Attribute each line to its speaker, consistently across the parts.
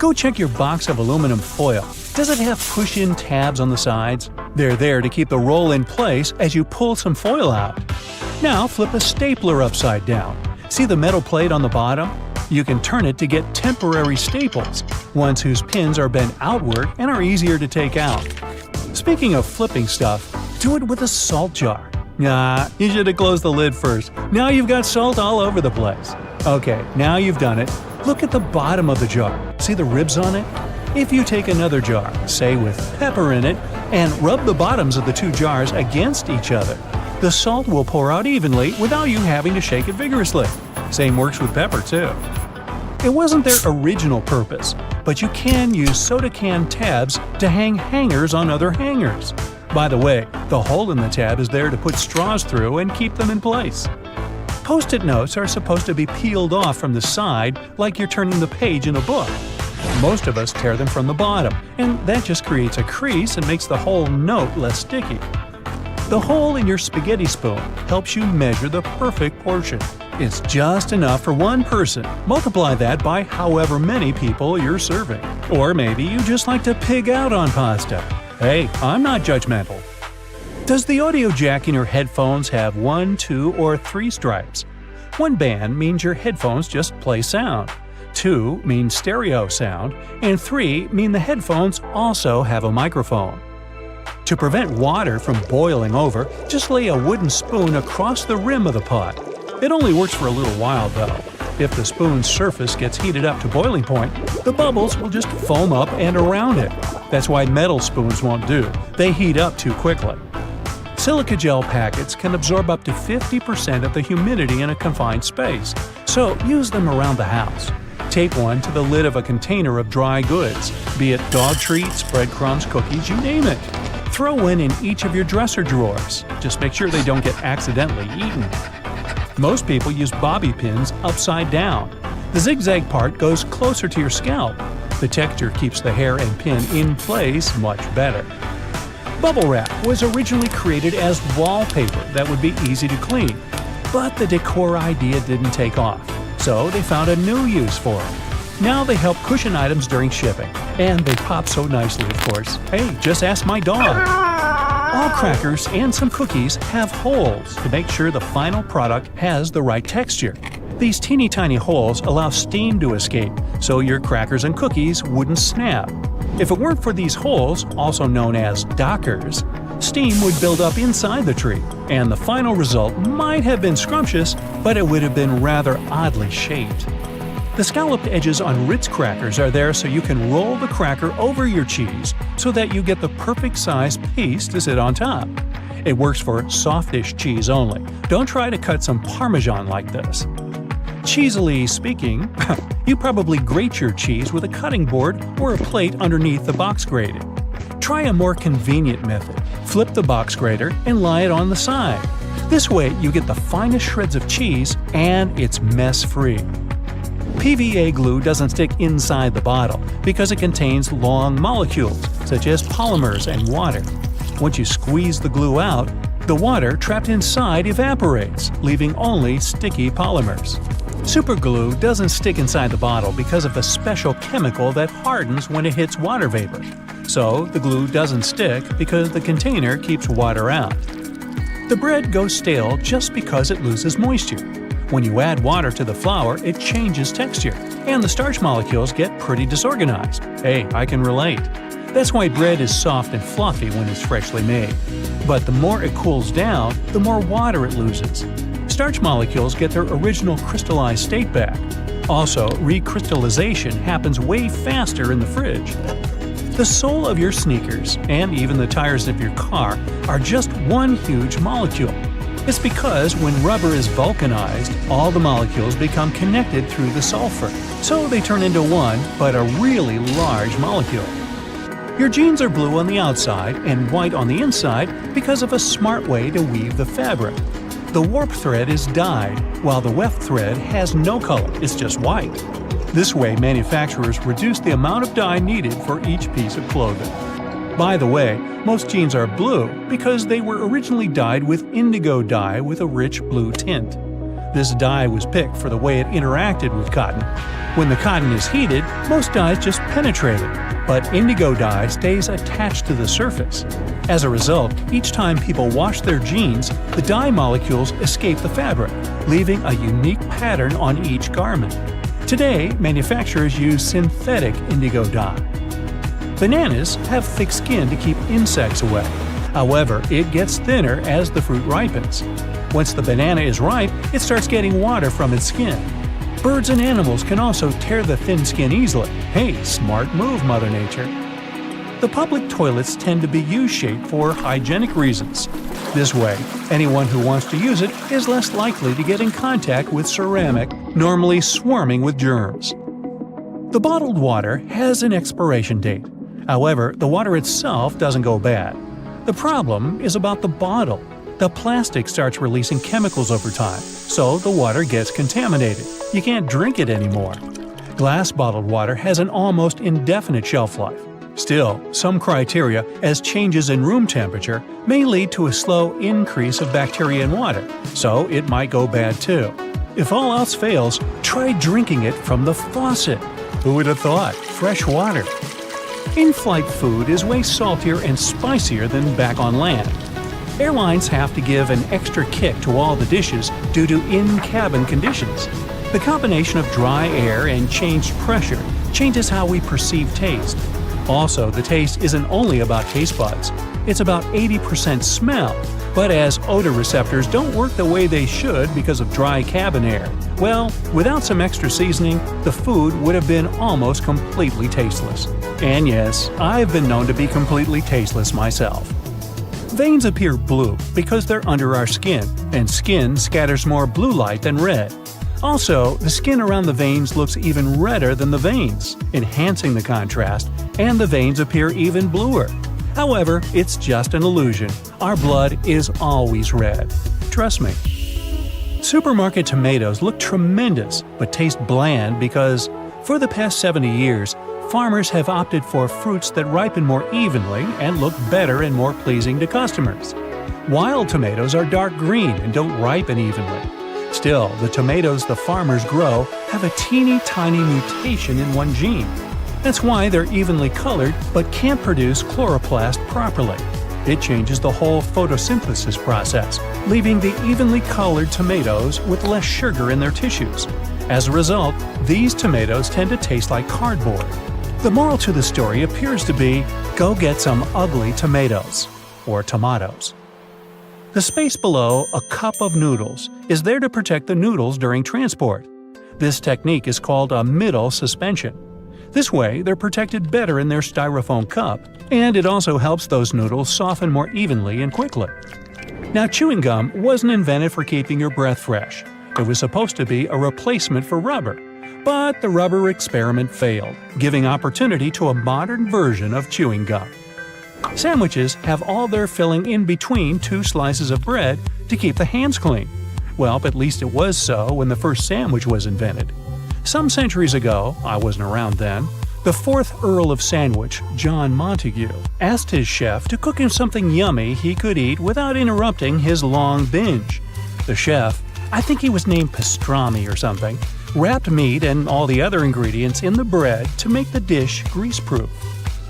Speaker 1: Go check your box of aluminum foil. Does it have push-in tabs on the sides? They're there to keep the roll in place as you pull some foil out. Now flip a stapler upside down. See the metal plate on the bottom? You can turn it to get temporary staples, ones whose pins are bent outward and are easier to take out. Speaking of flipping stuff, do it with a salt jar. Nah, you should have closed the lid first. Now you've got salt all over the place. Okay, now you've done it. Look at the bottom of the jar. See the ribs on it? If you take another jar, say with pepper in it, and rub the bottoms of the two jars against each other, the salt will pour out evenly without you having to shake it vigorously. Same works with pepper, too. It wasn't their original purpose, but you can use soda can tabs to hang hangers on other hangers. By the way, the hole in the tab is there to put straws through and keep them in place. Post-it notes are supposed to be peeled off from the side like you're turning the page in a book. Most of us tear them from the bottom, and that just creates a crease and makes the whole note less sticky. The hole in your spaghetti spoon helps you measure the perfect portion. It's just enough for one person. Multiply that by however many people you're serving. Or maybe you just like to pig out on pasta. Hey, I'm not judgmental. Does the audio jack in your headphones have 1, 2, or 3 stripes? 1 band means your headphones just play sound. 2 means stereo sound, and 3 mean the headphones also have a microphone. To prevent water from boiling over, just lay a wooden spoon across the rim of the pot. It only works for a little while though. If the spoon's surface gets heated up to boiling point, the bubbles will just foam up and around it. That's why metal spoons won't do. They heat up too quickly. Silica gel packets can absorb up to 50% of the humidity in a confined space, so use them around the house. Tape one to the lid of a container of dry goods, be it dog treats, breadcrumbs, cookies, you name it. Throw one in each of your dresser drawers. Just make sure they don't get accidentally eaten. Most people use bobby pins upside down. The zigzag part goes closer to your scalp. The texture keeps the hair and pin in place much better. Bubble wrap was originally created as wallpaper that would be easy to clean, but the decor idea didn't take off, so they found a new use for it. Now they help cushion items during shipping, and they pop so nicely, of course. Hey, just ask my dog. All crackers and some cookies have holes to make sure the final product has the right texture. These teeny tiny holes allow steam to escape, so your crackers and cookies wouldn't snap. If it weren't for these holes, also known as dockers, steam would build up inside the treat, and the final result might have been scrumptious, but it would have been rather oddly shaped. The scalloped edges on Ritz crackers are there so you can roll the cracker over your cheese so that you get the perfect size piece to sit on top. It works for softish cheese only. Don't try to cut some Parmesan like this. Cheesily speaking, you probably grate your cheese with a cutting board or a plate underneath the box grating. Try a more convenient method. Flip the box grater and lie it on the side. This way you get the finest shreds of cheese and it's mess-free. PVA glue doesn't stick inside the bottle because it contains long molecules, such as polymers and water. Once you squeeze the glue out, the water trapped inside evaporates, leaving only sticky polymers. Superglue doesn't stick inside the bottle because of a special chemical that hardens when it hits water vapor. So the glue doesn't stick because the container keeps water out. The bread goes stale just because it loses moisture. When you add water to the flour, it changes texture, and the starch molecules get pretty disorganized. Hey, I can relate. That's why bread is soft and fluffy when it's freshly made. But the more it cools down, the more water it loses. Starch molecules get their original crystallized state back. Also, recrystallization happens way faster in the fridge. The sole of your sneakers, and even the tires of your car, are just one huge molecule. It's because when rubber is vulcanized, all the molecules become connected through the sulfur, so they turn into one, but a really large molecule. Your jeans are blue on the outside and white on the inside because of a smart way to weave the fabric. The warp thread is dyed, while the weft thread has no color, it's just white. This way, manufacturers reduce the amount of dye needed for each piece of clothing. By the way, most jeans are blue because they were originally dyed with indigo dye with a rich blue tint. This dye was picked for the way it interacted with cotton. When the cotton is heated, most dyes just penetrate it, but indigo dye stays attached to the surface. As a result, each time people wash their jeans, the dye molecules escape the fabric, leaving a unique pattern on each garment. Today, manufacturers use synthetic indigo dye. Bananas have thick skin to keep insects away. However, it gets thinner as the fruit ripens. Once the banana is ripe, it starts getting water from its skin. Birds and animals can also tear the thin skin easily. Hey, smart move, Mother Nature. The public toilets tend to be U-shaped for hygienic reasons. This way, anyone who wants to use it is less likely to get in contact with ceramic, normally swarming with germs. The bottled water has an expiration date. However, the water itself doesn't go bad. The problem is about the bottle. The plastic starts releasing chemicals over time, so the water gets contaminated. You can't drink it anymore. Glass bottled water has an almost indefinite shelf life. Still, some criteria, as changes in room temperature, may lead to a slow increase of bacteria in water, so it might go bad too. If all else fails, try drinking it from the faucet. Who would have thought? Fresh water. In-flight food is way saltier and spicier than back on land. Airlines have to give an extra kick to all the dishes due to in-cabin conditions. The combination of dry air and changed pressure changes how we perceive taste. Also, the taste isn't only about taste buds. It's about 80% smell. But as odor receptors don't work the way they should because of dry cabin air, well, without some extra seasoning, the food would have been almost completely tasteless. And yes, I've been known to be completely tasteless myself. Veins appear blue because they're under our skin, and skin scatters more blue light than red. Also, the skin around the veins looks even redder than the veins, enhancing the contrast, and the veins appear even bluer. However, it's just an illusion. Our blood is always red. Trust me. Supermarket tomatoes look tremendous, but taste bland because, for the past 70 years, farmers have opted for fruits that ripen more evenly and look better and more pleasing to customers. Wild tomatoes are dark green and don't ripen evenly. Still, the tomatoes the farmers grow have a teeny tiny mutation in one gene. That's why they're evenly colored but can't produce chloroplast properly. It changes the whole photosynthesis process, leaving the evenly colored tomatoes with less sugar in their tissues. As a result, these tomatoes tend to taste like cardboard. The moral to the story appears to be, go get some ugly tomatoes, or tomatoes. The space below a cup of noodles is there to protect the noodles during transport. This technique is called a middle suspension. This way, they're protected better in their styrofoam cup, and it also helps those noodles soften more evenly and quickly. Now, chewing gum wasn't invented for keeping your breath fresh. It was supposed to be a replacement for rubber. But the rubber experiment failed, giving opportunity to a modern version of chewing gum. Sandwiches have all their filling in between two slices of bread to keep the hands clean. Well, at least it was so when the first sandwich was invented. Some centuries ago, I wasn't around then, the 4th Earl of Sandwich, John Montagu, asked his chef to cook him something yummy he could eat without interrupting his long binge. The chef, I think he was named Pastrami or something, wrapped meat and all the other ingredients in the bread to make the dish grease-proof.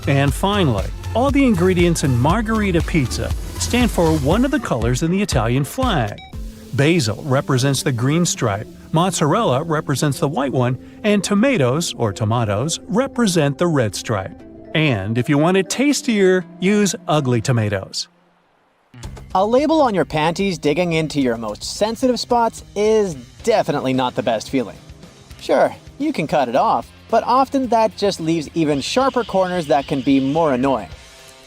Speaker 1: And finally, all the ingredients in margherita pizza stand for one of the colors in the Italian flag. Basil represents the green stripe, mozzarella represents the white one, and tomatoes, or tomatoes, represent the red stripe. And if you want it tastier, use ugly tomatoes.
Speaker 2: A label on your panties digging into your most sensitive spots is definitely not the best feeling. Sure, you can cut it off, but often that just leaves even sharper corners that can be more annoying.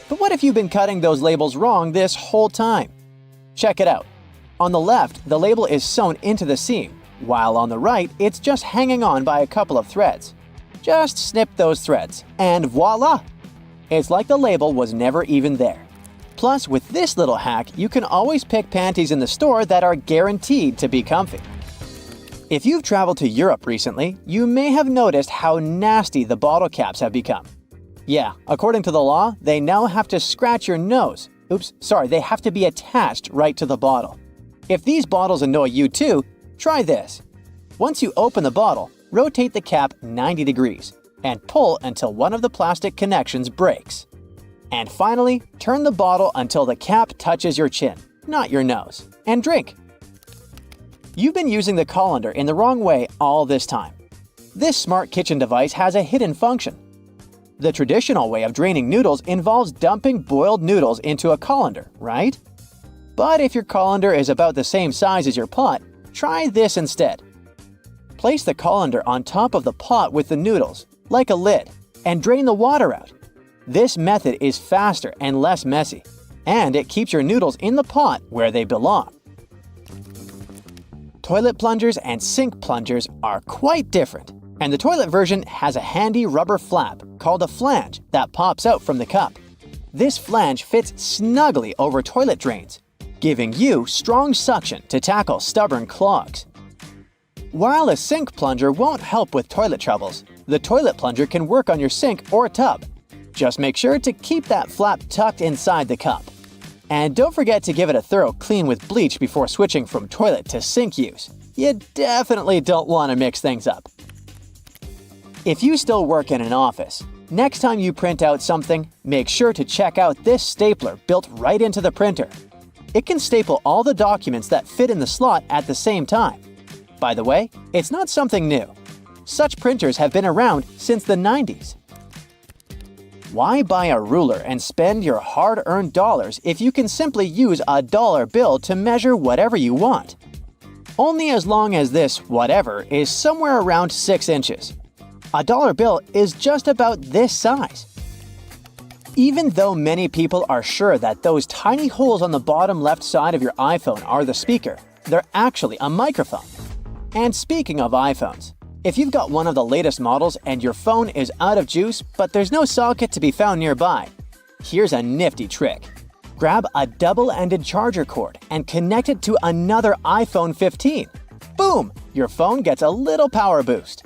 Speaker 2: But what if you've been cutting those labels wrong this whole time? Check it out. On the left, the label is sewn into the seam, while on the right, it's just hanging on by a couple of threads. Just snip those threads, and voila! It's like the label was never even there. Plus, with this little hack, you can always pick panties in the store that are guaranteed to be comfy. If you've traveled to Europe recently, you may have noticed how nasty the bottle caps have become. Yeah, according to the law, they now have to scratch your nose. They have to be attached right to the bottle. If these bottles annoy you too, Try this. Once you open the bottle, rotate the cap 90 degrees and pull until one of the plastic connections breaks. And finally, turn the bottle until the cap touches your chin, not your nose, and drink. You've been using the colander in the wrong way all this time. This smart kitchen device has a hidden function. The traditional way of draining noodles involves dumping boiled noodles into a colander, right? But if your colander is about the same size as your pot, try this instead. Place the colander on top of the pot with the noodles, like a lid, and drain the water out. This method is faster and less messy, and it keeps your noodles in the pot where they belong. Toilet plungers and sink plungers are quite different, and the toilet version has a handy rubber flap called a flange that pops out from the cup. This flange fits snugly over toilet drains, giving you strong suction to tackle stubborn clogs. While a sink plunger won't help with toilet troubles, the toilet plunger can work on your sink or tub. Just make sure to keep that flap tucked inside the cup. And don't forget to give it a thorough clean with bleach before switching from toilet to sink use. You definitely don't want to mix things up. If you still work in an office, next time you print out something, make sure to check out this stapler built right into the printer. It can staple all the documents that fit in the slot at the same time. By the way, it's not something new. Such printers have been around since the 90s. Why buy a ruler and spend your hard-earned dollars if you can simply use a dollar bill to measure whatever you want? Only as long as this whatever is somewhere around 6 inches. A dollar bill is just about this size. Even though many people are sure that those tiny holes on the bottom left side of your iPhone are the speaker, they're actually a microphone. And speaking of iPhones, if you've got one of the latest models and your phone is out of juice but there's no socket to be found nearby, here's a nifty trick. Grab a double-ended charger cord and connect it to another iPhone 15. Boom! Your phone gets a little power boost.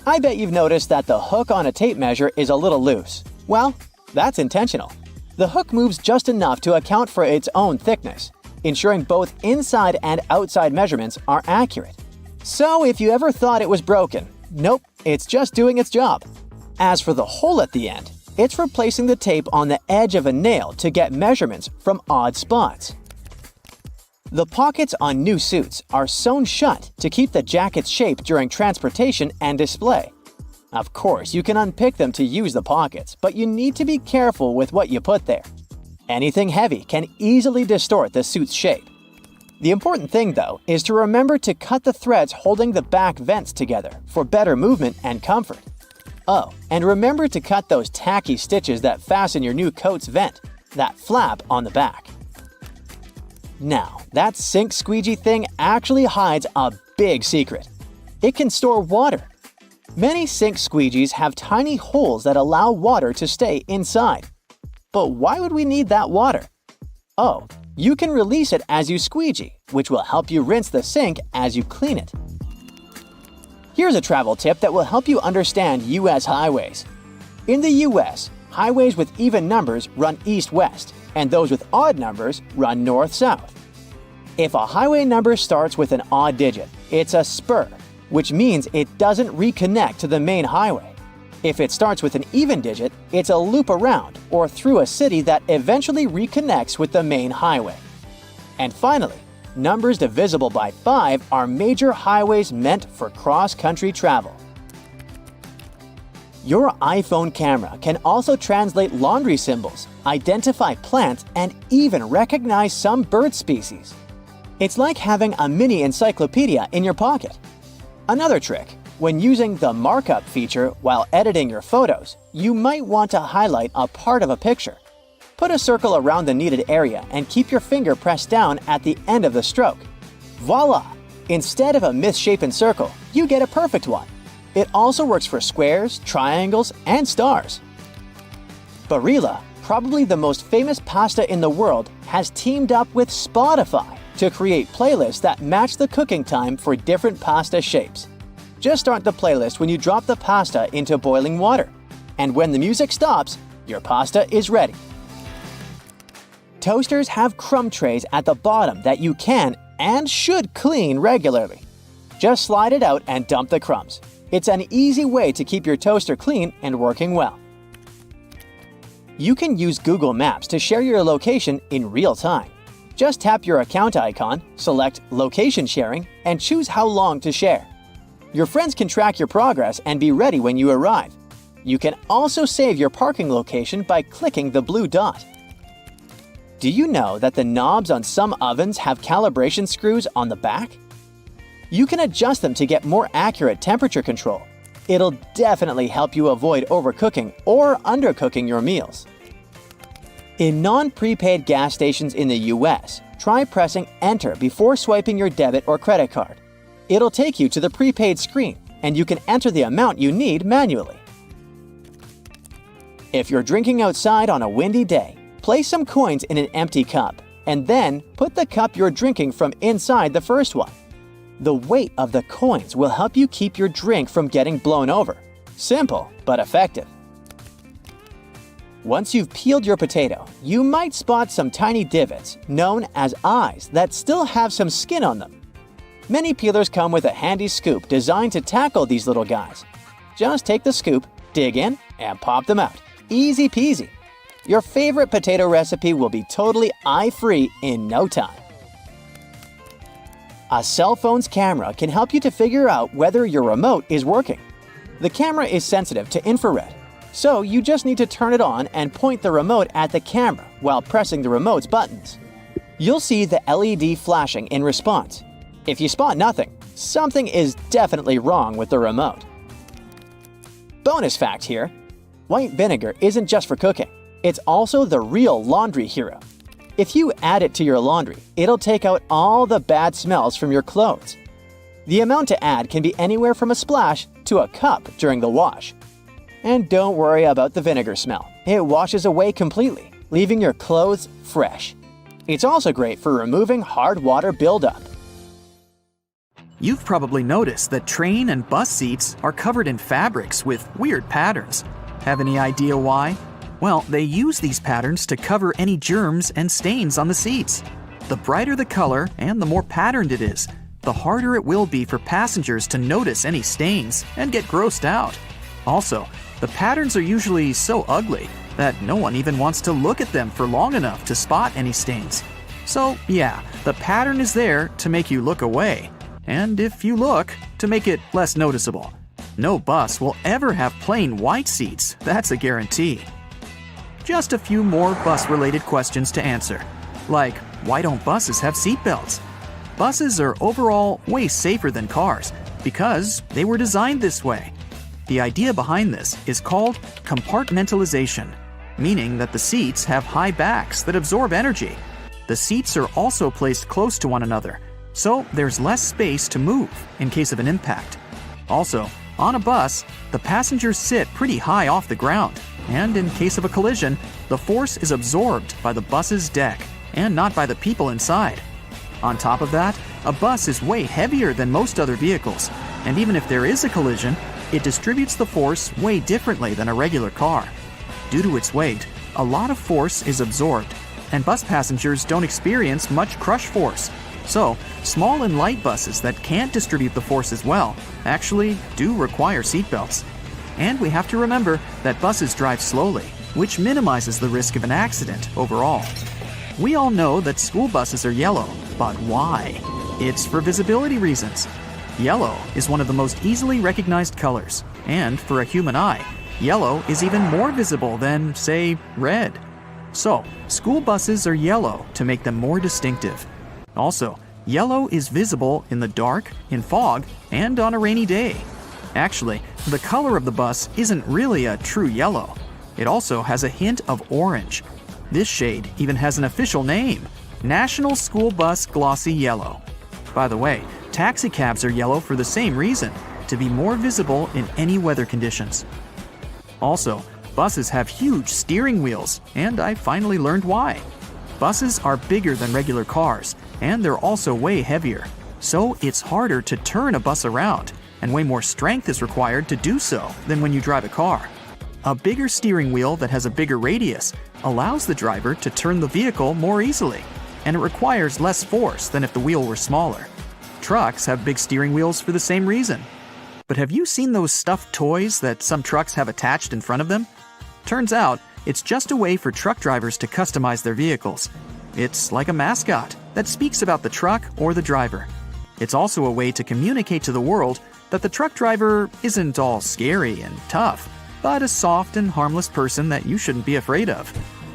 Speaker 2: I bet you've noticed that the hook on a tape measure is a little loose. Well, that's intentional. The hook moves just enough to account for its own thickness, ensuring both inside and outside measurements are accurate. So if you ever thought it was broken, nope, it's just doing its job. As for the hole at the end, it's replacing the tape on the edge of a nail to get measurements from odd spots. The pockets on new suits are sewn shut to keep the jacket's shape during transportation and display. Of course, you can unpick them to use the pockets, but you need to be careful with what you put there. Anything heavy can easily distort the suit's shape. The important thing, though, is to remember to cut the threads holding the back vents together for better movement and comfort. Oh, and remember to cut those tacky stitches that fasten your new coat's vent, that flap on the back. Now, that sink squeegee thing actually hides a big secret. It can store water. Many sink squeegees have tiny holes that allow water to stay inside. But why would we need that water? Oh, you can release it as you squeegee, which will help you rinse the sink as you clean it. Here's a travel tip that will help you understand U.S. highways. In the U.S., highways with even numbers run east-west, and those with odd numbers run north-south. If a highway number starts with an odd digit, it's a spur, which means it doesn't reconnect to the main highway. If it starts with an even digit, it's a loop around or through a city that eventually reconnects with the main highway. And finally, numbers divisible by 5 are major highways meant for cross-country travel. Your iPhone camera can also translate laundry symbols, identify plants, and even recognize some bird species. It's like having a mini encyclopedia in your pocket. Another trick, when using the markup feature while editing your photos, you might want to highlight a part of a picture. Put a circle around the needed area and keep your finger pressed down at the end of the stroke. Voila! Instead of a misshapen circle, you get a perfect one. It also works for squares, triangles, and stars. Barilla, probably the most famous pasta in the world, has teamed up with Spotify to create playlists that match the cooking time for different pasta shapes. Just start the playlist when you drop the pasta into boiling water. And when the music stops, your pasta is ready. Toasters have crumb trays at the bottom that you can and should clean regularly. Just slide it out and dump the crumbs. It's an easy way to keep your toaster clean and working well. You can use Google Maps to share your location in real time. Just tap your account icon, select Location Sharing, and choose how long to share. Your friends can track your progress and be ready when you arrive. You can also save your parking location by clicking the blue dot. Do you know that the knobs on some ovens have calibration screws on the back? You can adjust them to get more accurate temperature control. It'll definitely help you avoid overcooking or undercooking your meals. In non-prepaid gas stations in the US, try pressing Enter before swiping your debit or credit card. It'll take you to the prepaid screen, and you can enter the amount you need manually. If you're drinking outside on a windy day, place some coins in an empty cup, and then put the cup you're drinking from inside the first one. The weight of the coins will help you keep your drink from getting blown over. Simple, but effective. Once you've peeled your potato, you might spot some tiny divots, known as eyes, that still have some skin on them. Many peelers come with a handy scoop designed to tackle these little guys. Just take the scoop, dig in, and pop them out. Easy peasy. Your favorite potato recipe will be totally eye-free in no time. A cell phone's camera can help you to figure out whether your remote is working. The camera is sensitive to infrared, so you just need to turn it on and point the remote at the camera while pressing the remote's buttons. You'll see the LED flashing in response. If you spot nothing, something is definitely wrong with the remote. Bonus fact here: white vinegar isn't just for cooking, it's also the real laundry hero. If you add it to your laundry, it'll take out all the bad smells from your clothes. The amount to add can be anywhere from a splash to a cup during the wash. And don't worry about the vinegar smell. It washes away completely, leaving your clothes fresh. It's also great for removing hard water buildup.
Speaker 3: You've probably noticed that train and bus seats are covered in fabrics with weird patterns. Have any idea why? Well, they use these patterns to cover any germs and stains on the seats. The brighter the color and the more patterned it is, the harder it will be for passengers to notice any stains and get grossed out. Also, the patterns are usually so ugly that no one even wants to look at them for long enough to spot any stains. So yeah, the pattern is there to make you look away, and if you look, to make it less noticeable. No bus will ever have plain white seats, that's a guarantee. Just a few more bus-related questions to answer, like why don't buses have seatbelts? Buses are overall way safer than cars because they were designed this way. The idea behind this is called compartmentalization, meaning that the seats have high backs that absorb energy. The seats are also placed close to one another, so there's less space to move in case of an impact. Also, on a bus, the passengers sit pretty high off the ground, and in case of a collision, the force is absorbed by the bus's deck and not by the people inside. On top of that, a bus is way heavier than most other vehicles, and even if there is a collision, it distributes the force way differently than a regular car. Due to its weight, a lot of force is absorbed, and bus passengers don't experience much crush force. So, small and light buses that can't distribute the force as well actually do require seatbelts. And we have to remember that buses drive slowly, which minimizes the risk of an accident overall. We all know that school buses are yellow, but why? It's for visibility reasons. Yellow is one of the most easily recognized colors, and for a human eye, yellow is even more visible than, say, red. So, school buses are yellow to make them more distinctive. Also, yellow is visible in the dark, in fog, and on a rainy day. Actually, the color of the bus isn't really a true yellow. It also has a hint of orange. This shade even has an official name: National School Bus Glossy Yellow. By the way, taxi cabs are yellow for the same reason, to be more visible in any weather conditions. Also, buses have huge steering wheels, and I finally learned why. Buses are bigger than regular cars, and they're also way heavier, so it's harder to turn a bus around, and way more strength is required to do so than when you drive a car. A bigger steering wheel that has a bigger radius allows the driver to turn the vehicle more easily. and it requires less force than if the wheel were smaller. Trucks have big steering wheels for the same reason. But have you seen those stuffed toys that some trucks have attached in front of them? Turns out, it's just a way for truck drivers to customize their vehicles. It's like a mascot that speaks about the truck or the driver. It's also a way to communicate to the world that the truck driver isn't all scary and tough, but a soft and harmless person that you shouldn't be afraid of.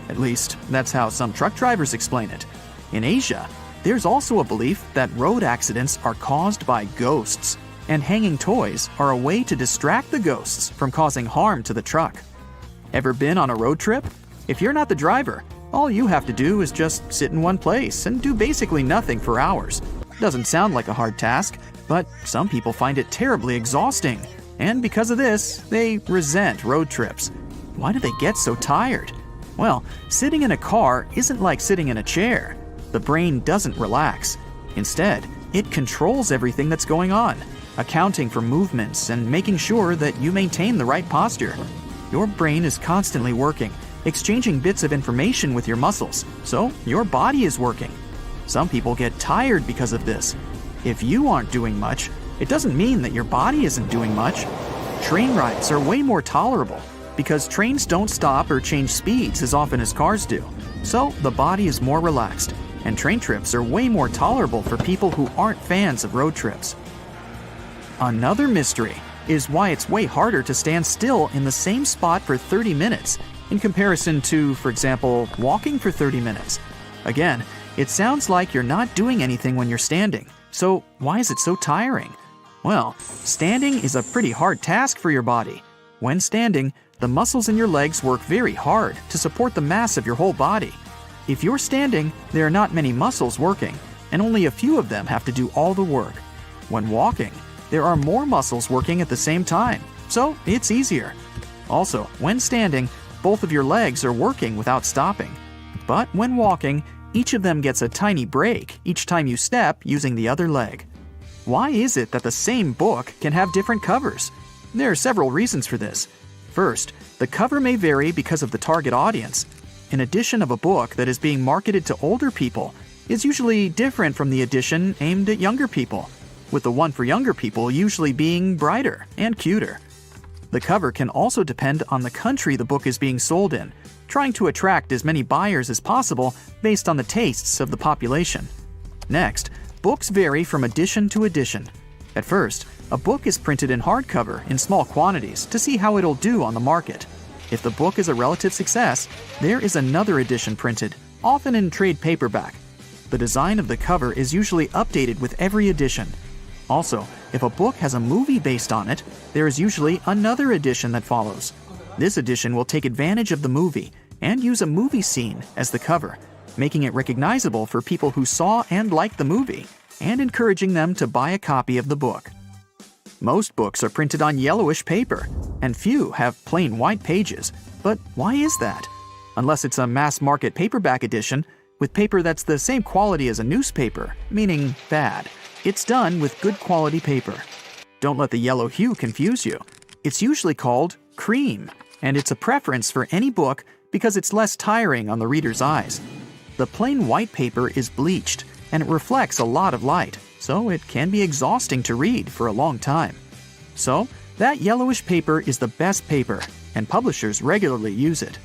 Speaker 3: At least, that's how some truck drivers explain it. In Asia, there's also a belief that road accidents are caused by ghosts, and hanging toys are a way to distract the ghosts from causing harm to the truck. Ever been on a road trip? If you're not the driver, all you have to do is just sit in one place and do basically nothing for hours. Doesn't sound like a hard task, but some people find it terribly exhausting. And because of this, they resent road trips. Why do they get so tired? Well, sitting in a car isn't like sitting in a chair. The brain doesn't relax. Instead, it controls everything that's going on, accounting for movements and making sure that you maintain the right posture. Your brain is constantly working, exchanging bits of information with your muscles, so your body is working. Some people get tired because of this. If you aren't doing much, it doesn't mean that your body isn't doing much. Train rides are way more tolerable because trains don't stop or change speeds as often as cars do, so the body is more relaxed, and train trips are way more tolerable for people who aren't fans of road trips. Another mystery is why it's way harder to stand still in the same spot for 30 minutes in comparison to, for example, walking for 30 minutes. Again, it sounds like you're not doing anything when you're standing, so why is it so tiring? Well, standing is a pretty hard task for your body. When standing, the muscles in your legs work very hard to support the mass of your whole body. If you're standing, there are not many muscles working, and only a few of them have to do all the work. When walking, there are more muscles working at the same time, so it's easier. Also, when standing, both of your legs are working without stopping. But when walking, each of them gets a tiny break each time you step using the other leg. Why is it that the same book can have different covers? There are several reasons for this. First, the cover may vary because of the target audience. An edition of a book that is being marketed to older people is usually different from the edition aimed at younger people, with the one for younger people usually being brighter and cuter. The cover can also depend on the country the book is being sold in, trying to attract as many buyers as possible based on the tastes of the population. Next, books vary from edition to edition. At first, a book is printed in hardcover in small quantities to see how it'll do on the market. If the book is a relative success, there is another edition printed, often in trade paperback. The design of the cover is usually updated with every edition. Also, if a book has a movie based on it, there is usually another edition that follows. This edition will take advantage of the movie and use a movie scene as the cover, making it recognizable for people who saw and liked the movie, and encouraging them to buy a copy of the book. Most books are printed on yellowish paper, and few have plain white pages. But why is that? Unless it's a mass-market paperback edition with paper that's the same quality as a newspaper, meaning bad. It's done with good quality paper. Don't let the yellow hue confuse you. It's usually called cream, and it's a preference for any book because it's less tiring on the reader's eyes. The plain white paper is bleached, and it reflects a lot of light, so it can be exhausting to read for a long time. So, that yellowish paper is the best paper, and publishers regularly use it.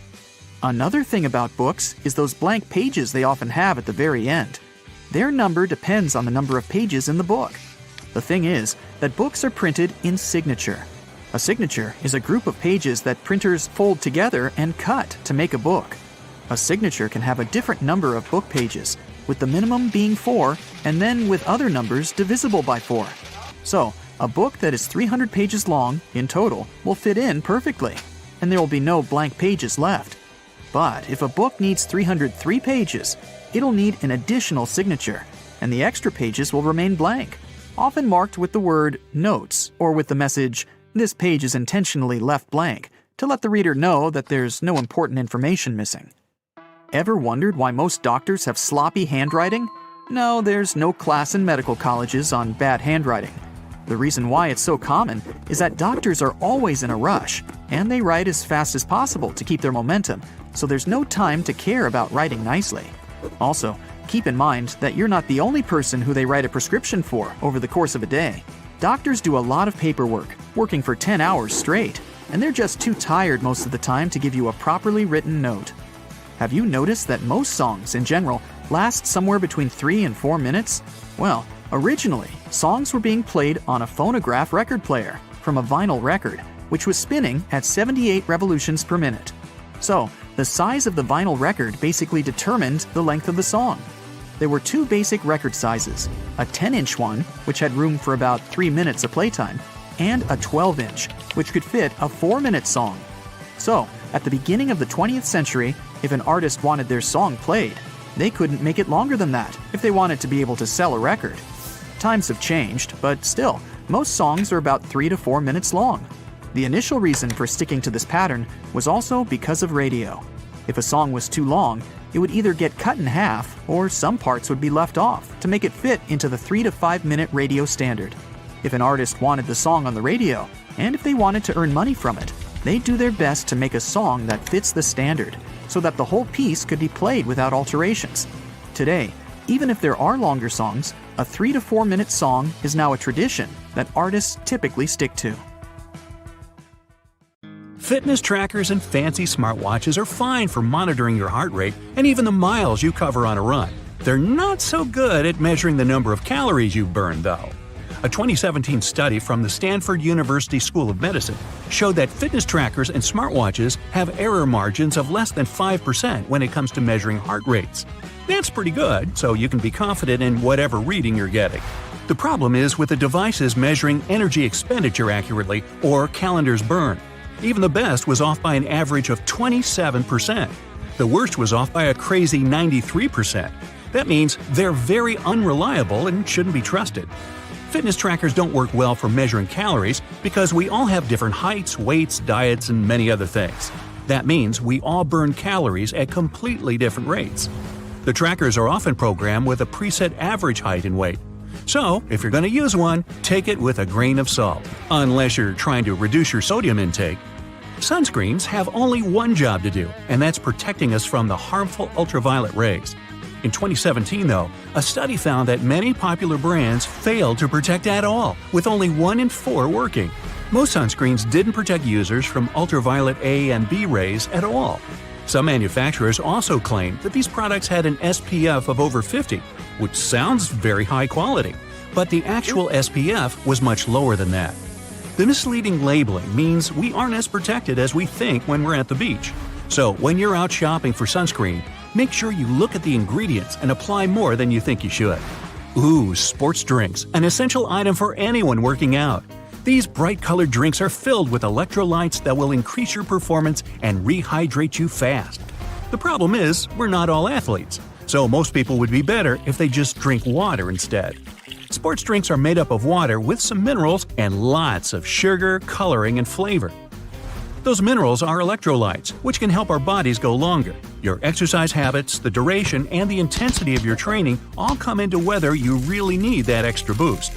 Speaker 3: Another thing about books is those blank pages they often have at the very end. Their number depends on the number of pages in the book. The thing is that books are printed in signature. A signature is a group of pages that printers fold together and cut to make a book. A signature can have a different number of book pages, with the minimum being 4, and then with other numbers divisible by 4. So, a book that is 300 pages long in total will fit in perfectly, and there will be no blank pages left. But if a book needs 303 pages, it'll need an additional signature, and the extra pages will remain blank, often marked with the word notes or with the message, "This page is intentionally left blank," to let the reader know that there's no important information missing. Ever wondered why most doctors have sloppy handwriting? No, there's no class in medical colleges on bad handwriting. The reason why it's so common is that doctors are always in a rush, and they write as fast as possible to keep their momentum, so there's no time to care about writing nicely. Also, Keep in mind that you're not the only person who they write a prescription for over the course of a day. Doctors do a lot of paperwork, working for 10 hours straight, and they're just too tired most of the time to give you a properly written note. Have you noticed that most songs, in general, last somewhere between 3 and 4 minutes? Well, originally, songs were being played on a phonograph record player from a vinyl record, which was spinning at 78 revolutions per minute. So, the size of the vinyl record basically determined the length of the song. There were two basic record sizes, a 10-inch one, which had room for about 3 minutes of playtime, and a 12-inch, which could fit a 4-minute song. So, at the beginning of the 20th century, if an artist wanted their song played, they couldn't make it longer than that if they wanted to be able to sell a record. Times have changed, but still, most songs are about 3 to 4 minutes long. The initial reason for sticking to this pattern was also because of radio. If a song was too long, it would either get cut in half or some parts would be left off to make it fit into the 3 to 5 minute radio standard. If an artist wanted the song on the radio, and if they wanted to earn money from it, they'd do their best to make a song that fits the standard, so that the whole piece could be played without alterations. Today, even if there are longer songs, a 3 to 4 minute song is now a tradition that artists typically stick to.
Speaker 1: Fitness trackers and fancy smartwatches are fine for monitoring your heart rate and even the miles you cover on a run. They're not so good at measuring the number of calories you burn, though. A 2017 study from the Stanford University School of Medicine showed that fitness trackers and smartwatches have error margins of less than 5% when it comes to measuring heart rates. That's pretty good, so you can be confident in whatever reading you're getting. The problem is with the devices measuring energy expenditure accurately or calendars burned. Even the best was off by an average of 27%. The worst was off by a crazy 93%. That means they're very unreliable and shouldn't be trusted. Fitness trackers don't work well for measuring calories because we all have different heights, weights, diets, and many other things. That means we all burn calories at completely different rates. The trackers are often programmed with a preset average height and weight. So, if you're going to use one, take it with a grain of salt, unless you're trying to reduce your sodium intake. Sunscreens have only one job to do, and that's protecting us from the harmful ultraviolet rays. In 2017, though, a study found that many popular brands failed to protect at all, with only 1 in 4 working. Most sunscreens didn't protect users from ultraviolet A and B rays at all. Some manufacturers also claimed that these products had an SPF of over 50, which sounds very high quality, but the actual SPF was much lower than that. The misleading labeling means we aren't as protected as we think when we're at the beach. So when you're out shopping for sunscreen, make sure you look at the ingredients and apply more than you think you should. Ooh, sports drinks, an essential item for anyone working out. These bright-colored drinks are filled with electrolytes that will increase your performance and rehydrate you fast. The problem is, we're not all athletes, so most people would be better if they just drink water instead. Sports drinks are made up of water with some minerals and lots of sugar, coloring, and flavor. Those minerals are electrolytes, which can help our bodies go longer. Your exercise habits, the duration, and the intensity of your training all come into whether you really need that extra boost.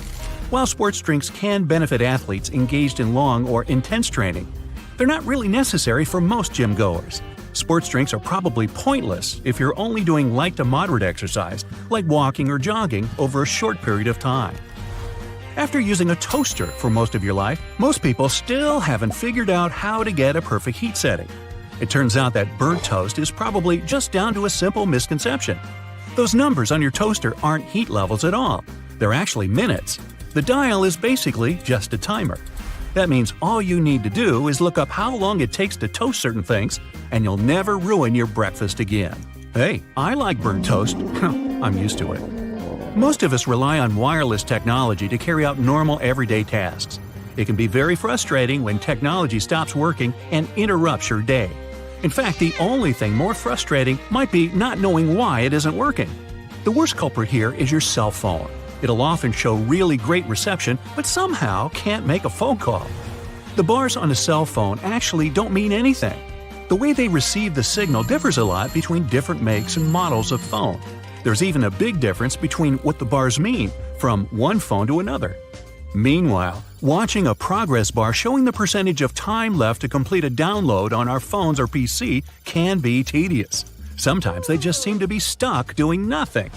Speaker 1: While sports drinks can benefit athletes engaged in long or intense training, they're not really necessary for most gym goers. Sports drinks are probably pointless if you're only doing light to moderate exercise, like walking or jogging, over a short period of time. After using a toaster for most of your life, most people still haven't figured out how to get a perfect heat setting. It turns out that burnt toast is probably just down to a simple misconception. Those numbers on your toaster aren't heat levels at all. They're actually minutes. The dial is basically just a timer. That means all you need to do is look up how long it takes to toast certain things, and you'll never ruin your breakfast again. Hey, I like burnt toast. I'm used to it. Most of us rely on wireless technology to carry out normal everyday tasks. It can be very frustrating when technology stops working and interrupts your day. In fact, the only thing more frustrating might be not knowing why it isn't working. The worst culprit here is your cell phone. It'll often show really great reception, but somehow can't make a phone call. The bars on a cell phone actually don't mean anything. The way they receive the signal differs a lot between different makes and models of phone. There's even a big difference between what the bars mean from one phone to another. Meanwhile, watching a progress bar showing the percentage of time left to complete a download on our phones or PC can be tedious. Sometimes they just seem to be stuck doing nothing.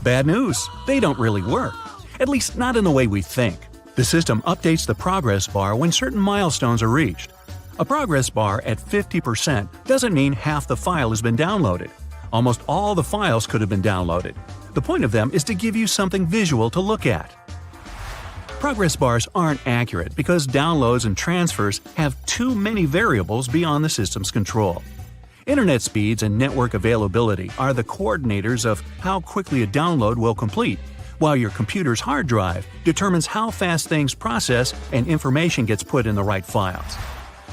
Speaker 1: Bad news, they don't really work. At least not in the way we think. The system updates the progress bar when certain milestones are reached. A progress bar at 50% doesn't mean half the file has been downloaded. Almost all the files could have been downloaded. The point of them is to give you something visual to look at. Progress bars aren't accurate because downloads and transfers have too many variables beyond the system's control. Internet speeds and network availability are the coordinators of how quickly a download will complete, while your computer's hard drive determines how fast things process and information gets put in the right files.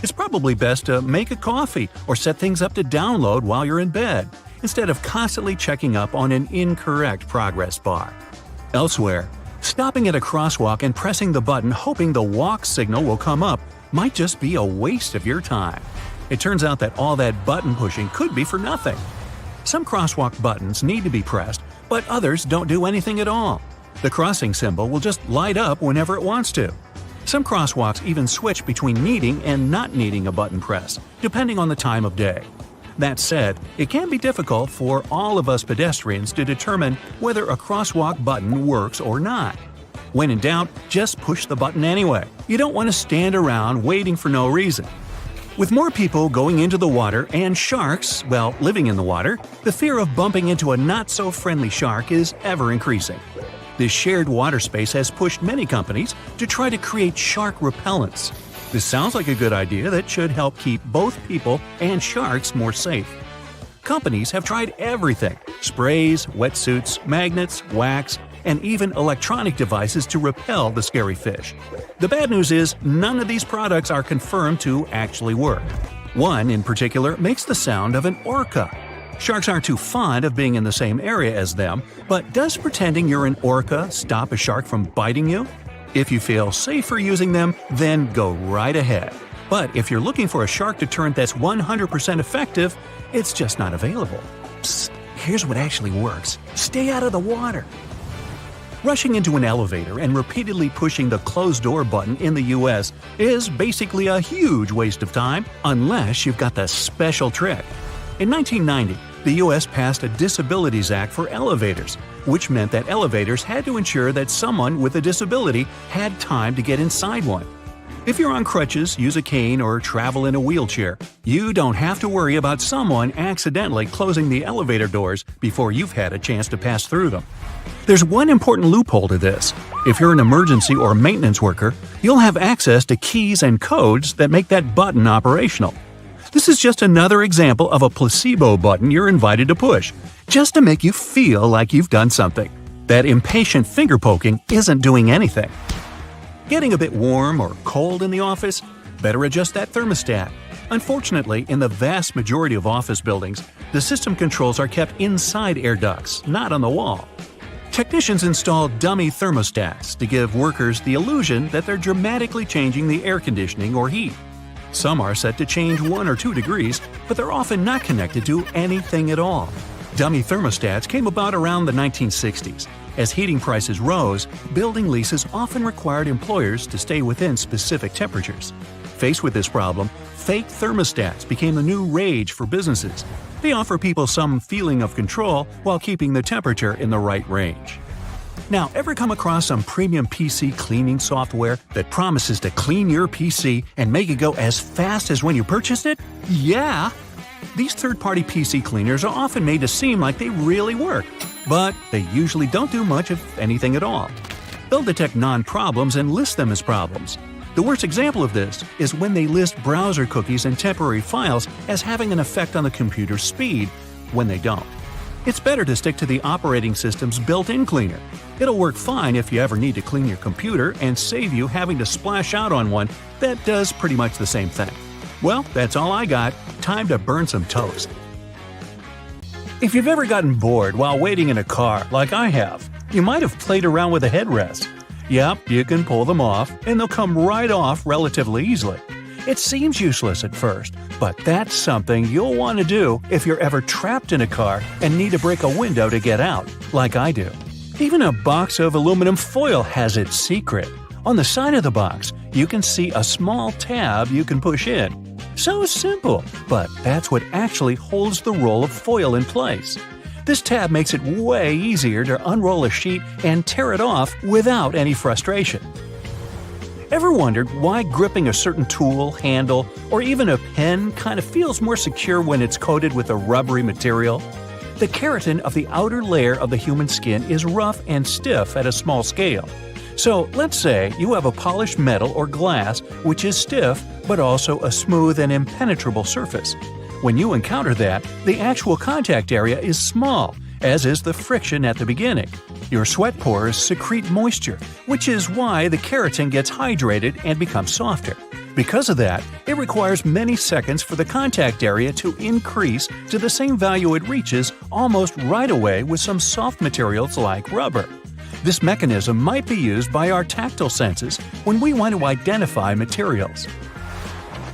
Speaker 1: It's probably best to make a coffee or set things up to download while you're in bed, instead of constantly checking up on an incorrect progress bar. Elsewhere, stopping at a crosswalk and pressing the button hoping the walk signal will come up might just be a waste of your time. It turns out that all that button pushing could be for nothing. Some crosswalk buttons need to be pressed, but others don't do anything at all. The crossing symbol will just light up whenever it wants to. Some crosswalks even switch between needing and not needing a button press, depending on the time of day. That said, it can be difficult for all of us pedestrians to determine whether a crosswalk button works or not. When in doubt, just push the button anyway. You don't want to stand around waiting for no reason. With more people going into the water and sharks, well, living in the water, the fear of bumping into a not-so-friendly shark is ever increasing. This shared water space has pushed many companies to try to create shark repellents. This sounds like a good idea that should help keep both people and sharks more safe. Companies have tried everything: sprays, wetsuits, magnets, wax, and even electronic devices to repel the scary fish. The bad news is none of these products are confirmed to actually work. One in particular makes the sound of an orca. Sharks aren't too fond of being in the same area as them, but does pretending you're an orca stop a shark from biting you? If you feel safer using them, then go right ahead. But if you're looking for a shark deterrent that's 100% effective, it's just not available. Psst, here's what actually works. Stay out of the water. Rushing into an elevator and repeatedly pushing the closed door button in the US is basically a huge waste of time unless you've got the special trick. In 1990, the US passed a Disabilities Act for elevators, which meant that elevators had to ensure that someone with a disability had time to get inside one. If you're on crutches, use a cane, or travel in a wheelchair, you don't have to worry about someone accidentally closing the elevator doors before you've had a chance to pass through them. There's one important loophole to this. If you're an emergency or maintenance worker, you'll have access to keys and codes that make that button operational. This is just another example of a placebo button you're invited to push, just to make you feel like you've done something. That impatient finger poking isn't doing anything. Getting a bit warm or cold in the office? Better adjust that thermostat. Unfortunately, in the vast majority of office buildings, the system controls are kept inside air ducts, not on the wall. Technicians install dummy thermostats to give workers the illusion that they're dramatically changing the air conditioning or heat. Some are set to change 1 or 2 degrees, but they're often not connected to anything at all. Dummy thermostats came about around the 1960s. As heating prices rose, building leases often required employers to stay within specific temperatures. Faced with this problem, fake thermostats became the new rage for businesses. They offer people some feeling of control while keeping the temperature in the right range. Now, ever come across some premium PC cleaning software that promises to clean your PC and make it go as fast as when you purchased it? Yeah! These third-party PC cleaners are often made to seem like they really work, but they usually don't do much of anything at all. They'll detect non-problems and list them as problems. The worst example of this is when they list browser cookies and temporary files as having an effect on the computer's speed, when they don't. It's better to stick to the operating system's built-in cleaner. It'll work fine if you ever need to clean your computer and save you having to splash out on one that does pretty much the same thing. Well, that's all I got. Time to burn some toast. If you've ever gotten bored while waiting in a car, like I have, you might have played around with a headrest. Yep, you can pull them off, and they'll come right off relatively easily. It seems useless at first, but that's something you'll want to do if you're ever trapped in a car and need to break a window to get out, like I do. Even a box of aluminum foil has its secret. On the side of the box, you can see a small tab you can push in. So simple, but that's what actually holds the roll of foil in place. This tab makes it way easier to unroll a sheet and tear it off without any frustration. Ever wondered why gripping a certain tool, handle, or even a pen kind of feels more secure when it's coated with a rubbery material? The keratin of the outer layer of the human skin is rough and stiff at a small scale. So let's say you have a polished metal or glass which is stiff but also a smooth and impenetrable surface. When you encounter that, the actual contact area is small, as is the friction at the beginning. Your sweat pores secrete moisture, which is why the keratin gets hydrated and becomes softer. Because of that, it requires many seconds for the contact area to increase to the same value it reaches almost right away with some soft materials like rubber. This mechanism might be used by our tactile senses when we want to identify materials.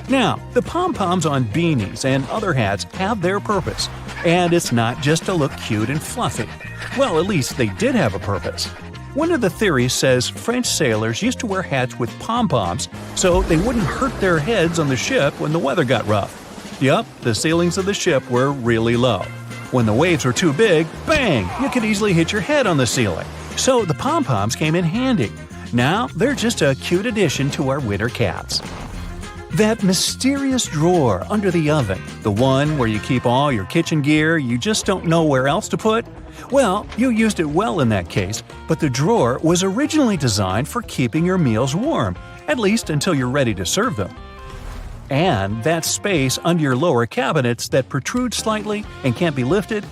Speaker 1: Now, the pom-poms on beanies and other hats have their purpose, and it's not just to look cute and fluffy. Well, at least they did have a purpose. One of the theories says French sailors used to wear hats with pom-poms so they wouldn't hurt their heads on the ship when the weather got rough. Yup, the ceilings of the ship were really low. When the waves were too big, bang, you could easily hit your head on the ceiling. So the pom-poms came in handy. Now they're just a cute addition to our winter caps. That mysterious drawer under the oven, the one where you keep all your kitchen gear you just don't know where else to put? Well, you used it well in that case, but the drawer was originally designed for keeping your meals warm, at least until you're ready to serve them. And that space under your lower cabinets that protrudes slightly and can't be lifted,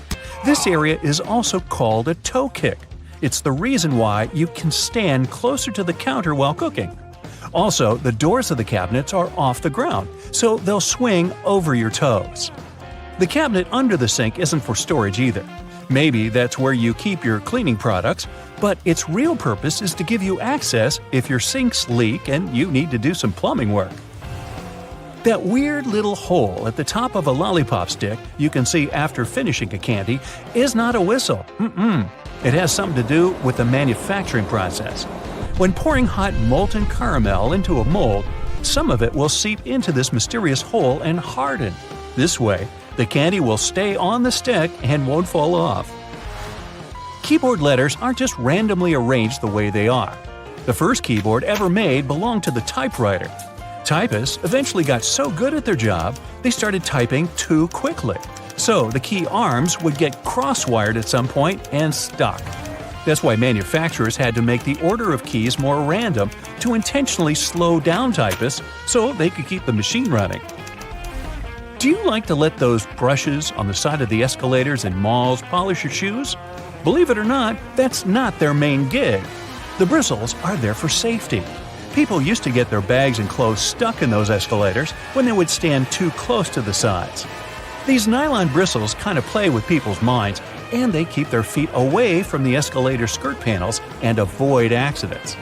Speaker 1: this area is also called a toe kick. It's the reason why you can stand closer to the counter while cooking. Also, the doors of the cabinets are off the ground, so they'll swing over your toes. The cabinet under the sink isn't for storage either. Maybe that's where you keep your cleaning products, but its real purpose is to give you access if your sinks leak and you need to do some plumbing work. That weird little hole at the top of a lollipop stick you can see after finishing a candy is not a whistle. It has something to do with the manufacturing process. When pouring hot molten caramel into a mold, some of it will seep into this mysterious hole and harden. This way, the candy will stay on the stick and won't fall off. Keyboard letters aren't just randomly arranged the way they are. The first keyboard ever made belonged to the typewriter. Typists eventually got so good at their job, they started typing too quickly. So the key arms would get cross-wired at some point and stuck. That's why manufacturers had to make the order of keys more random to intentionally slow down typists so they could keep the machine running. Do you like to let those brushes on the side of the escalators in malls polish your shoes? Believe it or not, that's not their main gig. The bristles are there for safety. People used to get their bags and clothes stuck in those escalators when they would stand too close to the sides. These nylon bristles kind of play with people's minds, and they keep their feet away from the escalator skirt panels and avoid accidents.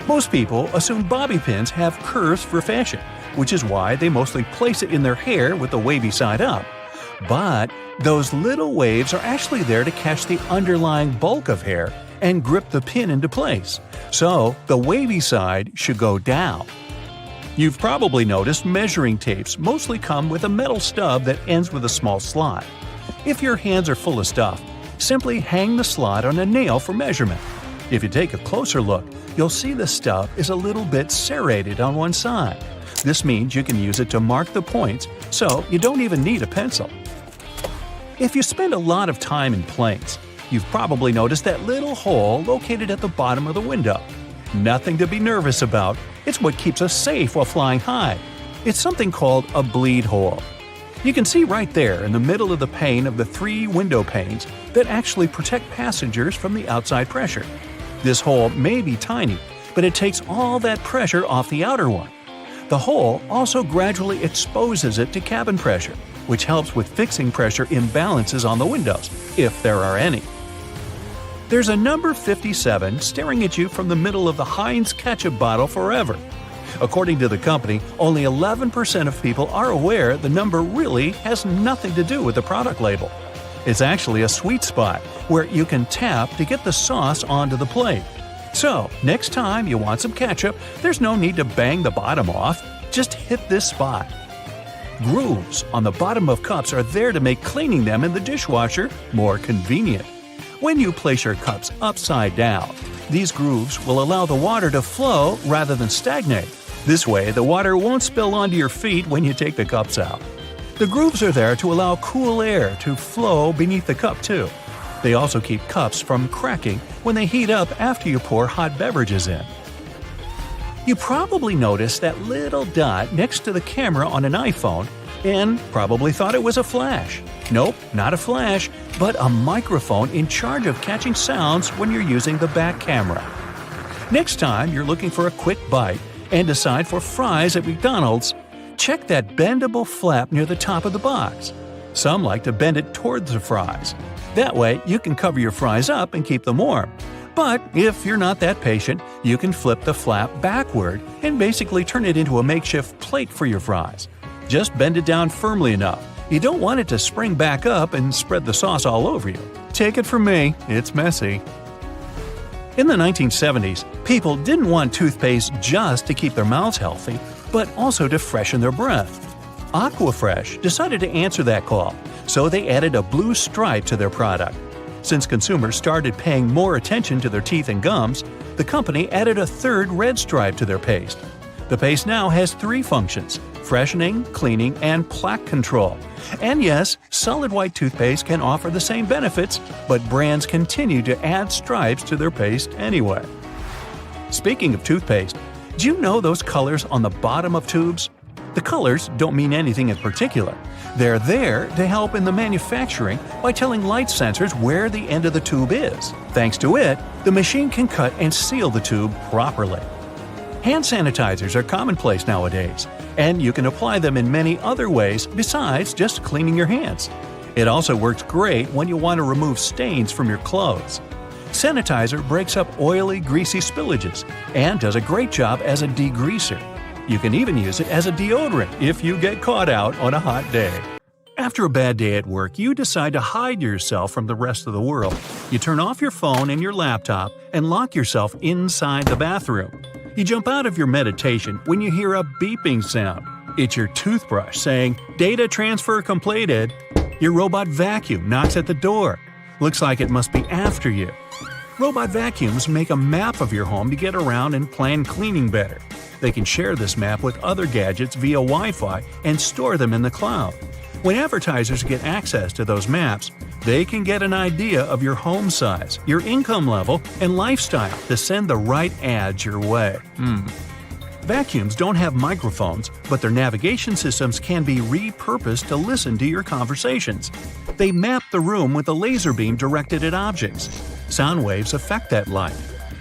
Speaker 1: Most people assume bobby pins have curves for fashion, which is why they mostly place it in their hair with the wavy side up. But those little waves are actually there to catch the underlying bulk of hair and grip the pin into place. So the wavy side should go down. You've probably noticed measuring tapes mostly come with a metal stub that ends with a small slot. If your hands are full of stuff, simply hang the slot on a nail for measurement. If you take a closer look, you'll see the stub is a little bit serrated on one side. This means you can use it to mark the points, so you don't even need a pencil. If you spend a lot of time in planes, you've probably noticed that little hole located at the bottom of the window. Nothing to be nervous about. It's what keeps us safe while flying high. It's something called a bleed hole. You can see right there in the middle of the pane of the 3 window panes that actually protect passengers from the outside pressure. This hole may be tiny, but it takes all that pressure off the outer one. The hole also gradually exposes it to cabin pressure, which helps with fixing pressure imbalances on the windows, if there are any. There's a number 57 staring at you from the middle of the Heinz ketchup bottle forever. According to the company, only 11% of people are aware the number really has nothing to do with the product label. It's actually a sweet spot where you can tap to get the sauce onto the plate. So, next time you want some ketchup, there's no need to bang the bottom off. Just hit this spot. Grooves on the bottom of cups are there to make cleaning them in the dishwasher more convenient. When you place your cups upside down, these grooves will allow the water to flow rather than stagnate. This way, the water won't spill onto your feet when you take the cups out. The grooves are there to allow cool air to flow beneath the cup too. They also keep cups from cracking when they heat up after you pour hot beverages in. You probably noticed that little dot next to the camera on an iPhone and probably thought it was a flash. Nope, not a flash, but a microphone in charge of catching sounds when you're using the back camera. Next time you're looking for a quick bite and decide for fries at McDonald's, check that bendable flap near the top of the box. Some like to bend it towards the fries. That way you can cover your fries up and keep them warm. But if you're not that patient, you can flip the flap backward and basically turn it into a makeshift plate for your fries. Just bend it down firmly enough. You don't want it to spring back up and spread the sauce all over you. Take it from me, it's messy. In the 1970s, people didn't want toothpaste just to keep their mouths healthy, but also to freshen their breath. Aquafresh decided to answer that call, so they added a blue stripe to their product. Since consumers started paying more attention to their teeth and gums, the company added a third red stripe to their paste. The paste now has 3 functions: freshening, cleaning, and plaque control. And yes, solid white toothpaste can offer the same benefits, but brands continue to add stripes to their paste anyway. Speaking of toothpaste, do you know those colors on the bottom of tubes? The colors don't mean anything in particular. They're there to help in the manufacturing by telling light sensors where the end of the tube is. Thanks to it, the machine can cut and seal the tube properly. Hand sanitizers are commonplace nowadays, and you can apply them in many other ways besides just cleaning your hands. It also works great when you want to remove stains from your clothes. Sanitizer breaks up oily, greasy spillages and does a great job as a degreaser. You can even use it as a deodorant if you get caught out on a hot day. After a bad day at work, you decide to hide yourself from the rest of the world. You turn off your phone and your laptop and lock yourself inside the bathroom. You jump out of your meditation when you hear a beeping sound. It's your toothbrush saying, "Data transfer completed." Your robot vacuum knocks at the door. Looks like it must be after you. Robot vacuums make a map of your home to get around and plan cleaning better. They can share this map with other gadgets via Wi-Fi and store them in the cloud. When advertisers get access to those maps, they can get an idea of your home size, your income level, and lifestyle to send the right ads your way. Vacuums don't have microphones, but their navigation systems can be repurposed to listen to your conversations. They map the room with a laser beam directed at objects. Sound waves affect that light.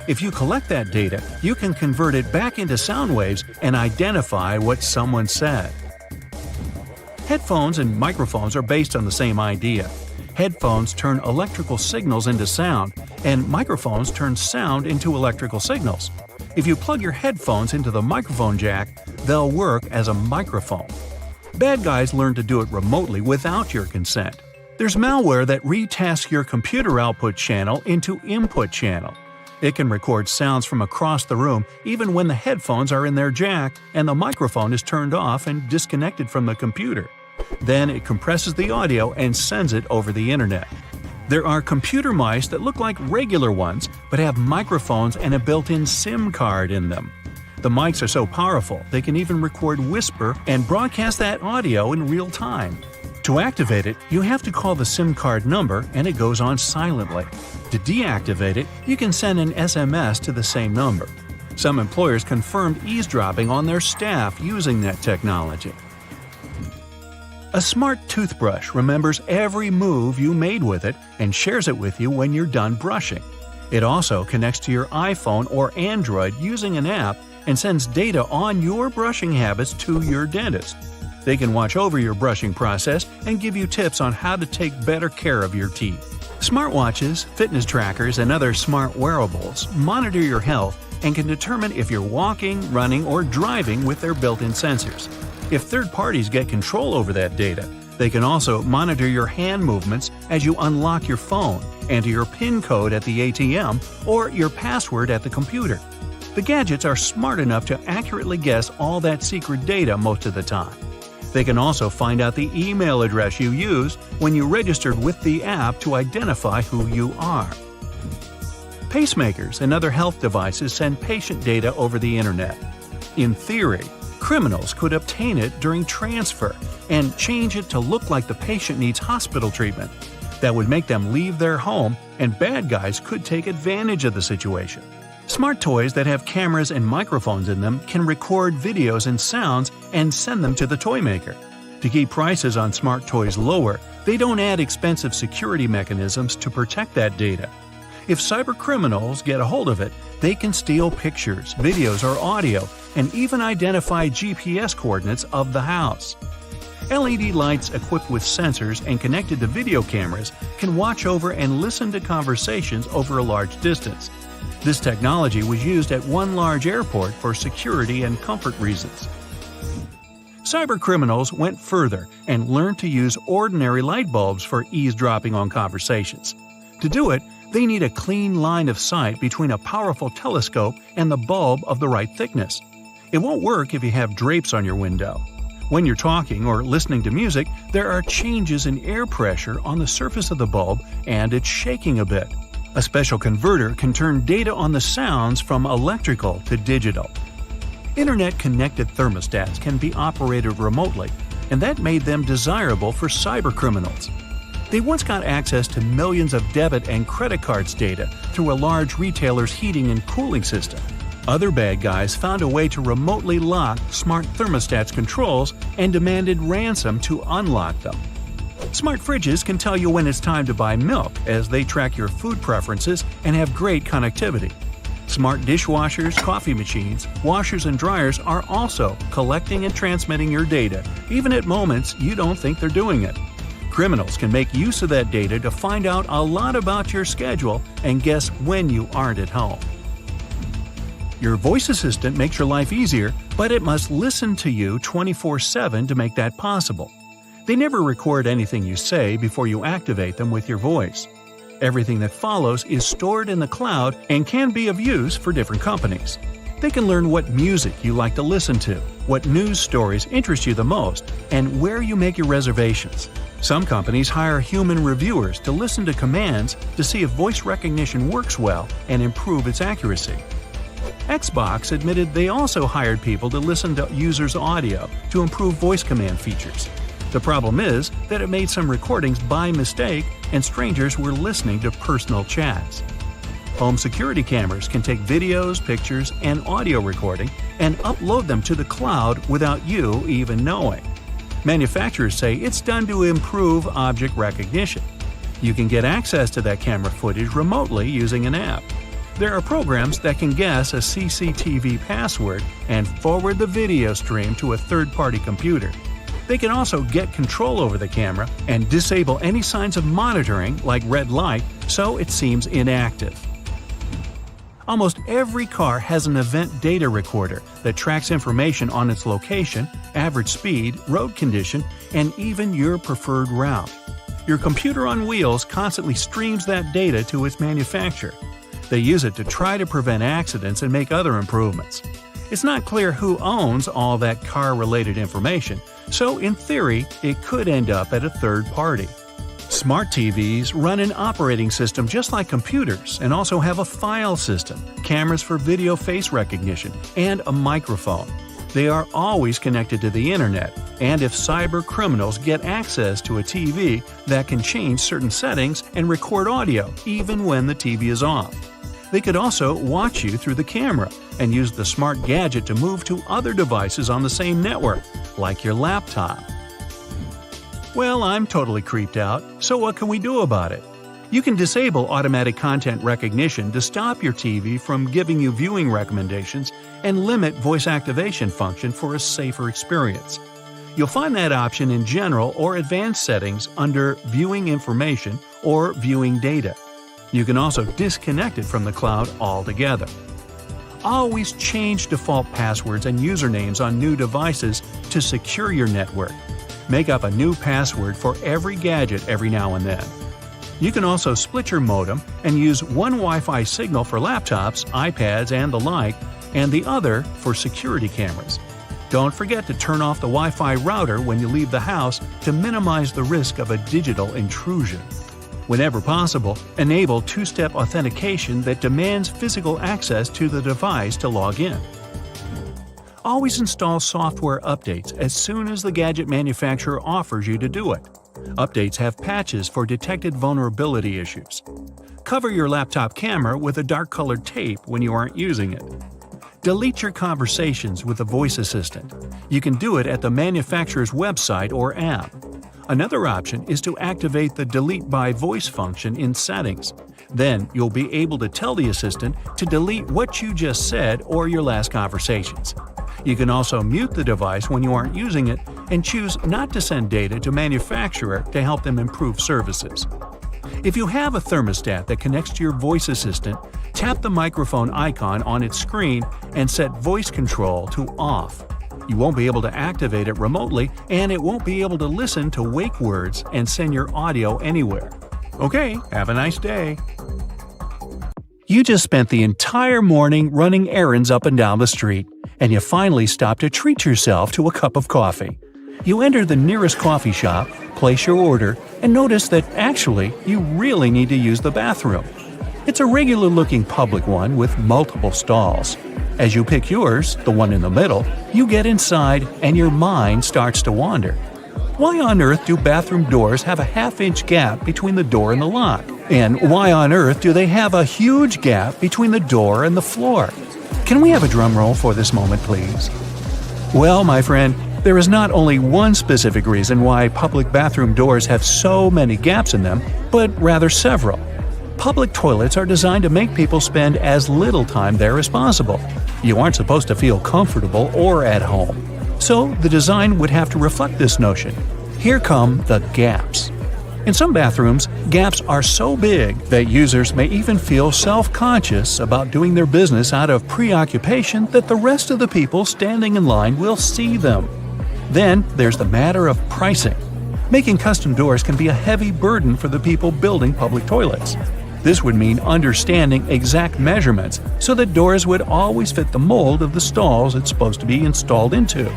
Speaker 1: If you collect that data, you can convert it back into sound waves and identify what someone said. Headphones and microphones are based on the same idea. Headphones turn electrical signals into sound, and microphones turn sound into electrical signals. If you plug your headphones into the microphone jack, they'll work as a microphone. Bad guys learn to do it remotely without your consent. There's malware that retasks your computer output channel into input channel. It can record sounds from across the room even when the headphones are in their jack and the microphone is turned off and disconnected from the computer. Then it compresses the audio and sends it over the internet. There are computer mice that look like regular ones but have microphones and a built-in SIM card in them. The mics are so powerful they can even record whisper and broadcast that audio in real time. To activate it, you have to call the SIM card number and it goes on silently. To deactivate it, you can send an SMS to the same number. Some employers confirmed eavesdropping on their staff using that technology. A smart toothbrush remembers every move you made with it and shares it with you when you're done brushing. It also connects to your iPhone or Android using an app and sends data on your brushing habits to your dentist. They can watch over your brushing process and give you tips on how to take better care of your teeth. Smartwatches, fitness trackers, and other smart wearables monitor your health and can determine if you're walking, running, or driving with their built-in sensors. If third parties get control over that data, they can also monitor your hand movements as you unlock your phone, enter your PIN code at the ATM, or your password at the computer. The gadgets are smart enough to accurately guess all that secret data most of the time. They can also find out the email address you used when you registered with the app to identify who you are. Pacemakers and other health devices send patient data over the internet. In theory, criminals could obtain it during transfer and change it to look like the patient needs hospital treatment. That would make them leave their home, and bad guys could take advantage of the situation. Smart toys that have cameras and microphones in them can record videos and sounds and send them to the toy maker. To keep prices on smart toys lower, they don't add expensive security mechanisms to protect that data. If cybercriminals get a hold of it, they can steal pictures, videos, or audio, and even identify GPS coordinates of the house. LED lights equipped with sensors and connected to video cameras can watch over and listen to conversations over a large distance. This technology was used at one large airport for security and comfort reasons. Cybercriminals went further and learned to use ordinary light bulbs for eavesdropping on conversations. To do it, they need a clean line of sight between a powerful telescope and the bulb of the right thickness. It won't work if you have drapes on your window. When you're talking or listening to music, there are changes in air pressure on the surface of the bulb and it's shaking a bit. A special converter can turn data on the sounds from electrical to digital. Internet-connected thermostats can be operated remotely, and that made them desirable for cybercriminals. They once got access to millions of debit and credit cards data through a large retailer's heating and cooling system. Other bad guys found a way to remotely lock smart thermostats controls and demanded ransom to unlock them. Smart fridges can tell you when it's time to buy milk as they track your food preferences and have great connectivity. Smart dishwashers, coffee machines, washers, and dryers are also collecting and transmitting your data, even at moments you don't think they're doing it. Criminals can make use of that data to find out a lot about your schedule and guess when you aren't at home. Your voice assistant makes your life easier, but it must listen to you 24/7 to make that possible. They never record anything you say before you activate them with your voice. Everything that follows is stored in the cloud and can be of use for different companies. They can learn what music you like to listen to, what news stories interest you the most, and where you make your reservations. Some companies hire human reviewers to listen to commands to see if voice recognition works well and improve its accuracy. Xbox admitted they also hired people to listen to users' audio to improve voice command features. The problem is that it made some recordings by mistake and strangers were listening to personal chats. Home security cameras can take videos, pictures, and audio recording and upload them to the cloud without you even knowing. Manufacturers say it's done to improve object recognition. You can get access to that camera footage remotely using an app. There are programs that can guess a CCTV password and forward the video stream to a third-party computer. They can also get control over the camera and disable any signs of monitoring, like red light, so it seems inactive. Almost every car has an event data recorder that tracks information on its location, average speed, road condition, and even your preferred route. Your computer on wheels constantly streams that data to its manufacturer. They use it to try to prevent accidents and make other improvements. It's not clear who owns all that car-related information, so in theory, it could end up at a third party. Smart TVs run an operating system just like computers and also have a file system, cameras for video face recognition, and a microphone. They are always connected to the internet, and if cyber criminals get access to a TV, that can change certain settings and record audio even when the TV is off. They could also watch you through the camera and use the smart gadget to move to other devices on the same network, like your laptop. Well, I'm totally creeped out, so what can we do about it? You can disable automatic content recognition to stop your TV from giving you viewing recommendations and limit voice activation function for a safer experience. You'll find that option in General or Advanced settings under Viewing Information or Viewing Data. You can also disconnect it from the cloud altogether. Always change default passwords and usernames on new devices to secure your network. Make up a new password for every gadget every now and then. You can also split your modem and use one Wi-Fi signal for laptops, iPads, and the like, and the other for security cameras. Don't forget to turn off the Wi-Fi router when you leave the house to minimize the risk of a digital intrusion. Whenever possible, enable two-step authentication that demands physical access to the device to log in. Always install software updates as soon as the gadget manufacturer offers you to do it. Updates have patches for detected vulnerability issues. Cover your laptop camera with a dark-colored tape when you aren't using it. Delete your conversations with the voice assistant. You can do it at the manufacturer's website or app. Another option is to activate the Delete by Voice function in Settings. Then you'll be able to tell the assistant to delete what you just said or your last conversations. You can also mute the device when you aren't using it and choose not to send data to manufacturer to help them improve services. If you have a thermostat that connects to your voice assistant, tap the microphone icon on its screen and set voice control to off. You won't be able to activate it remotely, and it won't be able to listen to wake words and send your audio anywhere. Okay, have a nice day. You just spent the entire morning running errands up and down the street, and you finally stop to treat yourself to a cup of coffee. You enter the nearest coffee shop, place your order, and notice that actually you really need to use the bathroom. It's a regular-looking public one with multiple stalls. As you pick yours, the one in the middle, you get inside and your mind starts to wander. Why on earth do bathroom doors have a half-inch gap between the door and the lock? And why on earth do they have a huge gap between the door and the floor? Can we have a drum roll for this moment, please? Well, my friend, there is not only one specific reason why public bathroom doors have so many gaps in them, but rather several. Public toilets are designed to make people spend as little time there as possible. You aren't supposed to feel comfortable or at home. So the design would have to reflect this notion. Here come the gaps. In some bathrooms, gaps are so big that users may even feel self-conscious about doing their business out of preoccupation that the rest of the people standing in line will see them. Then there's the matter of pricing. Making custom doors can be a heavy burden for the people building public toilets. This would mean understanding exact measurements so that doors would always fit the mold of the stalls it's supposed to be installed into.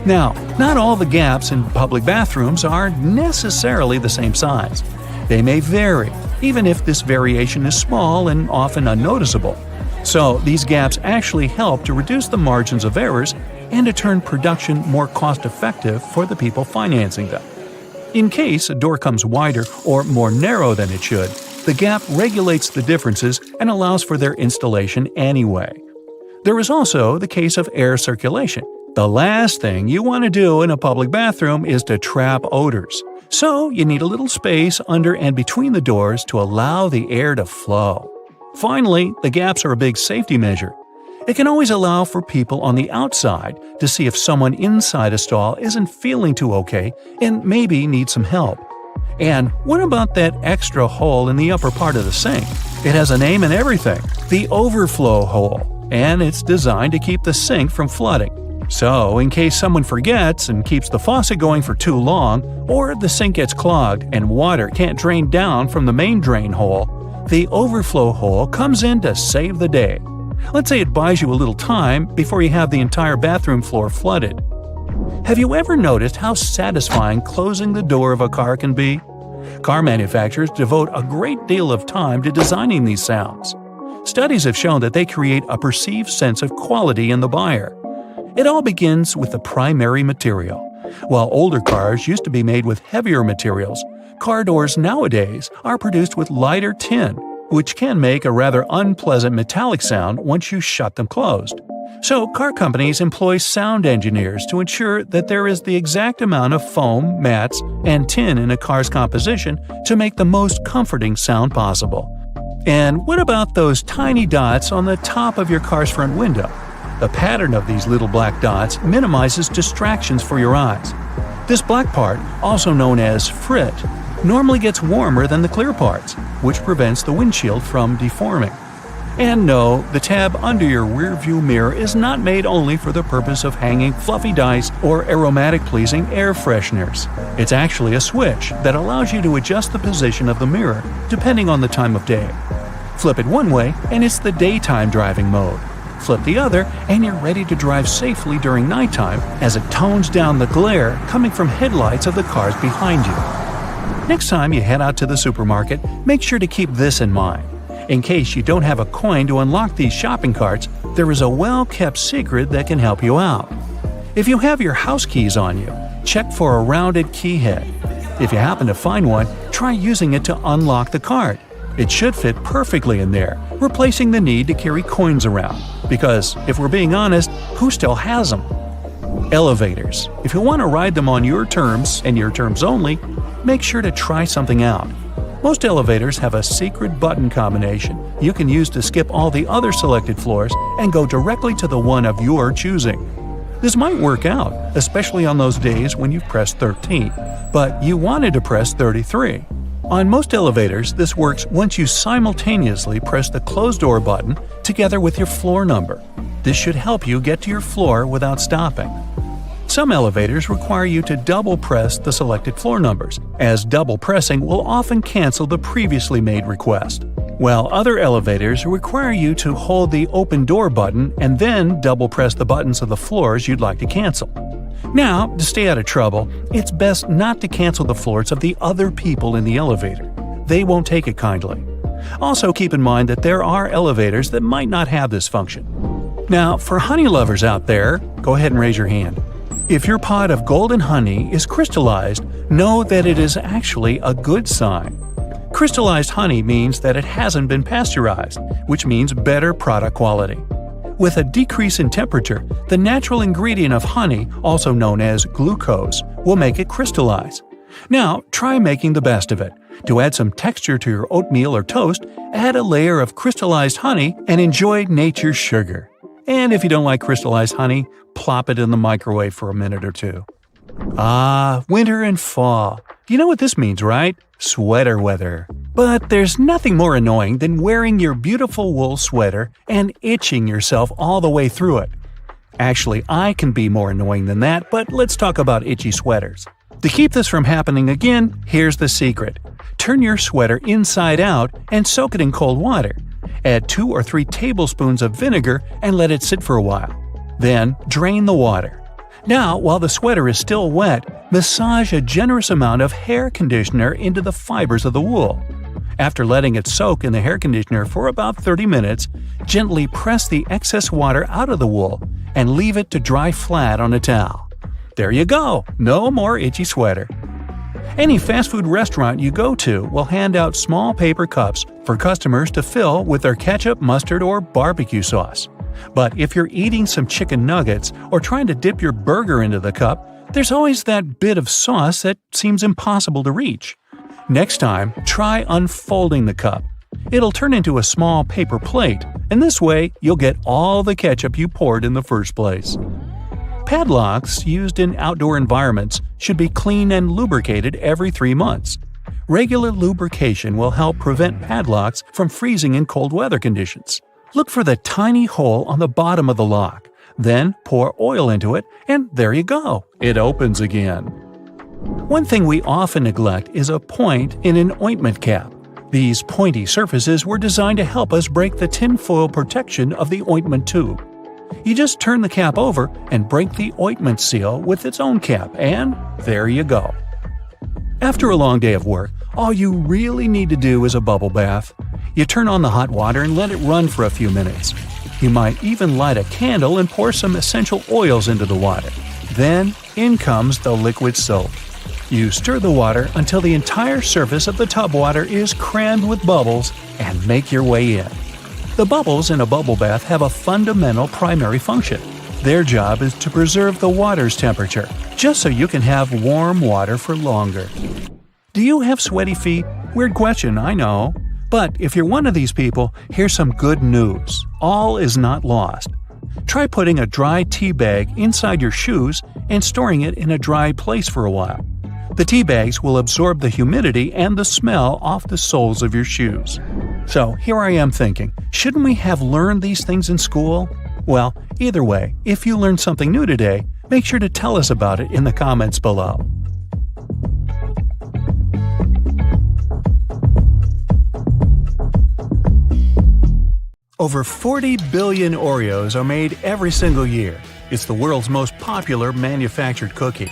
Speaker 1: Now, not all the gaps in public bathrooms are necessarily the same size. They may vary, even if this variation is small and often unnoticeable. So, these gaps actually help to reduce the margins of errors and to turn production more cost-effective for the people financing them. In case a door comes wider or more narrow than it should, the gap regulates the differences and allows for their installation anyway. There is also the case of air circulation. The last thing you want to do in a public bathroom is to trap odors. So you need a little space under and between the doors to allow the air to flow. Finally, the gaps are a big safety measure. It can always allow for people on the outside to see if someone inside a stall isn't feeling too okay and maybe needs some help. And what about that extra hole in the upper part of the sink? It has a name and everything, the overflow hole, and it's designed to keep the sink from flooding. So, in case someone forgets and keeps the faucet going for too long, or the sink gets clogged and water can't drain down from the main drain hole, the overflow hole comes in to save the day. Let's say it buys you a little time before you have the entire bathroom floor flooded. Have you ever noticed how satisfying closing the door of a car can be? Car manufacturers devote a great deal of time to designing these sounds. Studies have shown that they create a perceived sense of quality in the buyer. It all begins with the primary material. While older cars used to be made with heavier materials, car doors nowadays are produced with lighter tin, which can make a rather unpleasant metallic sound once you shut them closed. So car companies employ sound engineers to ensure that there is the exact amount of foam, mats, and tin in a car's composition to make the most comforting sound possible. And what about those tiny dots on the top of your car's front window? The pattern of these little black dots minimizes distractions for your eyes. This black part, also known as frit, normally gets warmer than the clear parts, which prevents the windshield from deforming. And no, the tab under your rearview mirror is not made only for the purpose of hanging fluffy dice or aromatic-pleasing air fresheners. It's actually a switch that allows you to adjust the position of the mirror depending on the time of day. Flip it one way and it's the daytime driving mode. Flip the other, and you're ready to drive safely during nighttime as it tones down the glare coming from headlights of the cars behind you. Next time you head out to the supermarket, make sure to keep this in mind. In case you don't have a coin to unlock these shopping carts, there is a well-kept secret that can help you out. If you have your house keys on you, check for a rounded key head. If you happen to find one, try using it to unlock the cart. It should fit perfectly in there, replacing the need to carry coins around. Because, if we're being honest, who still has them? Elevators. If you want to ride them on your terms, and your terms only, make sure to try something out. Most elevators have a secret button combination you can use to skip all the other selected floors and go directly to the one of your choosing. This might work out, especially on those days when you've pressed 13, but you wanted to press 33. On most elevators, this works once you simultaneously press the closed door button together with your floor number. This should help you get to your floor without stopping. Some elevators require you to double press the selected floor numbers, as double pressing will often cancel the previously made request. While other elevators require you to hold the open door button and then double press the buttons of the floors you'd like to cancel. Now, to stay out of trouble, it's best not to cancel the floors of the other people in the elevator. They won't take it kindly. Also keep in mind that there are elevators that might not have this function. Now, for honey lovers out there, go ahead and raise your hand. If your pot of golden honey is crystallized, know that it is actually a good sign. Crystallized honey means that it hasn't been pasteurized, which means better product quality. With a decrease in temperature, the natural ingredient of honey, also known as glucose, will make it crystallize. Now, try making the best of it. To add some texture to your oatmeal or toast, add a layer of crystallized honey and enjoy nature's sugar. And if you don't like crystallized honey, plop it in the microwave for a minute or two. Ah, winter and fall. You know what this means, right? Sweater weather. But there's nothing more annoying than wearing your beautiful wool sweater and itching yourself all the way through it. Actually, I can be more annoying than that, but let's talk about itchy sweaters. To keep this from happening again, here's the secret. Turn your sweater inside out and soak it in cold water. Add 2 or 3 tablespoons of vinegar and let it sit for a while. Then, drain the water. Now, while the sweater is still wet, massage a generous amount of hair conditioner into the fibers of the wool. After letting it soak in the hair conditioner for about 30 minutes, gently press the excess water out of the wool and leave it to dry flat on a towel. There you go! No more itchy sweater. Any fast food restaurant you go to will hand out small paper cups for customers to fill with their ketchup, mustard, or barbecue sauce. But if you're eating some chicken nuggets or trying to dip your burger into the cup, there's always that bit of sauce that seems impossible to reach. Next time, try unfolding the cup. It'll turn into a small paper plate, and this way you'll get all the ketchup you poured in the first place. Padlocks used in outdoor environments should be cleaned and lubricated every 3 months. Regular lubrication will help prevent padlocks from freezing in cold weather conditions. Look for the tiny hole on the bottom of the lock. Then pour oil into it, and there you go. It opens again. One thing we often neglect is a point in an ointment cap. These pointy surfaces were designed to help us break the tinfoil protection of the ointment tube. You just turn the cap over and break the ointment seal with its own cap, and there you go. After a long day of work, all you really need to do is a bubble bath. You turn on the hot water and let it run for a few minutes. You might even light a candle and pour some essential oils into the water. Then, in comes the liquid soap. You stir the water until the entire surface of the tub water is crammed with bubbles and make your way in. The bubbles in a bubble bath have a fundamental primary function. Their job is to preserve the water's temperature, just so you can have warm water for longer. Do you have sweaty feet? Weird question, I know. But if you're one of these people, here's some good news. All is not lost. Try putting a dry tea bag inside your shoes and storing it in a dry place for a while. The tea bags will absorb the humidity and the smell off the soles of your shoes. So here I am thinking, shouldn't we have learned these things in school? Well, either way, if you learned something new today, make sure to tell us about it in the comments below. Over 40 billion Oreos are made every single year. It's the world's most popular manufactured cookie.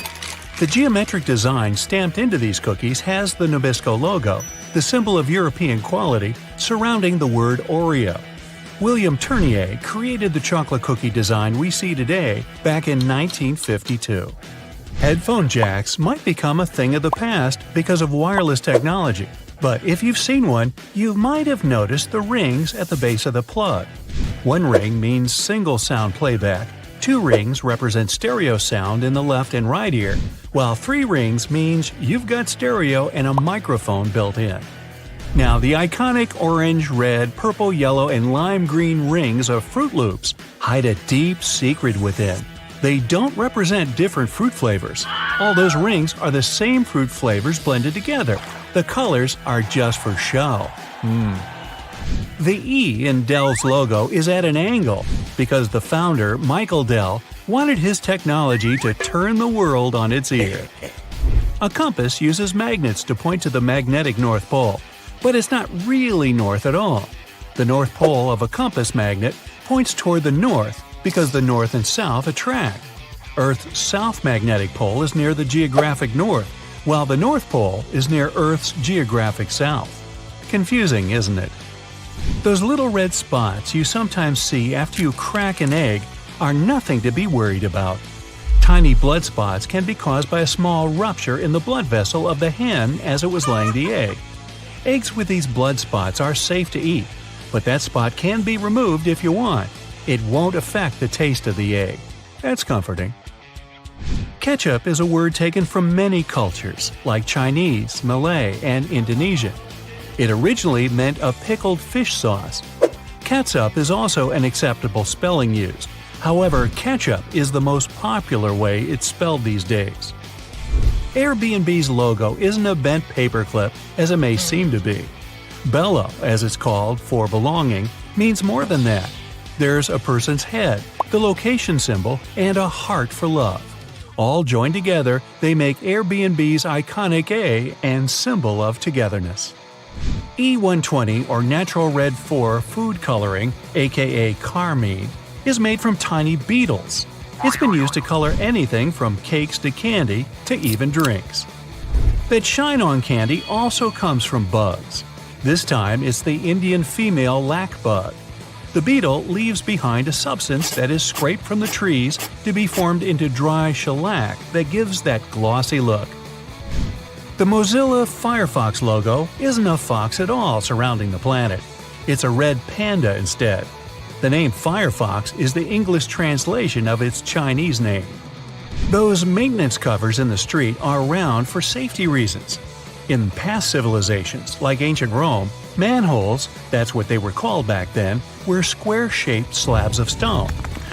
Speaker 1: The geometric design stamped into these cookies has the Nabisco logo, the symbol of European quality, surrounding the word Oreo. William Tournier created the chocolate cookie design we see today back in 1952. Headphone jacks might become a thing of the past because of wireless technology, but if you've seen one, you might have noticed the rings at the base of the plug. One ring means single sound playback, 2 rings represent stereo sound in the left and right ear, while 3 rings means you've got stereo and a microphone built in. Now, the iconic orange, red, purple, yellow, and lime green rings of Fruit Loops hide a deep secret within. They don't represent different fruit flavors. All those rings are the same fruit flavors blended together. The colors are just for show. The E in Dell's logo is at an angle because the founder, Michael Dell, wanted his technology to turn the world on its ear. A compass uses magnets to point to the magnetic North Pole, but it's not really north at all. The North Pole of a compass magnet points toward the north because the north and south attract. Earth's south magnetic pole is near the geographic north, while the North Pole is near Earth's geographic south. Confusing, isn't it? Those little red spots you sometimes see after you crack an egg are nothing to be worried about. Tiny blood spots can be caused by a small rupture in the blood vessel of the hen as it was laying the egg. Eggs with these blood spots are safe to eat, but that spot can be removed if you want. It won't affect the taste of the egg. That's comforting. Ketchup is a word taken from many cultures, like Chinese, Malay, and Indonesian. It originally meant a pickled fish sauce. Catsup is also an acceptable spelling used. However, ketchup is the most popular way it's spelled these days. Airbnb's logo isn't a bent paperclip as it may seem to be. Bello, as it's called for belonging, means more than that. There's a person's head, the location symbol, and a heart for love. All joined together, they make Airbnb's iconic A and symbol of togetherness. E120 or Natural Red 4 food coloring, aka carmine, is made from tiny beetles. It's been used to color anything from cakes to candy to even drinks. That shine on candy also comes from bugs. This time it's the Indian female lac bug. The beetle leaves behind a substance that is scraped from the trees to be formed into dry shellac that gives that glossy look. The Mozilla Firefox logo isn't a fox at all surrounding the planet. It's a red panda instead. The name Firefox is the English translation of its Chinese name. Those maintenance covers in the street are around for safety reasons. In past civilizations, like ancient Rome, manholes, that's what they were called back then, were square-shaped slabs of stone.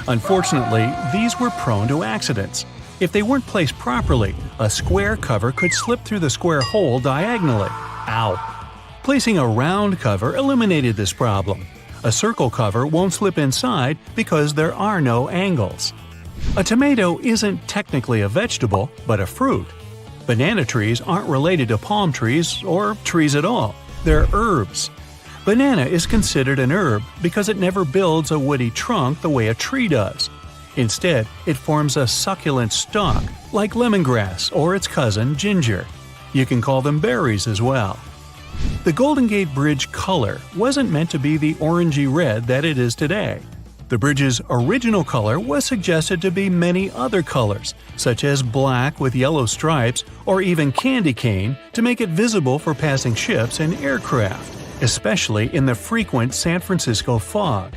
Speaker 1: Unfortunately, these were prone to accidents. If they weren't placed properly, a square cover could slip through the square hole diagonally. Ow! Placing a round cover eliminated this problem. A circle cover won't slip inside because there are no angles. A tomato isn't technically a vegetable, but a fruit. Banana trees aren't related to palm trees or trees at all. They're herbs. Banana is considered an herb because it never builds a woody trunk the way a tree does. Instead, it forms a succulent stalk, like lemongrass or its cousin ginger. You can call them berries as well. The Golden Gate Bridge color wasn't meant to be the orangey red that it is today. The bridge's original color was suggested to be many other colors, such as black with yellow stripes or even candy cane to make it visible for passing ships and aircraft, especially in the frequent San Francisco fog.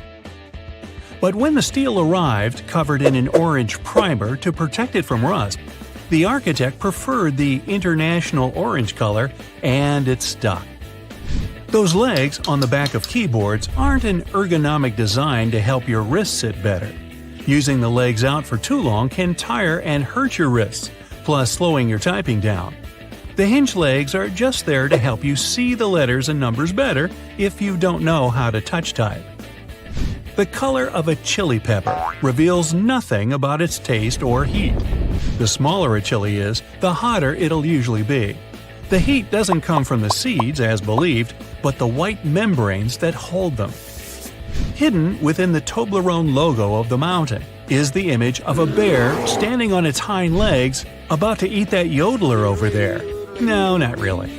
Speaker 1: But when the steel arrived covered in an orange primer to protect it from rust, the architect preferred the international orange color, and it stuck. Those legs on the back of keyboards aren't an ergonomic design to help your wrists sit better. Using the legs out for too long can tire and hurt your wrists, plus slowing your typing down. The hinge legs are just there to help you see the letters and numbers better if you don't know how to touch type. The color of a chili pepper reveals nothing about its taste or heat. The smaller a chili is, the hotter it'll usually be. The heat doesn't come from the seeds, as believed, but the white membranes that hold them. Hidden within the Toblerone logo of the mountain is the image of a bear standing on its hind legs, about to eat that yodeler over there. No, not really.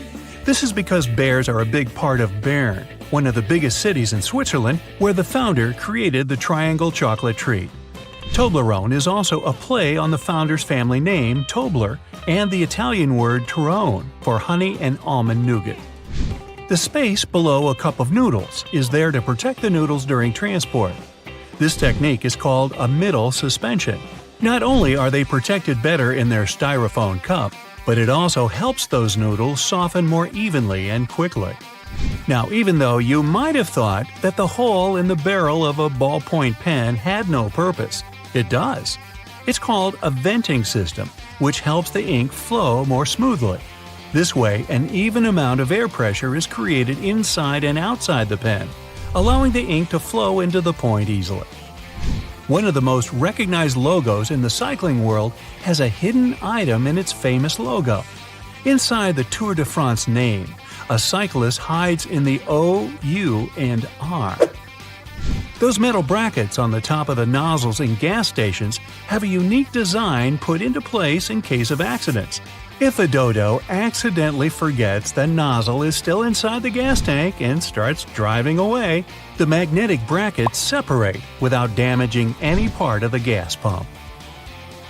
Speaker 1: This is because bears are a big part of Bern, one of the biggest cities in Switzerland, where the founder created the triangle chocolate treat. Toblerone is also a play on the founder's family name, Tobler, and the Italian word Torrone for honey and almond nougat. The space below a cup of noodles is there to protect the noodles during transport. This technique is called a middle suspension. Not only are they protected better in their styrofoam cup, but it also helps those noodles soften more evenly and quickly. Now, even though you might have thought that the hole in the barrel of a ballpoint pen had no purpose, it does. It's called a venting system, which helps the ink flow more smoothly. This way, an even amount of air pressure is created inside and outside the pen, allowing the ink to flow into the point easily. One of the most recognized logos in the cycling world has a hidden item in its famous logo. Inside the Tour de France name, a cyclist hides in the O, U, and R. Those metal brackets on the top of the nozzles in gas stations have a unique design put into place in case of accidents. If a dodo accidentally forgets the nozzle is still inside the gas tank and starts driving away, the magnetic brackets separate without damaging any part of the gas pump.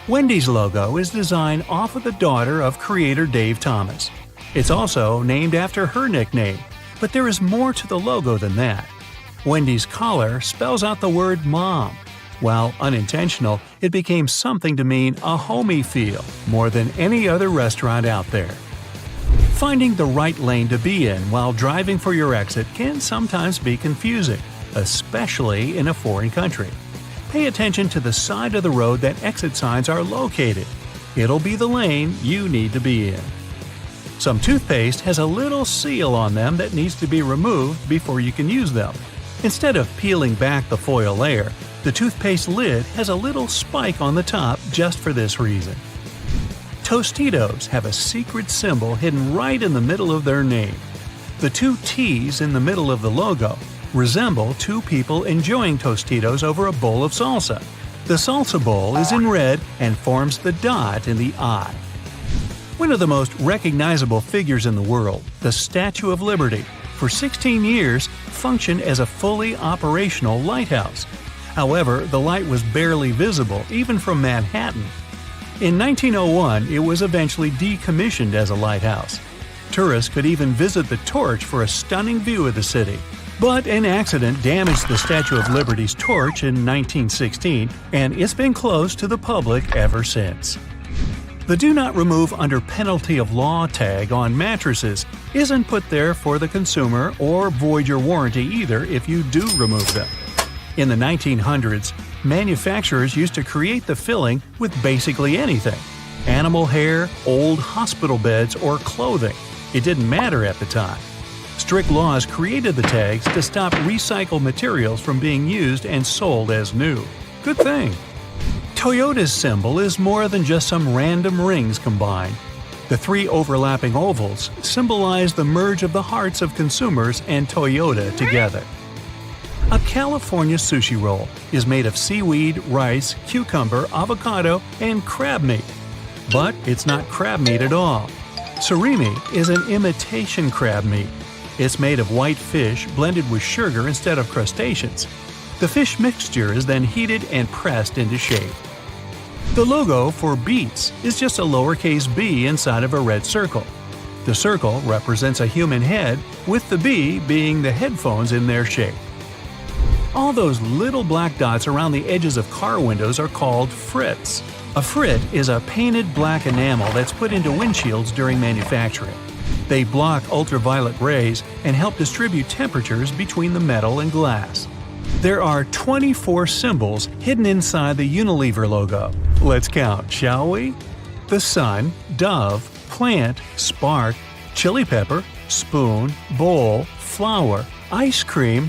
Speaker 1: Wendy's logo is designed off of the daughter of creator Dave Thomas. It's also named after her nickname, but there is more to the logo than that. Wendy's collar spells out the word mom. While unintentional, it became something to mean a homey feel more than any other restaurant out there. Finding the right lane to be in while driving for your exit can sometimes be confusing, especially in a foreign country. Pay attention to the side of the road that exit signs are located. It'll be the lane you need to be in. Some toothpaste has a little seal on them that needs to be removed before you can use them. Instead of peeling back the foil layer, the toothpaste lid has a little spike on the top just for this reason. Tostitos have a secret symbol hidden right in the middle of their name. The two T's in the middle of the logo resemble two people enjoying Tostitos over a bowl of salsa. The salsa bowl is in red and forms the dot in the eye. One of the most recognizable figures in the world, the Statue of Liberty, for 16 years functioned as a fully operational lighthouse. However, the light was barely visible even from Manhattan. In 1901, it was eventually decommissioned as a lighthouse. Tourists could even visit the torch for a stunning view of the city. But an accident damaged the Statue of Liberty's torch in 1916, and it's been closed to the public ever since. The Do Not Remove Under Penalty of Law tag on mattresses isn't put there for the consumer or void your warranty either if you do remove them. In the 1900s, manufacturers used to create the filling with basically anything: animal hair, old hospital beds, or clothing. It didn't matter at the time. Strict laws created the tags to stop recycled materials from being used and sold as new. Good thing. Toyota's symbol is more than just some random rings combined. The three overlapping ovals symbolize the merge of the hearts of consumers and Toyota together. A California sushi roll is made of seaweed, rice, cucumber, avocado, and crab meat. But it's not crab meat at all. Surimi is an imitation crab meat. It's made of white fish blended with sugar instead of crustaceans. The fish mixture is then heated and pressed into shape. The logo for Beats is just a lowercase b inside of a red circle. The circle represents a human head, with the b being the headphones in their shape. All those little black dots around the edges of car windows are called frits. A frit is a painted black enamel that's put into windshields during manufacturing. They block ultraviolet rays and help distribute temperatures between the metal and glass. There are 24 symbols hidden inside the Unilever logo. Let's count, shall we? The sun, dove, plant, spark, chili pepper, spoon, bowl, flower, ice cream,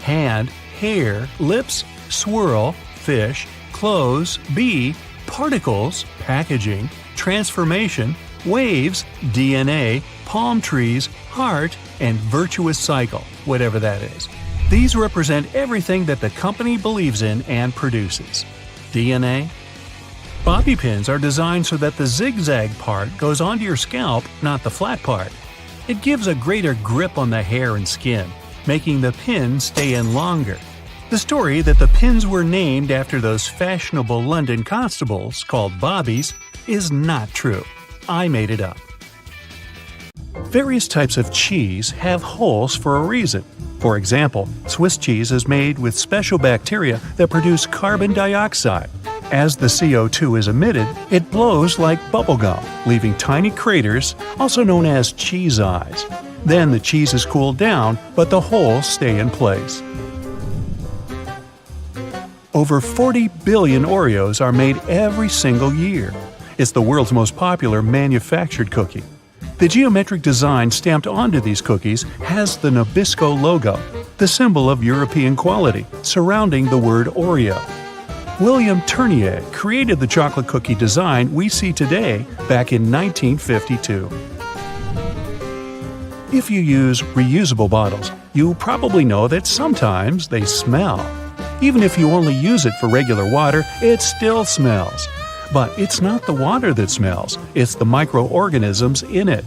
Speaker 1: hand, hair, lips, swirl, fish, clothes, bee, particles, packaging, transformation, waves, DNA, palm trees, heart, and virtuous cycle, whatever that is. These represent everything that the company believes in and produces. DNA. Bobby pins are designed so that the zigzag part goes onto your scalp, not the flat part. It gives a greater grip on the hair and skin, making the pin stay in longer. The story that the pins were named after those fashionable London constables called bobbies is not true. I made it up. Various types of cheese have holes for a reason. For example, Swiss cheese is made with special bacteria that produce carbon dioxide. As the CO2 is emitted, it blows like bubblegum, leaving tiny craters, also known as cheese eyes. Then the cheese is cooled down, but the holes stay in place. Over 40 billion Oreos are made every single year. It's the world's most popular manufactured cookie. The geometric design stamped onto these cookies has the Nabisco logo, the symbol of European quality, surrounding the word Oreo. William Tournier created the chocolate cookie design we see today back in 1952. If you use reusable bottles, you probably know that sometimes they smell. Even if you only use it for regular water, it still smells. But it's not the water that smells, it's the microorganisms in it.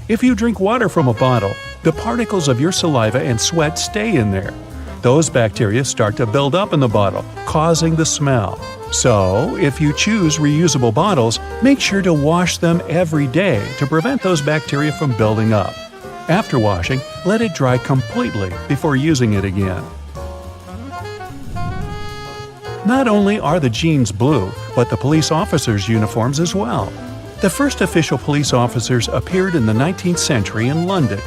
Speaker 1: If you drink water from a bottle, the particles of your saliva and sweat stay in there. Those bacteria start to build up in the bottle, causing the smell. So, if you choose reusable bottles, make sure to wash them every day to prevent those bacteria from building up. After washing, let it dry completely before using it again. Not only are the jeans blue, but the police officers' uniforms as well. The first official police officers appeared in the 19th century in London.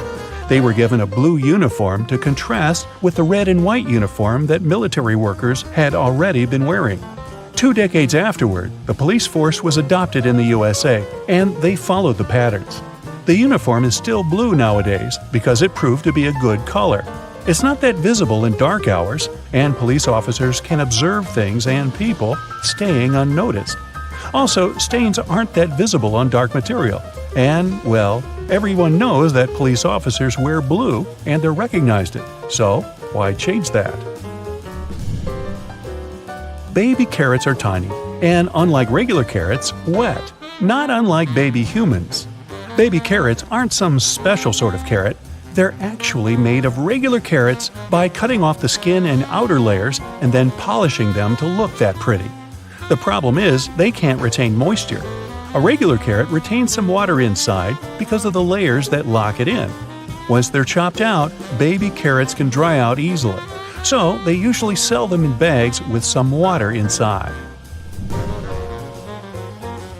Speaker 1: They were given a blue uniform to contrast with the red and white uniform that military workers had already been wearing. 2 decades afterward, the police force was adopted in the USA, and they followed the patterns. The uniform is still blue nowadays because it proved to be a good color. It's not that visible in dark hours, and police officers can observe things and people staying unnoticed. Also, stains aren't that visible on dark material. And, well, everyone knows that police officers wear blue and they're recognized it. So, why change that? Baby carrots are tiny, and unlike regular carrots, wet, not unlike baby humans. Baby carrots aren't some special sort of carrot. They're actually made of regular carrots by cutting off the skin and outer layers and then polishing them to look that pretty. The problem is they can't retain moisture. A regular carrot retains some water inside because of the layers that lock it in. Once they're chopped out, baby carrots can dry out easily, so they usually sell them in bags with some water inside.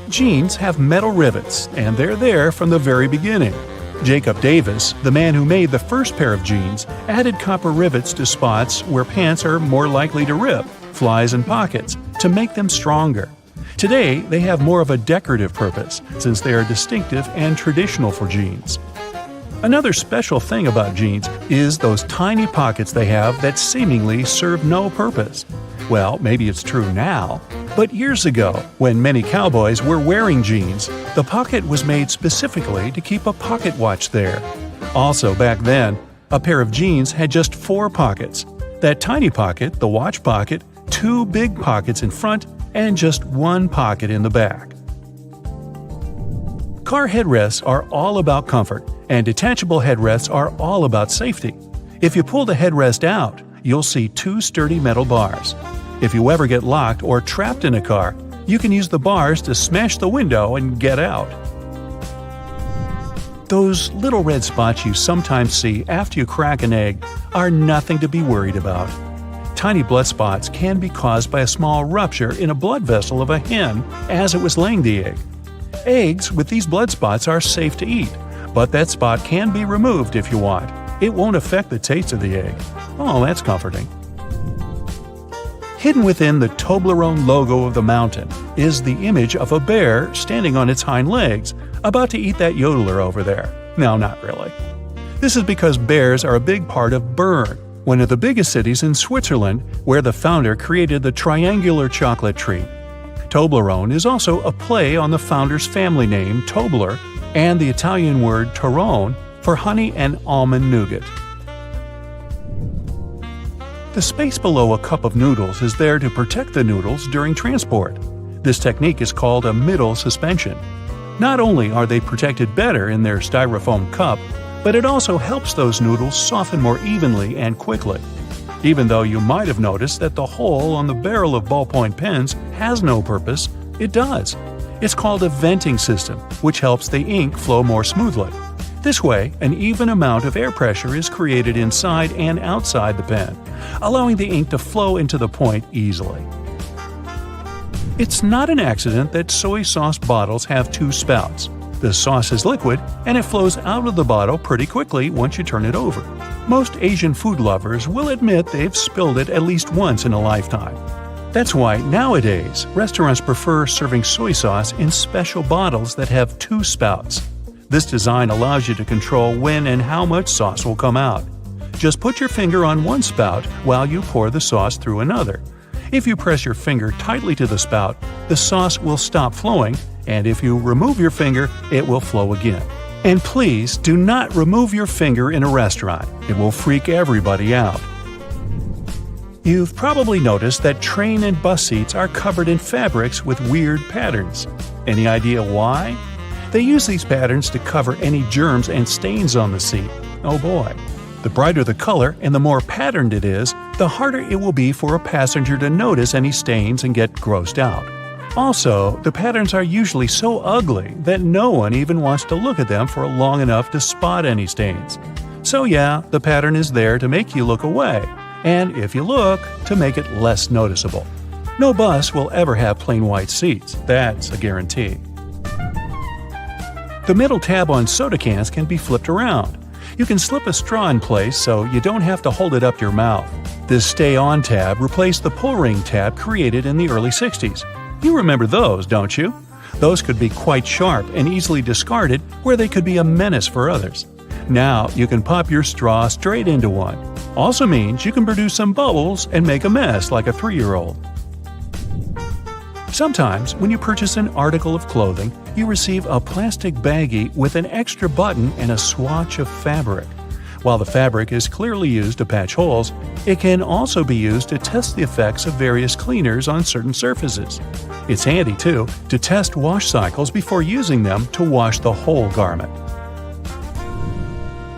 Speaker 1: Jeans have metal rivets, and they're there from the very beginning. Jacob Davis, the man who made the first pair of jeans, added copper rivets to spots where pants are more likely to rip, flies and pockets, to make them stronger. Today, they have more of a decorative purpose, since they are distinctive and traditional for jeans. Another special thing about jeans is those tiny pockets they have that seemingly serve no purpose. Well, maybe it's true now, but years ago, when many cowboys were wearing jeans, the pocket was made specifically to keep a pocket watch there. Also, back then, a pair of jeans had just 4 pockets. That tiny pocket, the watch pocket, 2 big pockets in front, and just 1 pocket in the back. Car headrests are all about comfort, and detachable headrests are all about safety. If you pull the headrest out, you'll see 2 sturdy metal bars. If you ever get locked or trapped in a car, you can use the bars to smash the window and get out. Those little red spots you sometimes see after you crack an egg are nothing to be worried about. Tiny blood spots can be caused by a small rupture in a blood vessel of a hen as it was laying the egg. Eggs with these blood spots are safe to eat, but that spot can be removed if you want. It won't affect the taste of the egg. Oh, that's comforting. Hidden within the Toblerone logo of the mountain is the image of a bear standing on its hind legs, about to eat that yodeler over there. No, not really. This is because bears are a big part of Bern, one of the biggest cities in Switzerland, where the founder created the triangular chocolate treat. Toblerone is also a play on the founder's family name, Tobler, and the Italian word torrone for honey and almond nougat. The space below a cup of noodles is there to protect the noodles during transport. This technique is called a middle suspension. Not only are they protected better in their styrofoam cup, but it also helps those noodles soften more evenly and quickly. Even though you might have noticed that the hole on the barrel of ballpoint pens has no purpose, it does. It's called a venting system, which helps the ink flow more smoothly. This way, an even amount of air pressure is created inside and outside the pen, allowing the ink to flow into the point easily. It's not an accident that soy sauce bottles have two spouts. The sauce is liquid, and it flows out of the bottle pretty quickly once you turn it over. Most Asian food lovers will admit they've spilled it at least once in a lifetime. That's why nowadays, restaurants prefer serving soy sauce in special bottles that have two spouts. This design allows you to control when and how much sauce will come out. Just put your finger on one spout while you pour the sauce through another. If you press your finger tightly to the spout, the sauce will stop flowing, and if you remove your finger, it will flow again. And please do not remove your finger in a restaurant. It will freak everybody out. You've probably noticed that train and bus seats are covered in fabrics with weird patterns. Any idea why? They use these patterns to cover any germs and stains on the seat. Oh boy. The brighter the color and the more patterned it is, the harder it will be for a passenger to notice any stains and get grossed out. Also, the patterns are usually so ugly that no one even wants to look at them for long enough to spot any stains. So yeah, the pattern is there to make you look away, and if you look, to make it less noticeable. No bus will ever have plain white seats, that's a guarantee. The middle tab on soda cans can be flipped around. You can slip a straw in place so you don't have to hold it up your mouth. This Stay On tab replaced the pull ring tab created in the early 60s. You remember those, don't you? Those could be quite sharp and easily discarded where they could be a menace for others. Now you can pop your straw straight into one. Also means you can produce some bubbles and make a mess like a 3-year-old. Sometimes, when you purchase an article of clothing, you receive a plastic baggie with an extra button and a swatch of fabric. While the fabric is clearly used to patch holes, it can also be used to test the effects of various cleaners on certain surfaces. It's handy, too, to test wash cycles before using them to wash the whole garment.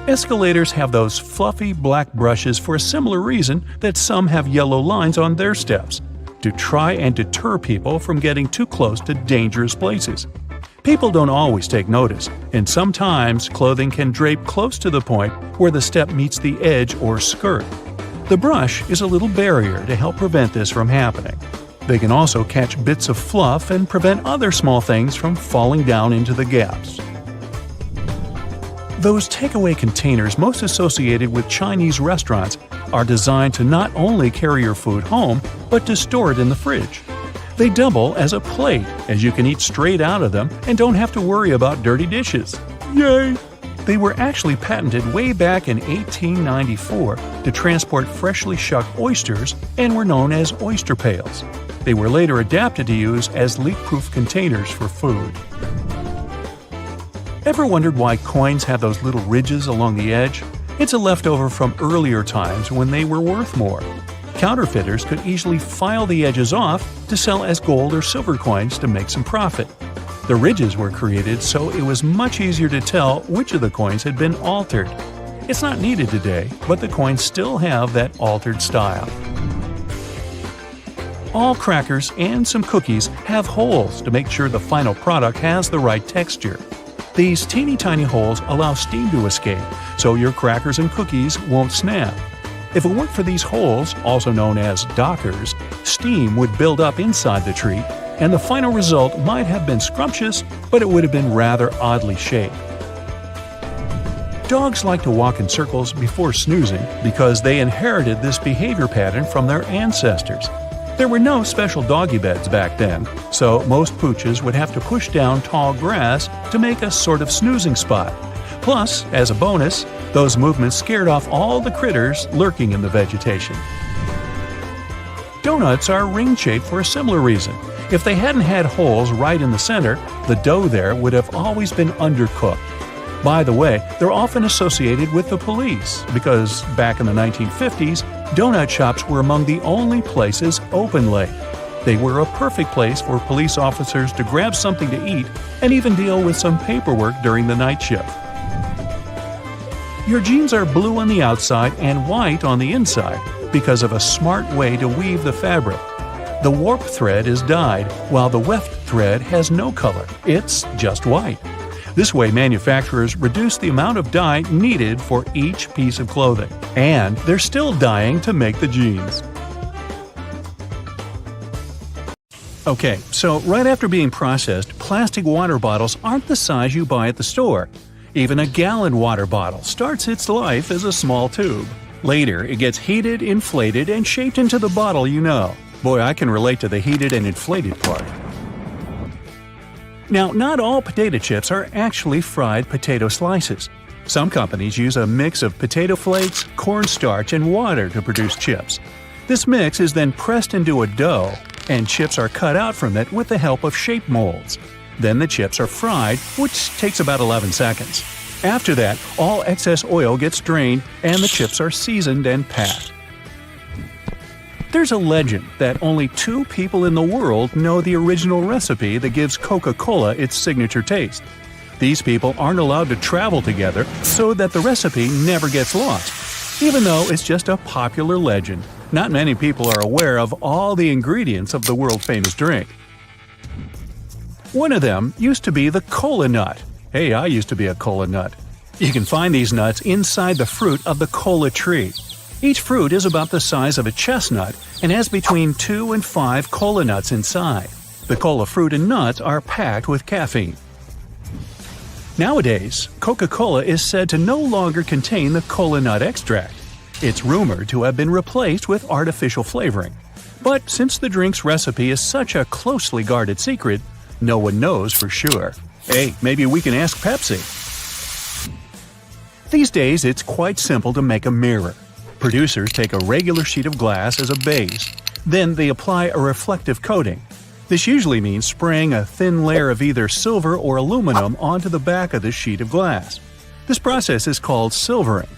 Speaker 1: Escalators have those fluffy black brushes for a similar reason that some have yellow lines on their steps, to try and deter people from getting too close to dangerous places. People don't always take notice, and sometimes clothing can drape close to the point where the step meets the edge or skirt. The brush is a little barrier to help prevent this from happening. They can also catch bits of fluff and prevent other small things from falling down into the gaps. Those takeaway containers most associated with Chinese restaurants are designed to not only carry your food home, but to store it in the fridge. They double as a plate, as you can eat straight out of them and don't have to worry about dirty dishes. Yay! They were actually patented way back in 1894 to transport freshly shucked oysters and were known as oyster pails. They were later adapted to use as leak-proof containers for food. Ever wondered why coins have those little ridges along the edge? It's a leftover from earlier times when they were worth more. Counterfeiters could easily file the edges off to sell as gold or silver coins to make some profit. The ridges were created so it was much easier to tell which of the coins had been altered. It's not needed today, but the coins still have that altered style. All crackers and some cookies have holes to make sure the final product has the right texture. These teeny tiny holes allow steam to escape, so your crackers and cookies won't snap. If it weren't for these holes, also known as dockers, steam would build up inside the treat, and the final result might have been scrumptious, but it would have been rather oddly shaped. Dogs like to walk in circles before snoozing because they inherited this behavior pattern from their ancestors. There were no special doggy beds back then, so most pooches would have to push down tall grass to make a sort of snoozing spot. Plus, as a bonus, those movements scared off all the critters lurking in the vegetation. Donuts are ring-shaped for a similar reason. If they hadn't had holes right in the center, the dough there would have always been undercooked. By the way, they're often associated with the police because back in the 1950s, donut shops were among the only places open late. They were a perfect place for police officers to grab something to eat and even deal with some paperwork during the night shift. Your jeans are blue on the outside and white on the inside because of a smart way to weave the fabric. The warp thread is dyed, while the weft thread has no color. It's just white. This way, manufacturers reduce the amount of dye needed for each piece of clothing. And they're still dyeing to make the jeans. Okay, so right after being processed, plastic water bottles aren't the size you buy at the store. Even a gallon water bottle starts its life as a small tube. Later, it gets heated, inflated, and shaped into the bottle you know. Boy, I can relate to the heated and inflated part. Now, not all potato chips are actually fried potato slices. Some companies use a mix of potato flakes, cornstarch, and water to produce chips. This mix is then pressed into a dough, and chips are cut out from it with the help of shape molds. Then the chips are fried, which takes about 11 seconds. After that, all excess oil gets drained, and the chips are seasoned and packed. There's a legend that only 2 people in the world know the original recipe that gives Coca-Cola its signature taste. These people aren't allowed to travel together so that the recipe never gets lost. Even though it's just a popular legend, not many people are aware of all the ingredients of the world-famous drink. One of them used to be the cola nut. Hey, I used to be a cola nut. You can find these nuts inside the fruit of the cola tree. Each fruit is about the size of a chestnut and has between 2 and 5 cola nuts inside. The cola fruit and nuts are packed with caffeine. Nowadays, Coca-Cola is said to no longer contain the cola nut extract. It's rumored to have been replaced with artificial flavoring. But since the drink's recipe is such a closely guarded secret, no one knows for sure. Hey, maybe we can ask Pepsi. These days, it's quite simple to make a mirror. Producers take a regular sheet of glass as a base. Then they apply a reflective coating. This usually means spraying a thin layer of either silver or aluminum onto the back of the sheet of glass. This process is called silvering.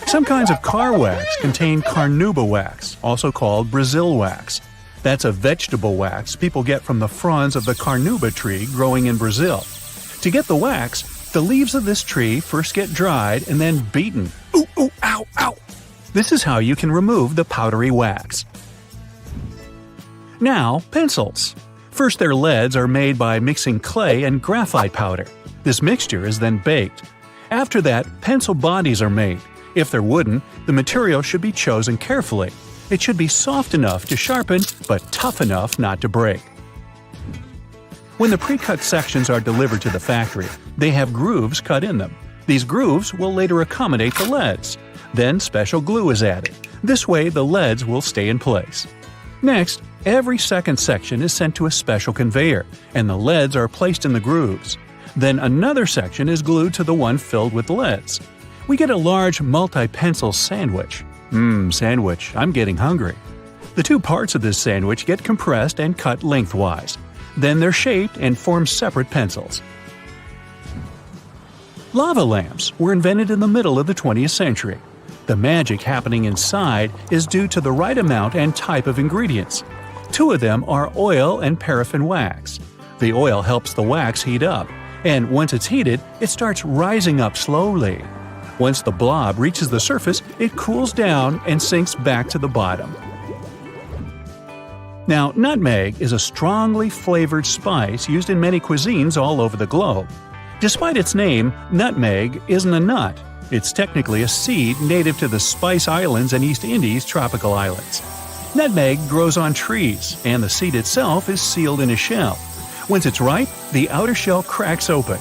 Speaker 1: Some kinds of car wax contain carnauba wax, also called Brazil wax. That's a vegetable wax people get from the fronds of the carnauba tree growing in Brazil. To get the wax, the leaves of this tree first get dried and then beaten. Ooh, ooh, ow, ow! This is how you can remove the powdery wax. Now, pencils. First, their leads are made by mixing clay and graphite powder. This mixture is then baked. After that, pencil bodies are made. If they're wooden, the material should be chosen carefully. It should be soft enough to sharpen, but tough enough not to break. When the pre-cut sections are delivered to the factory, they have grooves cut in them. These grooves will later accommodate the leads. Then special glue is added. This way the leads will stay in place. Next, every second section is sent to a special conveyor, and the leads are placed in the grooves. Then another section is glued to the one filled with leads. We get a large multi-pencil sandwich. Sandwich, I'm getting hungry. The 2 parts of this sandwich get compressed and cut lengthwise. Then they're shaped and form separate pencils. Lava lamps were invented in the middle of the 20th century. The magic happening inside is due to the right amount and type of ingredients. 2 of them are oil and paraffin wax. The oil helps the wax heat up, and once it's heated, it starts rising up slowly. Once the blob reaches the surface, it cools down and sinks back to the bottom. Now, nutmeg is a strongly flavored spice used in many cuisines all over the globe. Despite its name, nutmeg isn't a nut. It's technically a seed native to the Spice Islands and East Indies tropical islands. Nutmeg grows on trees, and the seed itself is sealed in a shell. Once it's ripe, the outer shell cracks open.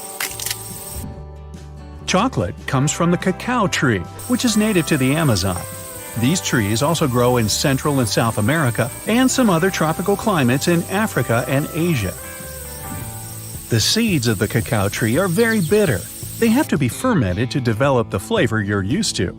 Speaker 1: Chocolate comes from the cacao tree, which is native to the Amazon. These trees also grow in Central and South America and some other tropical climates in Africa and Asia. The seeds of the cacao tree are very bitter. They have to be fermented to develop the flavor you're used to.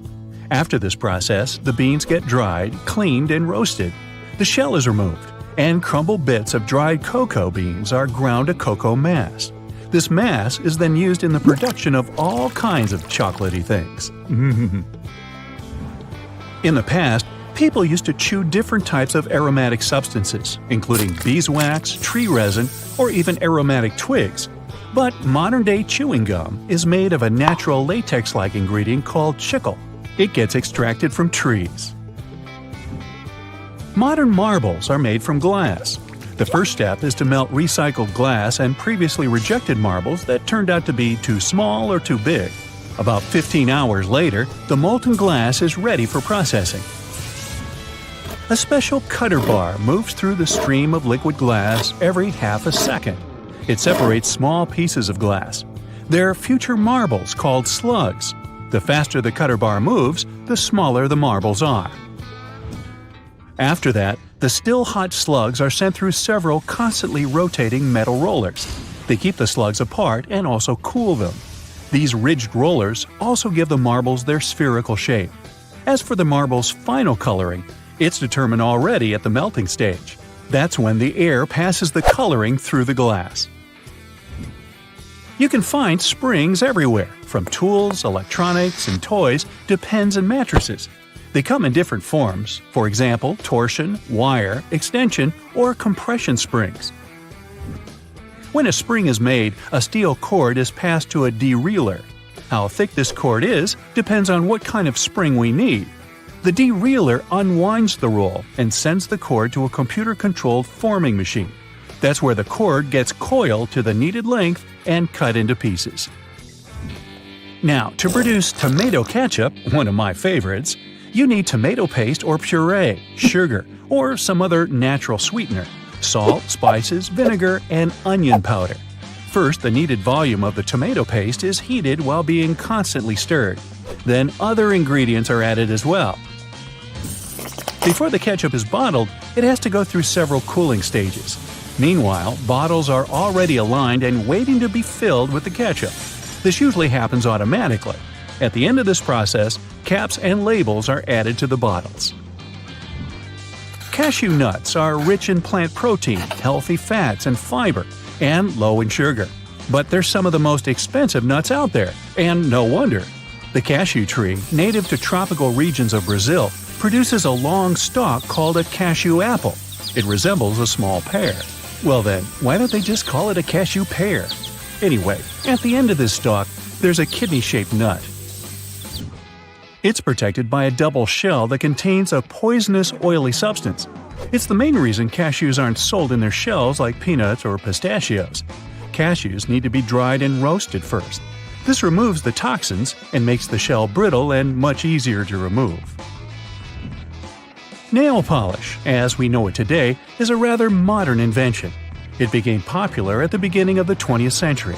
Speaker 1: After this process, the beans get dried, cleaned, and roasted. The shell is removed, and crumbled bits of dried cocoa beans are ground to cocoa mass. This mass is then used in the production of all kinds of chocolatey things. In the past, people used to chew different types of aromatic substances, including beeswax, tree resin, or even aromatic twigs. But modern-day chewing gum is made of a natural latex-like ingredient called chicle. It gets extracted from trees. Modern marbles are made from glass. The first step is to melt recycled glass and previously rejected marbles that turned out to be too small or too big. About 15 hours later, the molten glass is ready for processing. A special cutter bar moves through the stream of liquid glass every half a second. It separates small pieces of glass. They're future marbles called slugs. The faster the cutter bar moves, the smaller the marbles are. After that, the still hot slugs are sent through several constantly rotating metal rollers. They keep the slugs apart and also cool them. These ridged rollers also give the marbles their spherical shape. As for the marble's final coloring, it's determined already at the melting stage. That's when the air passes the coloring through the glass. You can find springs everywhere, from tools, electronics, and toys to pens and mattresses. They come in different forms, for example, torsion, wire, extension, or compression springs. When a spring is made, a steel cord is passed to a dereeler. How thick this cord is depends on what kind of spring we need. The dereeler unwinds the roll and sends the cord to a computer-controlled forming machine. That's where the cord gets coiled to the needed length and cut into pieces. Now, to produce tomato ketchup, one of my favorites, you need tomato paste or puree, sugar, or some other natural sweetener, salt, spices, vinegar, and onion powder. First, the needed volume of the tomato paste is heated while being constantly stirred. Then other ingredients are added as well. Before the ketchup is bottled, it has to go through several cooling stages. Meanwhile, bottles are already aligned and waiting to be filled with the ketchup. This usually happens automatically. At the end of this process, caps and labels are added to the bottles. Cashew nuts are rich in plant protein, healthy fats and fiber, and low in sugar. But they're some of the most expensive nuts out there, and no wonder. The cashew tree, native to tropical regions of Brazil, produces a long stalk called a cashew apple. It resembles a small pear. Well then, why don't they just call it a cashew pear? Anyway, at the end of this stalk, there's a kidney-shaped nut. It's protected by a double shell that contains a poisonous oily substance. It's the main reason cashews aren't sold in their shells like peanuts or pistachios. Cashews need to be dried and roasted first. This removes the toxins and makes the shell brittle and much easier to remove. Nail polish, as we know it today, is a rather modern invention. It became popular at the beginning of the 20th century.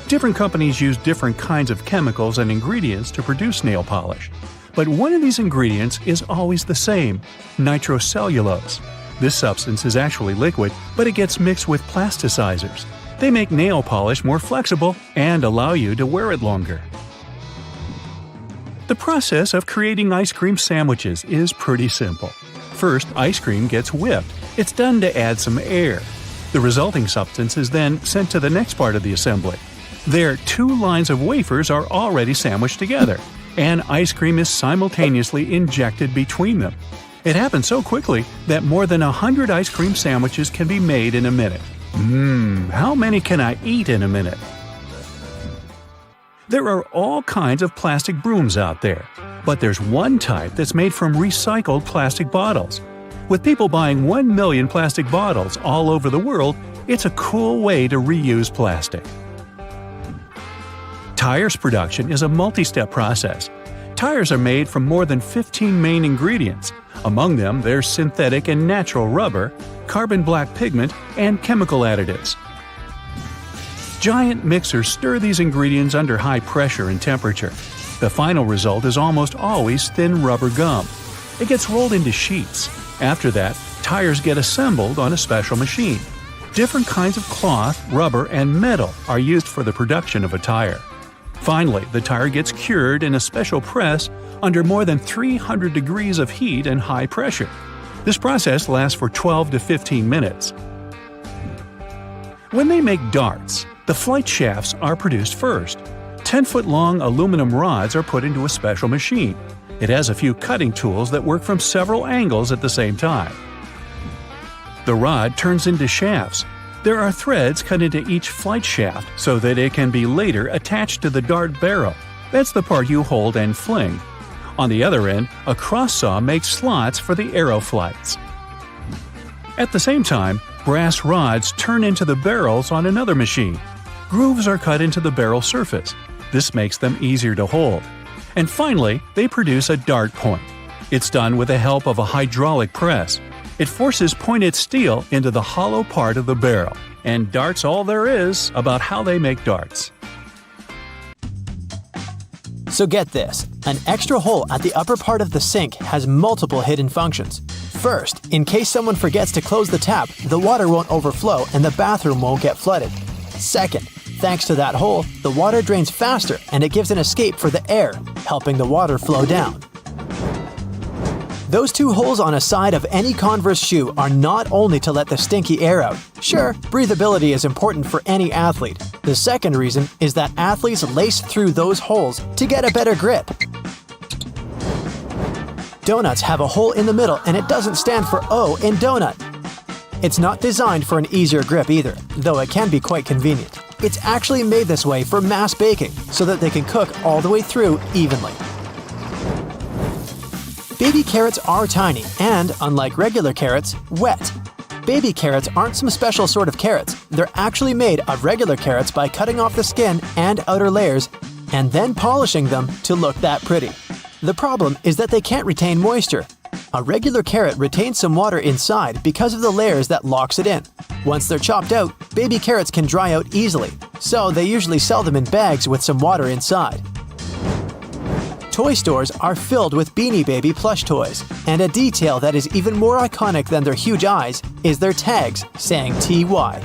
Speaker 1: Different companies use different kinds of chemicals and ingredients to produce nail polish. But one of these ingredients is always the same: nitrocellulose. This substance is actually liquid, but it gets mixed with plasticizers. They make nail polish more flexible and allow you to wear it longer. The process of creating ice cream sandwiches is pretty simple. First, ice cream gets whipped. It's done to add some air. The resulting substance is then sent to the next part of the assembly. There, 2 lines of wafers are already sandwiched together, and ice cream is simultaneously injected between them. It happens so quickly that more than 100 ice cream sandwiches can be made in a minute. How many can I eat in a minute? There are all kinds of plastic brooms out there, but there's one type that's made from recycled plastic bottles. With people buying 1 million plastic bottles all over the world, it's a cool way to reuse plastic. Tires production is a multi-step process. Tires are made from more than 15 main ingredients. Among them, there's synthetic and natural rubber, carbon black pigment, and chemical additives. Giant mixers stir these ingredients under high pressure and temperature. The final result is almost always thin rubber gum. It gets rolled into sheets. After that, tires get assembled on a special machine. Different kinds of cloth, rubber, and metal are used for the production of a tire. Finally, the tire gets cured in a special press under more than 300 degrees of heat and high pressure. This process lasts for 12 to 15 minutes. When they make darts, The flight shafts are produced first. 10-foot-long aluminum rods are put into a special machine. It has a few cutting tools that work from several angles at the same time. The rod turns into shafts. There are threads cut into each flight shaft so that it can be later attached to the dart barrel. That's the part you hold and fling. On the other end, a cross saw makes slots for the arrow flights. At the same time, brass rods turn into the barrels on another machine. Grooves are cut into the barrel surface. This makes them easier to hold. And finally, they produce a dart point. It's done with the help of a hydraulic press. It forces pointed steel into the hollow part of the barrel. And dart's all there is about how they make darts.
Speaker 2: So get this, an extra hole at the upper part of the sink has multiple hidden functions. First, in case someone forgets to close the tap, the water won't overflow and the bathroom won't get flooded. Second, thanks to that hole, the water drains faster and it gives an escape for the air, helping the water flow down. Those two holes on a side of any Converse shoe are not only to let the stinky air out. Sure, breathability is important for any athlete. The second reason is that athletes lace through those holes to get a better grip. Donuts have a hole in the middle and it doesn't stand for O in donut. It's not designed for an easier grip either, though it can be quite convenient. It's actually made this way for mass baking so that they can cook all the way through evenly. Baby carrots are tiny and, unlike regular carrots, wet. Baby carrots aren't some special sort of carrots. They're actually made of regular carrots by cutting off the skin and outer layers and then polishing them to look that pretty. The problem is that they can't retain moisture. A regular carrot retains some water inside because of the layers that locks it in. Once they're chopped out, baby carrots can dry out easily, so they usually sell them in bags with some water inside. Toy stores are filled with Beanie Baby plush toys, and a detail that is even more iconic than their huge eyes is their tags saying TY.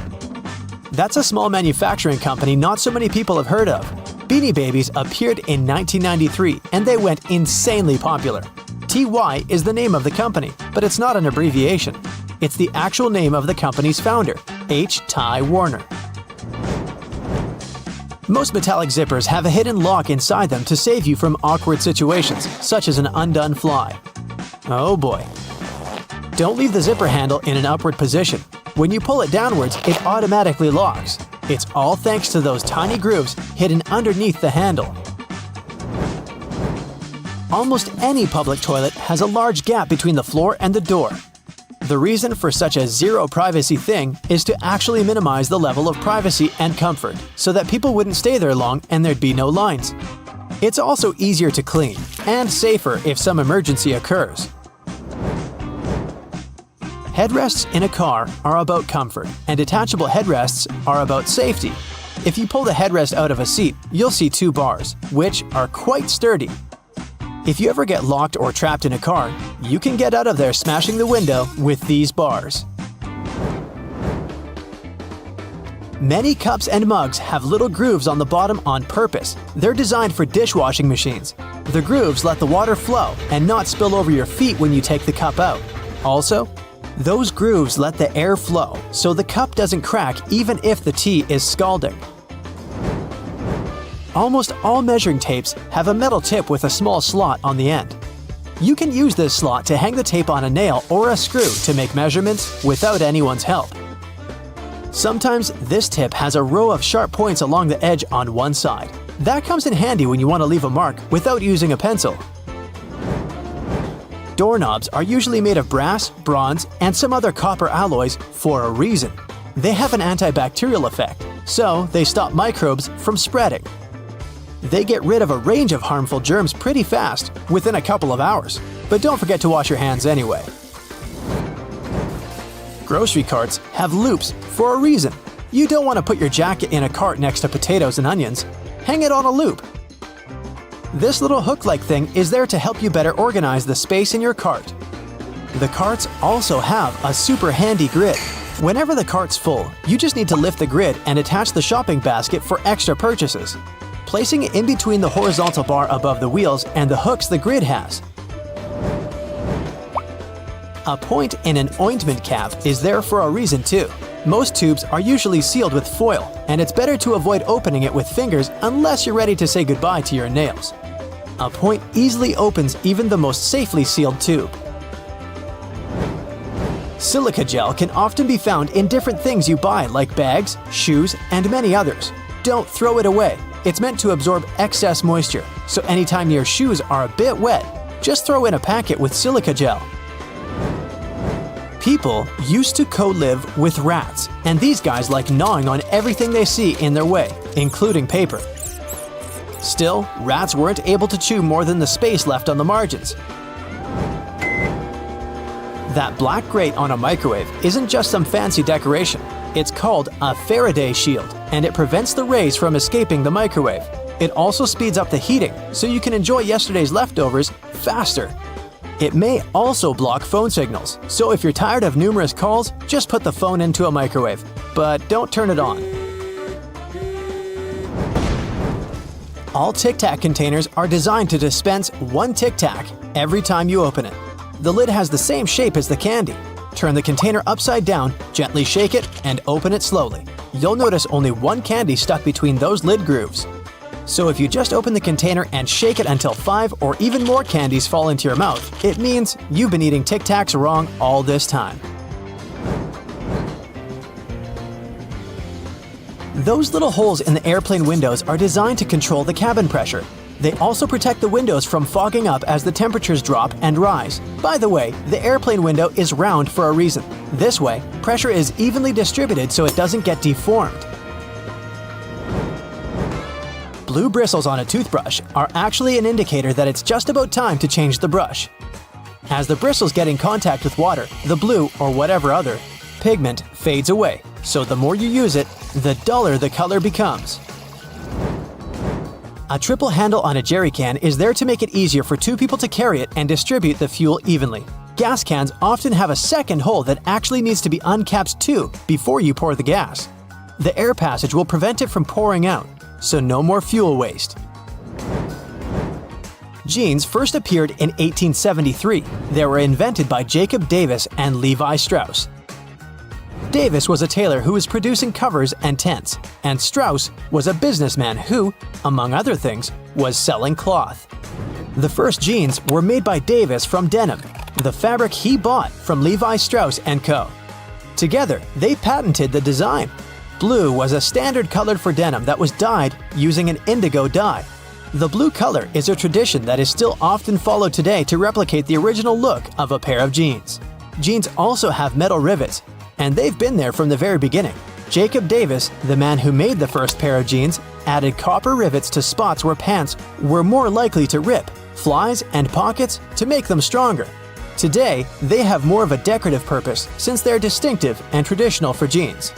Speaker 2: That's a small manufacturing company not so many people have heard of. Beanie Babies appeared in 1993 and they went insanely popular. TY is the name of the company, but it's not an abbreviation. It's the actual name of the company's founder, H. Ty Warner. Most metallic zippers have a hidden lock inside them to save you from awkward situations, such as an undone fly. Oh boy. Don't leave the zipper handle in an upward position. When you pull it downwards, it automatically locks. It's all thanks to those tiny grooves hidden underneath the handle. Almost any public toilet has a large gap between the floor and the door. The reason for such a zero privacy thing is to actually minimize the level of privacy and comfort, so that people wouldn't stay there long and there'd be no lines. It's also easier to clean, and safer if some emergency occurs. Headrests in a car are about comfort, and detachable headrests are about safety. If you pull the headrest out of a seat, you'll see two bars, which are quite sturdy. If you ever get locked or trapped in a car, you can get out of there smashing the window with these bars. Many cups and mugs have little grooves on the bottom on purpose. They're designed for dishwashing machines. The grooves let the water flow and not spill over your feet when you take the cup out. Also, those grooves let the air flow, so the cup doesn't crack even if the tea is scalding. Almost all measuring tapes have a metal tip with a small slot on the end. You can use this slot to hang the tape on a nail or a screw to make measurements without anyone's help. Sometimes this tip has a row of sharp points along the edge on one side. That comes in handy when you want to leave a mark without using a pencil. Doorknobs are usually made of brass, bronze, and some other copper alloys for a reason. They have an antibacterial effect, so they stop microbes from spreading. They get rid of a range of harmful germs pretty fast, within a couple of hours. But don't forget to wash your hands anyway. Grocery carts have loops for a reason. You don't want to put your jacket in a cart next to potatoes and onions. Hang it on a loop. This little hook-like thing is there to help you better organize the space in your cart. The carts also have a super handy grid. Whenever the cart's full, you just need to lift the grid and attach the shopping basket for extra purchases, placing it in between the horizontal bar above the wheels and the hooks the grid has. A point in an ointment cap is there for a reason too. Most tubes are usually sealed with foil, and it's better to avoid opening it with fingers unless you're ready to say goodbye to your nails. A point easily opens even the most safely sealed tube. Silica gel can often be found in different things you buy like bags, shoes, and many others. Don't throw it away. It's meant to absorb excess moisture, so anytime your shoes are a bit wet, just throw in a packet with silica gel. People used to co-live with rats, and these guys like gnawing on everything they see in their way, including paper. Still, rats weren't able to chew more than the space left on the margins. That black grate on a microwave isn't just some fancy decoration. It's called a Faraday shield, and it prevents the rays from escaping the microwave. It also speeds up the heating, so you can enjoy yesterday's leftovers faster. It may also block phone signals, so if you're tired of numerous calls, just put the phone into a microwave. But don't turn it on. All Tic Tac containers are designed to dispense one Tic Tac every time you open it. The lid has the same shape as the candy. Turn the container upside down, gently shake it, and open it slowly. You'll notice only one candy stuck between those lid grooves. So if you just open the container and shake it until 5 or even more candies fall into your mouth, it means you've been eating Tic Tacs wrong all this time. Those little holes in the airplane windows are designed to control the cabin pressure. They also protect the windows from fogging up as the temperatures drop and rise. By the way, the airplane window is round for a reason. This way, pressure is evenly distributed so it doesn't get deformed. Blue bristles on a toothbrush are actually an indicator that it's just about time to change the brush. As the bristles get in contact with water, the blue, or whatever other, pigment fades away. So the more you use it, the duller the color becomes. A triple handle on a jerry can is there to make it easier for two people to carry it and distribute the fuel evenly. Gas cans often have a second hole that actually needs to be uncapped too before you pour the gas. The air passage will prevent it from pouring out, so no more fuel waste. Jeans first appeared in 1873. They were invented by Jacob Davis and Levi Strauss. Davis was a tailor who was producing covers and tents, and Strauss was a businessman who, among other things, was selling cloth. The first jeans were made by Davis from denim, the fabric he bought from Levi Strauss & Co. Together, they patented the design. Blue was a standard color for denim that was dyed using an indigo dye. The blue color is a tradition that is still often followed today to replicate the original look of a pair of jeans. Jeans also have metal rivets, and they've been there from the very beginning. Jacob Davis, the man who made the first pair of jeans, added copper rivets to spots where pants were more likely to rip, flies, and pockets to make them stronger. Today, they have more of a decorative purpose since they're distinctive and traditional for jeans.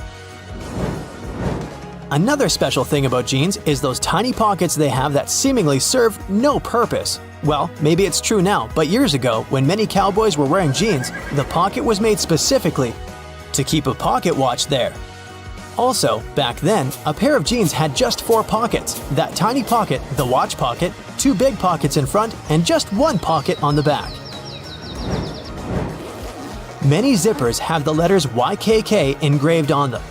Speaker 2: Another special thing about jeans is those tiny pockets they have that seemingly serve no purpose. Well, maybe it's true now, but years ago, when many cowboys were wearing jeans, the pocket was made specifically to keep a pocket watch there. Also, back then, a pair of jeans had just 4 pockets. That tiny pocket, the watch pocket, 2 big pockets in front, and just 1 pocket on the back. Many zippers have the letters YKK engraved on them.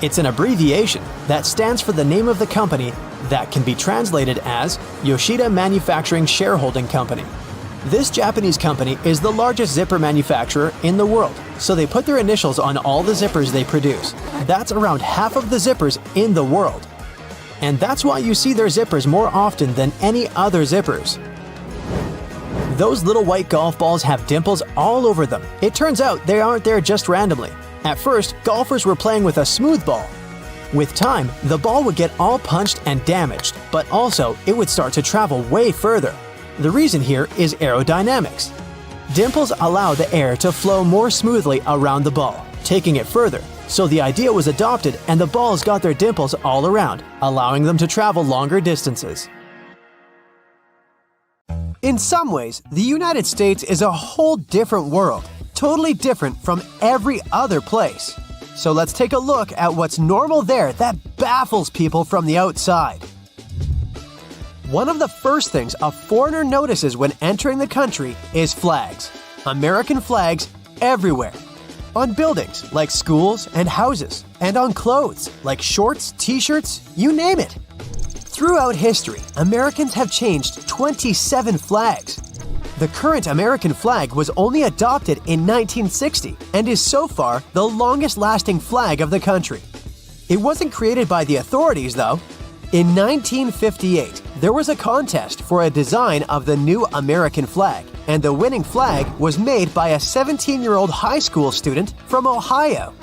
Speaker 2: It's an abbreviation that stands for the name of the company that can be translated as Yoshida Manufacturing Shareholding Company. This Japanese company is the largest zipper manufacturer in the world, so they put their initials on all the zippers they produce. That's around half of the zippers in the world. And that's why you see their zippers more often than any other zippers. Those little white golf balls have dimples all over them. It turns out they aren't there just randomly. At first, golfers were playing with a smooth ball. With time, the ball would get all punched and damaged, but also it would start to travel way further. The reason here is aerodynamics. Dimples allow the air to flow more smoothly around the ball, taking it further. So the idea was adopted and the balls got their dimples all around, allowing them to travel longer distances. In some ways, the United States is a whole different world, totally different from every other place. So let's take a look at what's normal there that baffles people from the outside. One of the first things a foreigner notices when entering the country is flags. American flags everywhere.
Speaker 4: on buildings like schools and houses, and on clothes like shorts, t-shirts, you name it. Throughout history, Americans have changed 27 flags. The current American flag was only adopted in 1960 and is so far the longest-lasting flag of the country. It wasn't created by the authorities, though. In 1958, there was a contest for a design of the new American flag, and the winning flag was made by a 17-year-old high school student from Ohio.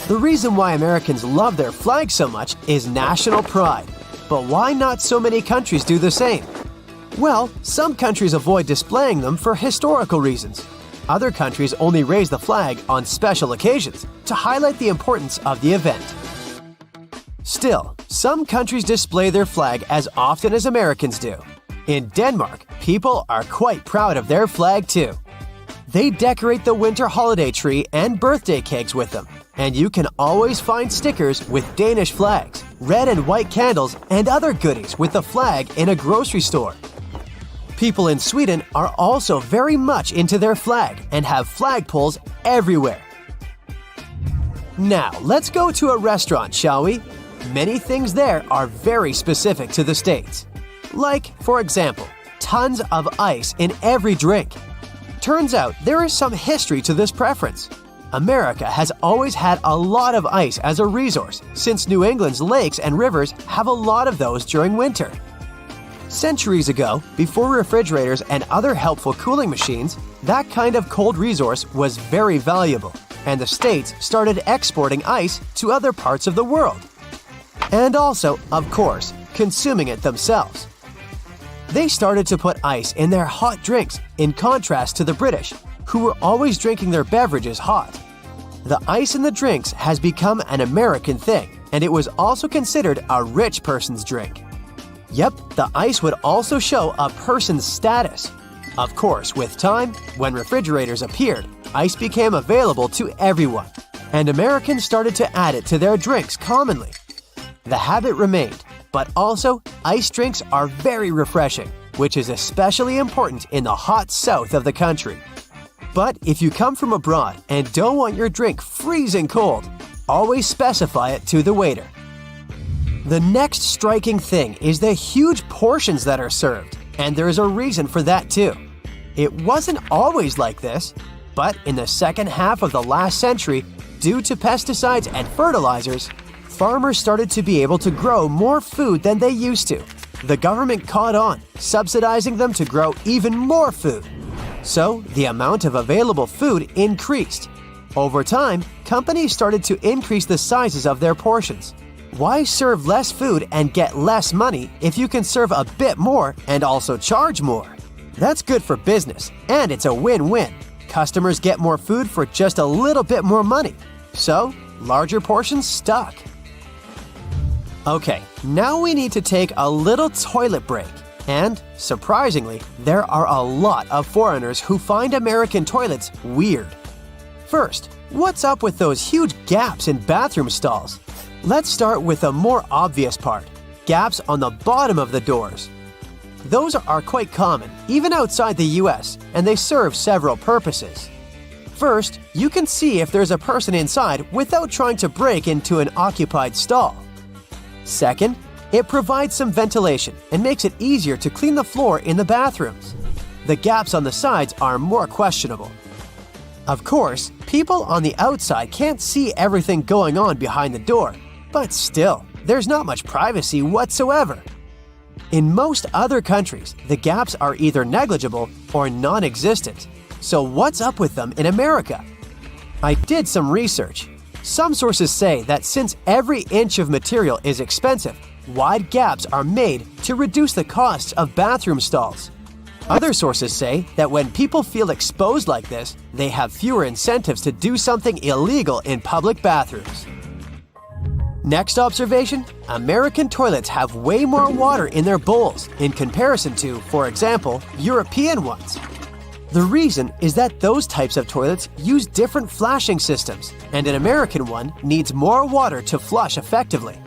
Speaker 4: The reason why Americans love their flag so much is national pride. But why not so many countries do the same? Well, some countries avoid displaying them for historical reasons. Other countries only raise the flag on special occasions to highlight the importance of the event. Still, some countries display their flag as often as Americans do. In Denmark, people are quite proud of their flag too. They decorate the winter holiday tree and birthday cakes with them, and you can always find stickers with Danish flags, red and white candles, and other goodies with the flag in a grocery store. People in Sweden are also very much into their flag and have flagpoles everywhere. Now, let's go to a restaurant, shall we? Many things there are very specific to the States. Like, for example, tons of ice in every drink. Turns out there is some history to this preference. America has always had a lot of ice as a resource, since New England's lakes and rivers have a lot of those during winter. Centuries ago, before refrigerators and other helpful cooling machines, that kind of cold resource was very valuable, and the States started exporting ice to other parts of the world. And also, of course, consuming it themselves. They started to put ice in their hot drinks, in contrast to the British, who were always drinking their beverages hot. The ice in the drinks has become an American thing, and it was also considered a rich person's drink. Yep, the ice would also show a person's status. Of course, with time, when refrigerators appeared, ice became available to everyone, and Americans started to add it to their drinks commonly. The habit remained, but also, ice drinks are very refreshing, which is especially important in the hot south of the country. But if you come from abroad and don't want your drink freezing cold, always specify it to the waiter. The next striking thing is the huge portions that are served, and there is a reason for that too. It wasn't always like this, but in the second half of the last century, due to pesticides and fertilizers, farmers started to be able to grow more food than they used to. The government caught on, subsidizing them to grow even more food. So, the amount of available food increased. Over time, companies started to increase the sizes of their portions. Why serve less food and get less money if you can serve a bit more and also charge more? That's good for business, and it's a win-win. Customers get more food for just a little bit more money. So, larger portions stuck. Okay, now we need to take a little toilet break. And, surprisingly, there are a lot of foreigners who find American toilets weird. First, what's up with those huge gaps in bathroom stalls? Let's start with the more obvious part, gaps on the bottom of the doors. Those are quite common, even outside the US, and they serve several purposes. First, you can see if there's a person inside without trying to break into an occupied stall. Second, it provides some ventilation and makes it easier to clean the floor in the bathrooms. The gaps on the sides are more questionable. Of course, people on the outside can't see everything going on behind the door, but still, there's not much privacy whatsoever. In most other countries, the gaps are either negligible or non-existent. So what's up with them in America? I did some research. Some sources say that since every inch of material is expensive, wide gaps are made to reduce the costs of bathroom stalls. Other sources say that when people feel exposed like this, they have fewer incentives to do something illegal in public bathrooms. Next observation, American toilets have way more water in their bowls in comparison to, for example, European ones. The reason is that those types of toilets use different flashing systems, and an American one needs more water to flush effectively.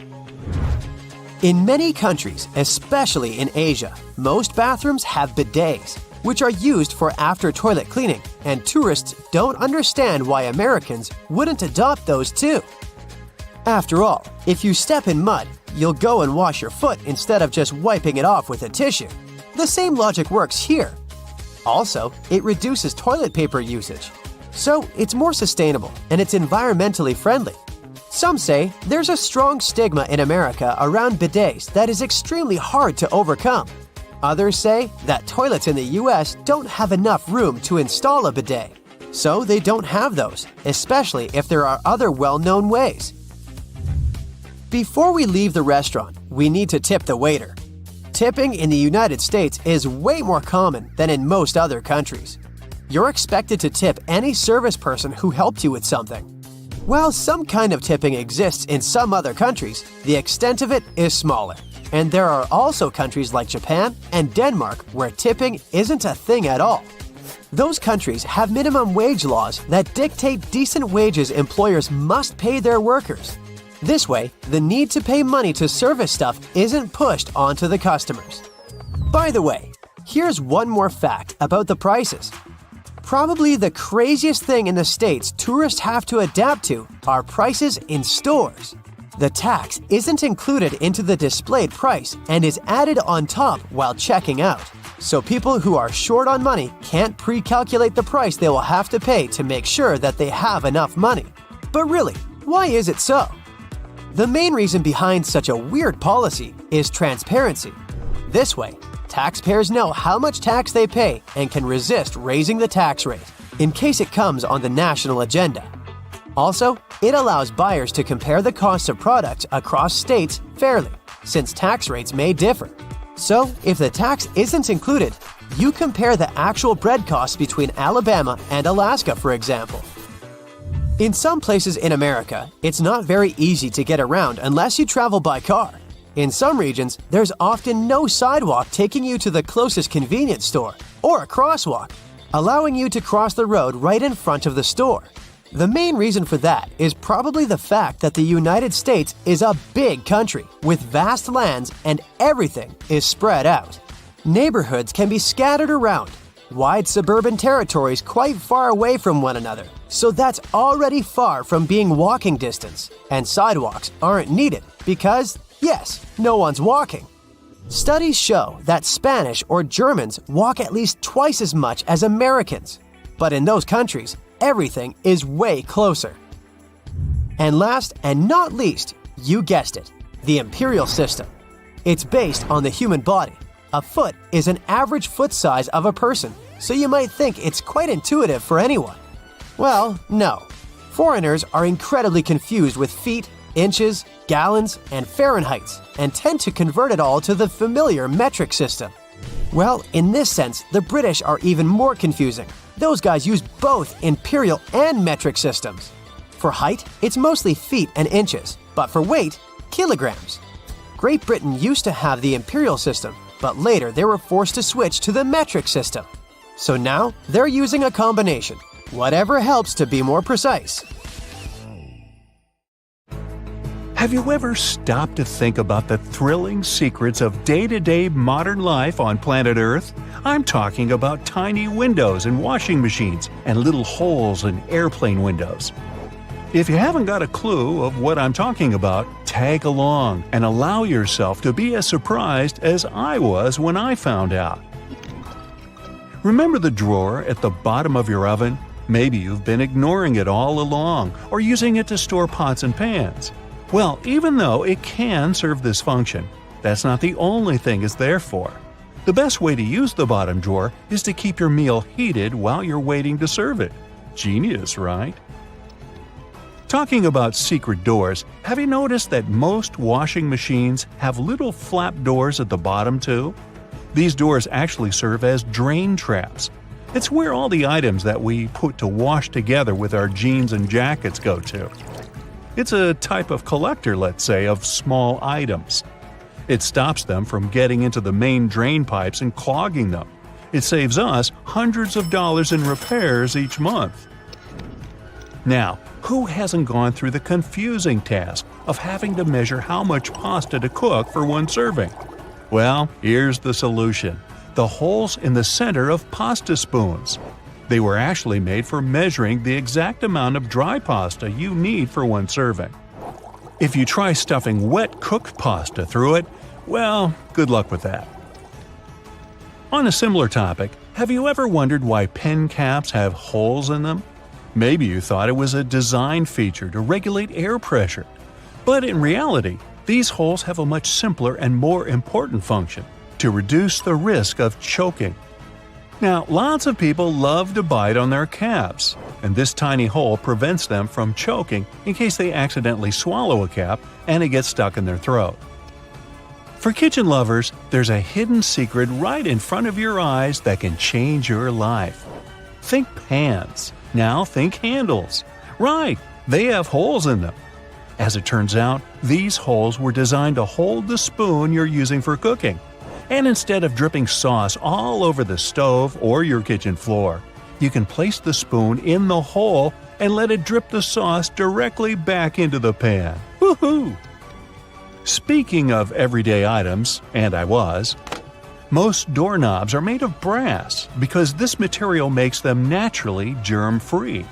Speaker 4: In many countries, especially in Asia, most bathrooms have bidets. which are used for after-toilet cleaning, and tourists don't understand why Americans wouldn't adopt those too. After all, if you step in mud, you'll go and wash your foot instead of just wiping it off with a tissue. The same logic works here. Also, it reduces toilet paper usage. So it's more sustainable and it's environmentally friendly. Some say there's a strong stigma in America around bidets that is extremely hard to overcome. Others say that toilets in the US don't have enough room to install a bidet, so they don't have those, especially if there are other well-known ways. Before we leave the restaurant, we need to tip the waiter. Tipping in the United States is way more common than in most other countries. You're expected to tip any service person who helped you with something. While some kind of tipping exists in some other countries, the extent of it is smaller. And there are also countries like Japan and Denmark where tipping isn't a thing at all. Those countries have minimum wage laws that dictate decent wages employers must pay their workers. This way, the need to pay money to service stuff isn't pushed onto the customers. By the way, here's one more fact about the prices. Probably the craziest thing in the States tourists have to adapt to are prices in stores. The tax isn't included into the displayed price and is added on top while checking out. So people who are short on money can't pre-calculate the price they will have to pay to make sure that they have enough money. But really, why is it so? The main reason behind such a weird policy is transparency. This way, taxpayers know how much tax they pay and can resist raising the tax rate in case it comes on the national agenda. Also, it allows buyers to compare the costs of products across states fairly, since tax rates may differ. So, if the tax isn't included, you compare the actual bread costs between Alabama and Alaska, for example. In some places in America, it's not very easy to get around unless you travel by car. In some regions, there's often no sidewalk taking you to the closest convenience store, or a crosswalk, allowing you to cross the road right in front of the store. The main reason for that is probably the fact that the United States is a big country with vast lands and everything is spread out. Neighborhoods can be scattered around, wide suburban territories quite far away from one another, so that's already far from being walking distance, and sidewalks aren't needed because, yes, no one's walking. Studies show that Spanish or Germans walk at least twice as much as Americans, but in those countries, everything is way closer. And last and not least, you guessed it, the imperial system. It's based on the human body. A foot is an average foot size of a person, so you might think it's quite intuitive for anyone. Well, no. Foreigners are incredibly confused with feet, inches, gallons, and Fahrenheits, and tend to convert it all to the familiar metric system. Well, in this sense, the British are even more confusing. Those guys use both imperial and metric systems. For height, it's mostly feet and inches, but for weight, kilograms. Great Britain used to have the imperial system, but later they were forced to switch to the metric system. So now they're using a combination, whatever helps to be more precise.
Speaker 1: Have you ever stopped to think about the thrilling secrets of day-to-day modern life on planet Earth? I'm talking about tiny windows in washing machines and little holes in airplane windows. If you haven't got a clue of what I'm talking about, tag along and allow yourself to be as surprised as I was when I found out. Remember the drawer at the bottom of your oven? Maybe you've been ignoring it all along or using it to store pots and pans. Well, even though it can serve this function, that's not the only thing it's there for. The best way to use the bottom drawer is to keep your meal heated while you're waiting to serve it. Genius, right? Talking about secret doors, have you noticed that most washing machines have little flap doors at the bottom too? These doors actually serve as drain traps. It's where all the items that we put to wash together with our jeans and jackets go to. It's a type of collector, let's say, of small items. It stops them from getting into the main drain pipes and clogging them. It saves us hundreds of dollars in repairs each month. Now, who hasn't gone through the confusing task of having to measure how much pasta to cook for one serving? Well, here's the solution. the holes in the center of pasta spoons. They were actually made for measuring the exact amount of dry pasta you need for one serving. If you try stuffing wet cooked pasta through it, well, good luck with that. On a similar topic, have you ever wondered why pen caps have holes in them? Maybe you thought it was a design feature to regulate air pressure. But in reality, these holes have a much simpler and more important function: to reduce the risk of choking. Now, lots of people love to bite on their caps, and this tiny hole prevents them from choking in case they accidentally swallow a cap and it gets stuck in their throat. For kitchen lovers, there's a hidden secret right in front of your eyes that can change your life. Think pans. Now think handles. Right, they have holes in them. As it turns out, these holes were designed to hold the spoon you're using for cooking. And instead of dripping sauce all over the stove or your kitchen floor, you can place the spoon in the hole and let it drip the sauce directly back into the pan. Woohoo! Speaking of everyday items, and most doorknobs are made of brass because this material makes them naturally germ-free.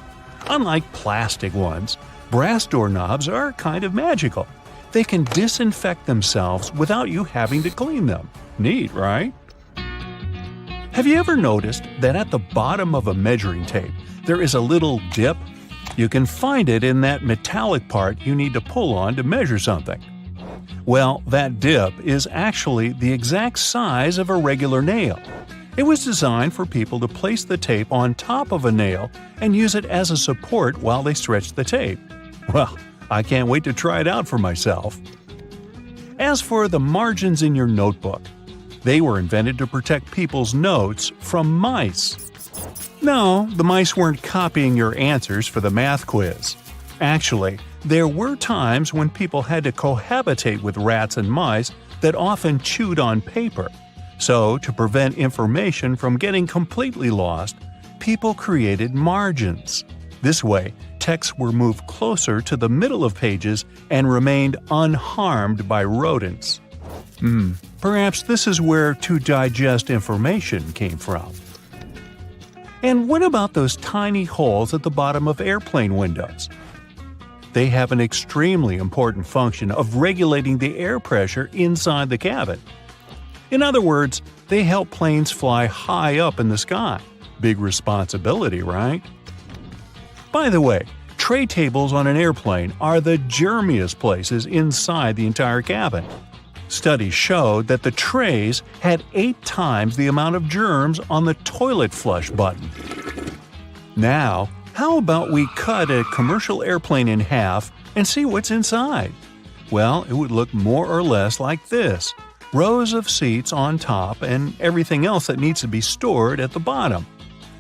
Speaker 1: Unlike plastic ones, brass doorknobs are kind of magical. They can disinfect themselves without you having to clean them. Neat, right? Have you ever noticed that at the bottom of a measuring tape there is a little dip? You can find it in that metallic part you need to pull on to measure something. Well, that dip is actually the exact size of a regular nail. It was designed for people to place the tape on top of a nail and use it as a support while they stretch the tape. Well, I can't wait to try it out for myself. As for the margins in your notebook, they were invented to protect people's notes from mice. No, the mice weren't copying your answers for the math quiz. Actually, there were times when people had to cohabitate with rats and mice that often chewed on paper. So, to prevent information from getting completely lost, people created margins. This way, texts were moved closer to the middle of pages and remained unharmed by rodents. Perhaps this is where to digest information came from. And what about those tiny holes at the bottom of airplane windows? They have an extremely important function of regulating the air pressure inside the cabin. In other words, they help planes fly high up in the sky. Big responsibility, right? By the way, tray tables on an airplane are the germiest places inside the entire cabin. Studies showed that the trays had 8 times the amount of germs on the toilet flush button. Now, how about we cut a commercial airplane in half and see what's inside? Well, it would look more or less like this: rows of seats on top and everything else that needs to be stored at the bottom.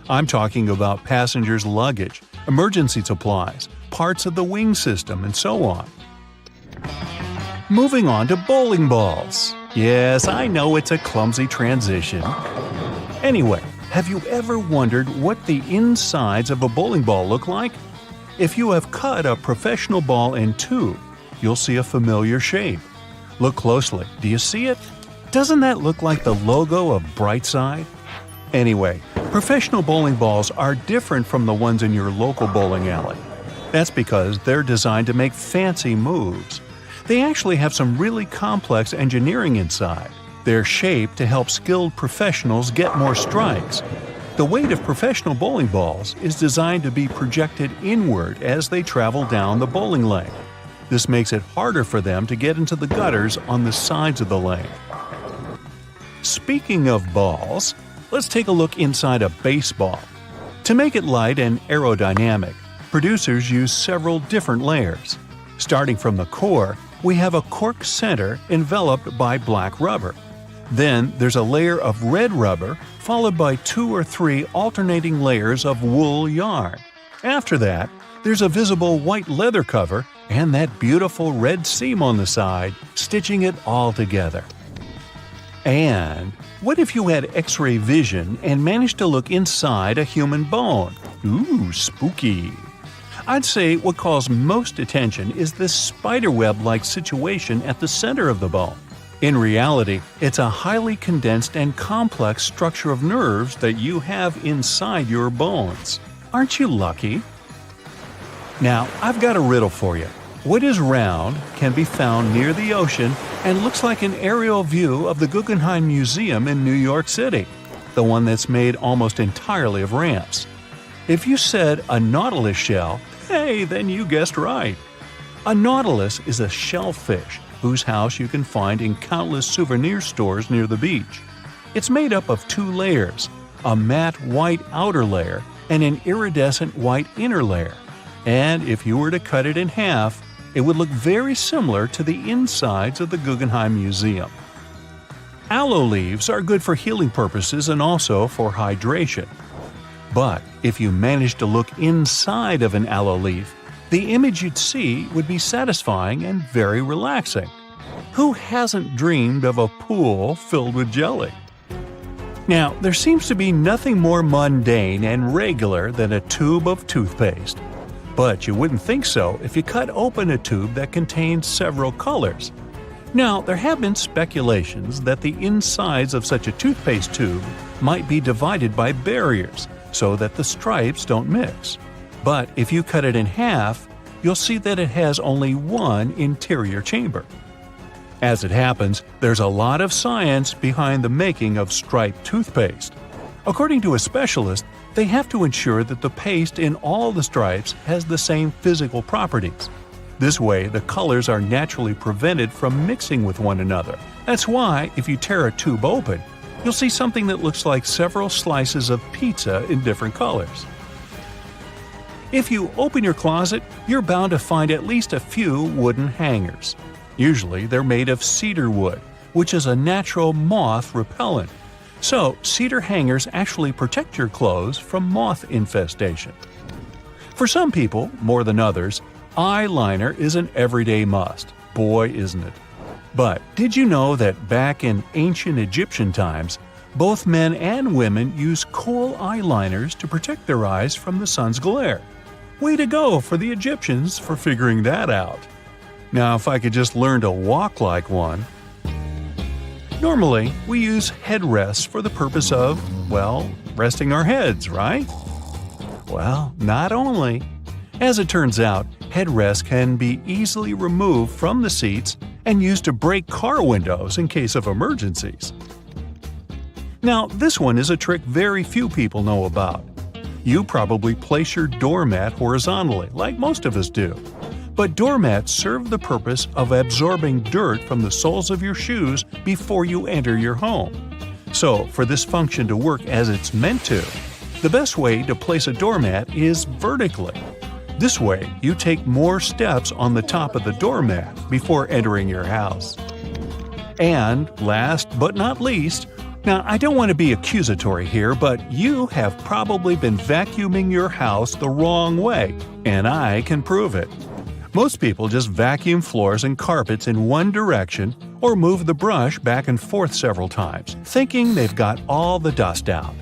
Speaker 1: I'm talking about passengers' luggage, emergency supplies, parts of the wing system, and so on. Moving on to bowling balls. Yes, I know it's a clumsy transition. Anyway, have you ever wondered what the insides of a bowling ball look like? If you have cut a professional ball in two, you'll see a familiar shape. Look closely. Do you see it? Doesn't that look like the logo of Brightside? Anyway, professional bowling balls are different from the ones in your local bowling alley. That's because they're designed to make fancy moves. They actually have some really complex engineering inside. They're shaped to help skilled professionals get more strikes. The weight of professional bowling balls is designed to be projected inward as they travel down the bowling lane. This makes it harder for them to get into the gutters on the sides of the lane. Speaking of balls, let's take a look inside a baseball. To make it light and aerodynamic, producers use several different layers. Starting from the core, we have a cork center enveloped by black rubber. Then there's a layer of red rubber, followed by 2 or 3 alternating layers of wool yarn. After that, there's a visible white leather cover and that beautiful red seam on the side, stitching it all together. And what if you had X-ray vision and managed to look inside a human bone? Ooh, spooky! I'd say what calls most attention is this spiderweb-like situation at the center of the bone. In reality, it's a highly condensed and complex structure of nerves that you have inside your bones. Aren't you lucky? Now, I've got a riddle for you. What is round, can be found near the ocean, and looks like an aerial view of the Guggenheim Museum in New York City, the one that's made almost entirely of ramps? If you said a nautilus shell, hey, then you guessed right. A nautilus is a shellfish whose house you can find in countless souvenir stores near the beach. It's made up of two layers, a matte white outer layer and an iridescent white inner layer. And if you were to cut it in half, it would look very similar to the insides of the Guggenheim Museum. Aloe leaves are good for healing purposes and also for hydration. But if you managed to look inside of an aloe leaf, the image you'd see would be satisfying and very relaxing. Who hasn't dreamed of a pool filled with jelly? Now, there seems to be nothing more mundane and regular than a tube of toothpaste. But you wouldn't think so if you cut open a tube that contains several colors. Now, there have been speculations that the insides of such a toothpaste tube might be divided by barriers so that the stripes don't mix. But if you cut it in half, you'll see that it has only one interior chamber. As it happens, there's a lot of science behind the making of striped toothpaste. According to a specialist, they have to ensure that the paste in all the stripes has the same physical properties. This way, the colors are naturally prevented from mixing with one another. That's why, if you tear a tube open, you'll see something that looks like several slices of pizza in different colors. If you open your closet, you're bound to find at least a few wooden hangers. Usually, they're made of cedar wood, which is a natural moth repellent. So, cedar hangers actually protect your clothes from moth infestation. For some people, more than others, eyeliner is an everyday must. Boy, isn't it. But did you know that back in ancient Egyptian times, both men and women used kohl eyeliners to protect their eyes from the sun's glare? Way to go for the Egyptians for figuring that out. Now, if I could just learn to walk like one. Normally, we use headrests for the purpose of, well, resting our heads, right? Well, not only. As it turns out, headrests can be easily removed from the seats and used to break car windows in case of emergencies. Now, this one is a trick very few people know about. You probably place your doormat horizontally, like most of us do. But doormats serve the purpose of absorbing dirt from the soles of your shoes before you enter your home. So, for this function to work as it's meant to, the best way to place a doormat is vertically. This way, you take more steps on the top of the doormat before entering your house. And last but not least, now I don't want to be accusatory here, but you have probably been vacuuming your house the wrong way, and I can prove it. Most people just vacuum floors and carpets in one direction or move the brush back and forth several times, thinking they've got all the dust out.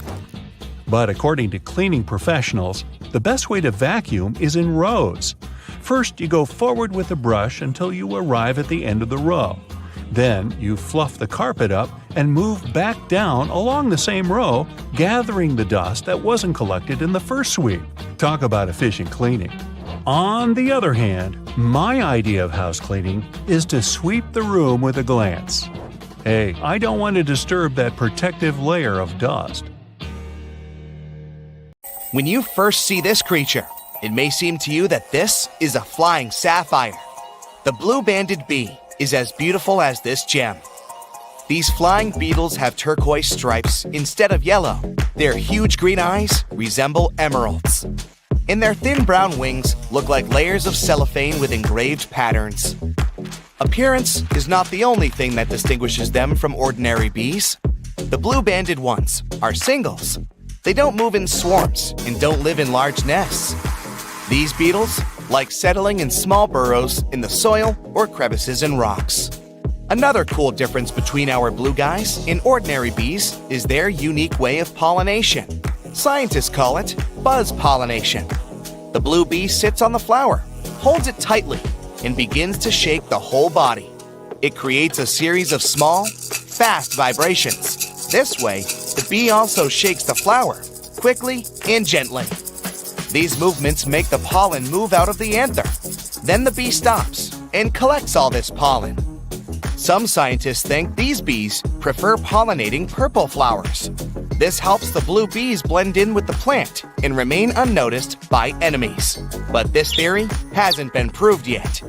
Speaker 1: But according to cleaning professionals, the best way to vacuum is in rows. First, you go forward with the brush until you arrive at the end of the row. Then, you fluff the carpet up and move back down along the same row, gathering the dust that wasn't collected in the first sweep. Talk about efficient cleaning. On the other hand, my idea of house cleaning is to sweep the room with a glance. Hey, I don't want to disturb that protective layer of dust.
Speaker 5: When you first see this creature, it may seem to you that this is a flying sapphire. The blue-banded bee is as beautiful as this gem. These flying beetles have turquoise stripes instead of yellow. Their huge green eyes resemble emeralds. And their thin brown wings look like layers of cellophane with engraved patterns. Appearance is not the only thing that distinguishes them from ordinary bees. The blue-banded ones are singles. They don't move in swarms and don't live in large nests. These beetles like settling in small burrows in the soil or crevices in rocks. Another cool difference between our blue guys and ordinary bees is their unique way of pollination. Scientists call it buzz pollination. The blue bee sits on the flower, holds it tightly, and begins to shake the whole body. It creates a series of small, fast vibrations. This way, the bee also shakes the flower, quickly and gently. These movements make the pollen move out of the anther. Then the bee stops and collects all this pollen. Some scientists think these bees prefer pollinating purple flowers. This helps the blue bees blend in with the plant and remain unnoticed by enemies. But this theory hasn't been proved yet.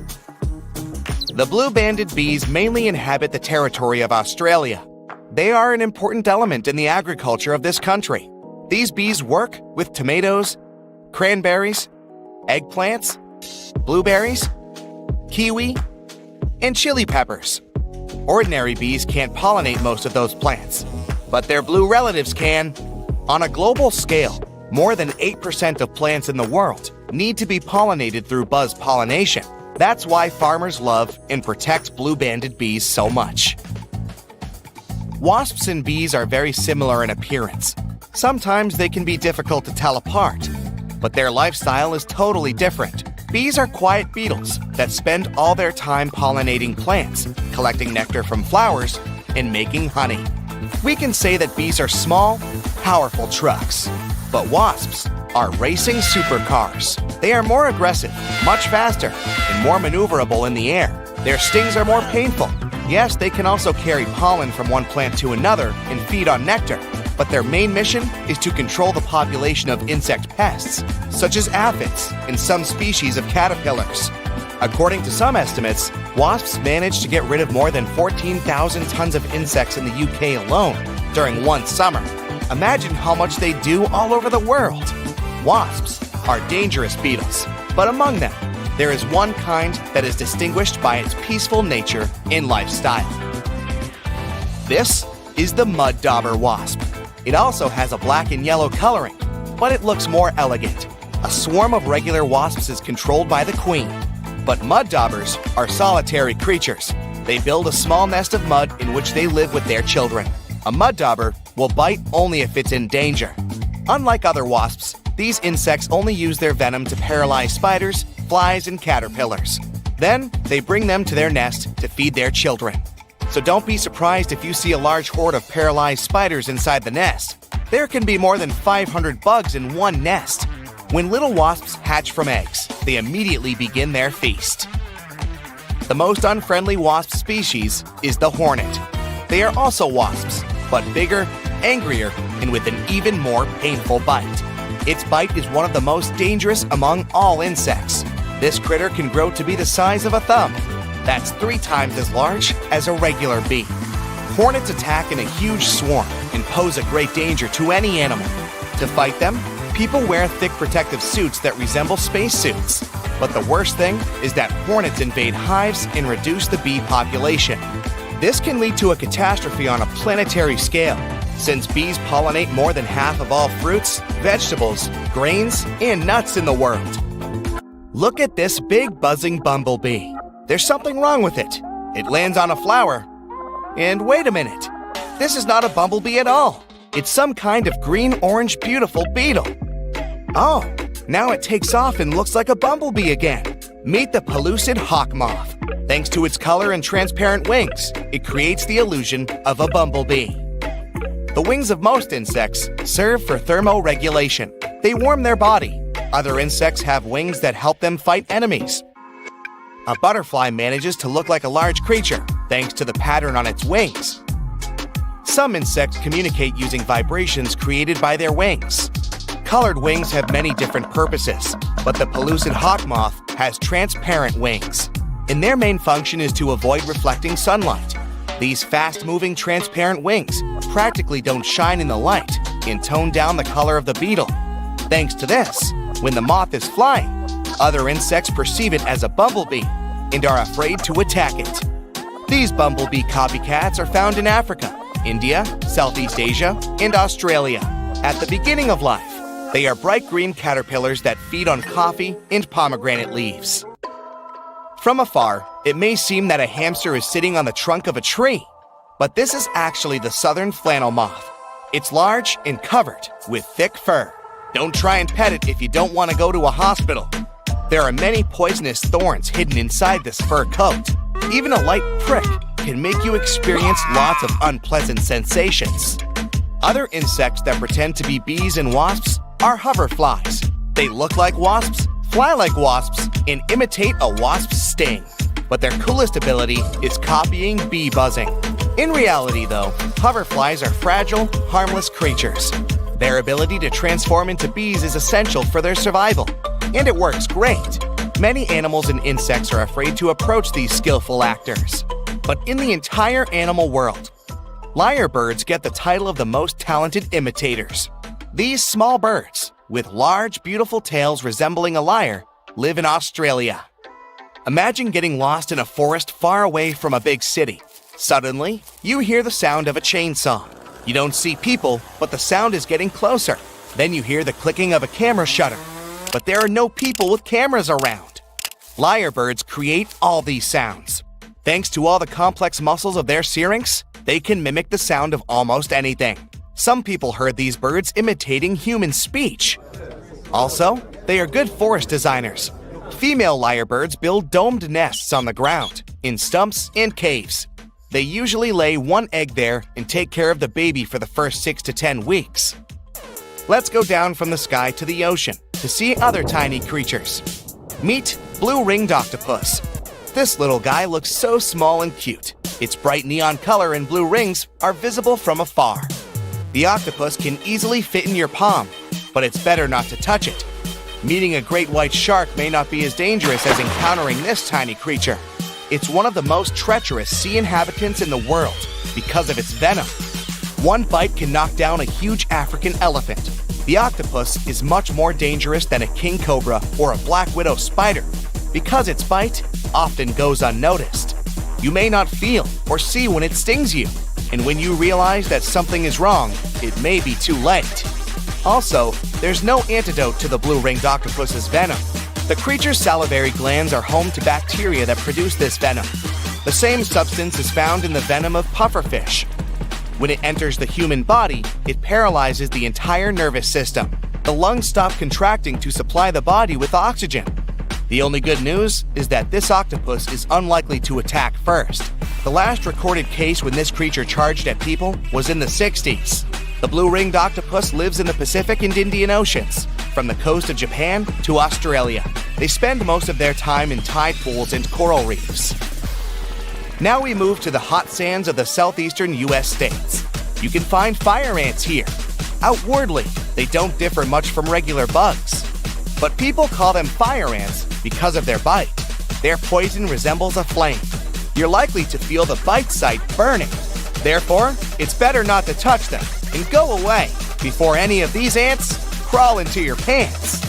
Speaker 5: The blue-banded bees mainly inhabit the territory of Australia. They are an important element in the agriculture of this country. These bees work with tomatoes, cranberries, eggplants, blueberries, kiwi, and chili peppers. Ordinary bees can't pollinate most of those plants, but their blue relatives can. On a global scale, more than 8% of plants in the world need to be pollinated through buzz pollination. That's why farmers love and protect blue-banded bees so much. Wasps and bees are very similar in appearance. Sometimes they can be difficult to tell apart, but their lifestyle is totally different. Bees are quiet beetles that spend all their time pollinating plants, collecting nectar from flowers, and making honey. We can say that bees are small, powerful trucks, but wasps are racing supercars. They are more aggressive, much faster, and more maneuverable in the air. Their stings are more painful. Yes, they can also carry pollen from one plant to another and feed on nectar, but their main mission is to control the population of insect pests, such as aphids and some species of caterpillars. According to some estimates, wasps manage to get rid of more than 14,000 tons of insects in the UK alone during one summer. Imagine how much they do all over the world. Wasps are dangerous beetles, but among them, there is one kind that is distinguished by its peaceful nature and lifestyle. This is the mud dauber wasp. It also has a black and yellow coloring, but it looks more elegant. A swarm of regular wasps is controlled by the queen, but mud daubers are solitary creatures. They build a small nest of mud in which they live with their children. A mud dauber will bite only if it's in danger. Unlike other wasps, these insects only use their venom to paralyze spiders, flies, and caterpillars. Then, they bring them to their nest to feed their children. So don't be surprised if you see a large horde of paralyzed spiders inside the nest. There can be more than 500 bugs in one nest. When little wasps hatch from eggs, they immediately begin their feast. The most unfriendly wasp species is the hornet. They are also wasps, but bigger, angrier, and with an even more painful bite. Its bite is one of the most dangerous among all insects. This critter can grow to be the size of a thumb. That's 3 times as large as a regular bee. Hornets attack in a huge swarm and pose a great danger to any animal. To fight them, people wear thick protective suits that resemble spacesuits. But the worst thing is that hornets invade hives and reduce the bee population. This can lead to a catastrophe on a planetary scale, since bees pollinate more than half of all fruits, vegetables, grains, and nuts in the world. Look at this big buzzing bumblebee. There's something wrong with it. It lands on a flower. And wait a minute. This is not a bumblebee at all. It's some kind of green-orange beautiful beetle. Oh, now it takes off and looks like a bumblebee again. Meet the pellucid hawk moth. Thanks to its color and transparent wings, it creates the illusion of a bumblebee. The wings of most insects serve for thermoregulation. They warm their body. Other insects have wings that help them fight enemies. A butterfly manages to look like a large creature, thanks to the pattern on its wings. Some insects communicate using vibrations created by their wings. Colored wings have many different purposes, but the pellucid hawk moth has transparent wings, and their main function is to avoid reflecting sunlight. These fast-moving transparent wings practically don't shine in the light and tone down the color of the beetle. Thanks to this, when the moth is flying, other insects perceive it as a bumblebee and are afraid to attack it. These bumblebee copycats are found in Africa, India, Southeast Asia, and Australia. At the beginning of life, they are bright green caterpillars that feed on coffee and pomegranate leaves. From afar, it may seem that a hamster is sitting on the trunk of a tree, but this is actually the southern flannel moth. It's large and covered with thick fur. Don't try and pet it if you don't want to go to a hospital. There are many poisonous thorns hidden inside this fur coat. Even a light prick can make you experience lots of unpleasant sensations. Other insects that pretend to be bees and wasps are hoverflies. They look like wasps, fly like wasps, and imitate a wasp's sting. But their coolest ability is copying bee buzzing. In reality, though, hoverflies are fragile, harmless creatures. Their ability to transform into bees is essential for their survival, and it works great. Many animals and insects are afraid to approach these skillful actors. But in the entire animal world, lyrebirds get the title of the most talented imitators. These small birds, with large, beautiful tails resembling a lyre, live in Australia. Imagine getting lost in a forest far away from a big city. Suddenly, you hear the sound of a chainsaw. You don't see people, but the sound is getting closer. Then you hear the clicking of a camera shutter. But there are no people with cameras around. Lyrebirds create all these sounds. Thanks to all the complex muscles of their syrinx, they can mimic the sound of almost anything. Some people heard these birds imitating human speech. Also, they are good forest designers. Female lyrebirds build domed nests on the ground, in stumps and caves. They usually lay one egg there and take care of the baby for the first 6 to 10 weeks. Let's go down from the sky to the ocean to see other tiny creatures. Meet blue-ringed octopus. This little guy looks so small and cute. Its bright neon color and blue rings are visible from afar. The octopus can easily fit in your palm, but it's better not to touch it. Meeting a great white shark may not be as dangerous as encountering this tiny creature. It's one of the most treacherous sea inhabitants in the world because of its venom. One bite can knock down a huge African elephant. The octopus is much more dangerous than a king cobra or a black widow spider because its bite often goes unnoticed. You may not feel or see when it stings you, and when you realize that something is wrong, it may be too late. Also, there's no antidote to the blue-ringed octopus's venom. The creature's salivary glands are home to bacteria that produce this venom. The same substance is found in the venom of pufferfish. When it enters the human body, it paralyzes the entire nervous system. The lungs stop contracting to supply the body with oxygen. The only good news is that this octopus is unlikely to attack first. The last recorded case when this creature charged at people was in the 60s. The blue-ringed octopus lives in the Pacific and Indian Oceans, from the coast of Japan to Australia. They spend most of their time in tide pools and coral reefs. Now we move to the hot sands of the southeastern U.S. states. You can find fire ants here. Outwardly, they don't differ much from regular bugs. But people call them fire ants because of their bite. Their poison resembles a flame. You're likely to feel the bite site burning. Therefore, it's better not to touch them and go away before any of these ants crawl into your pants.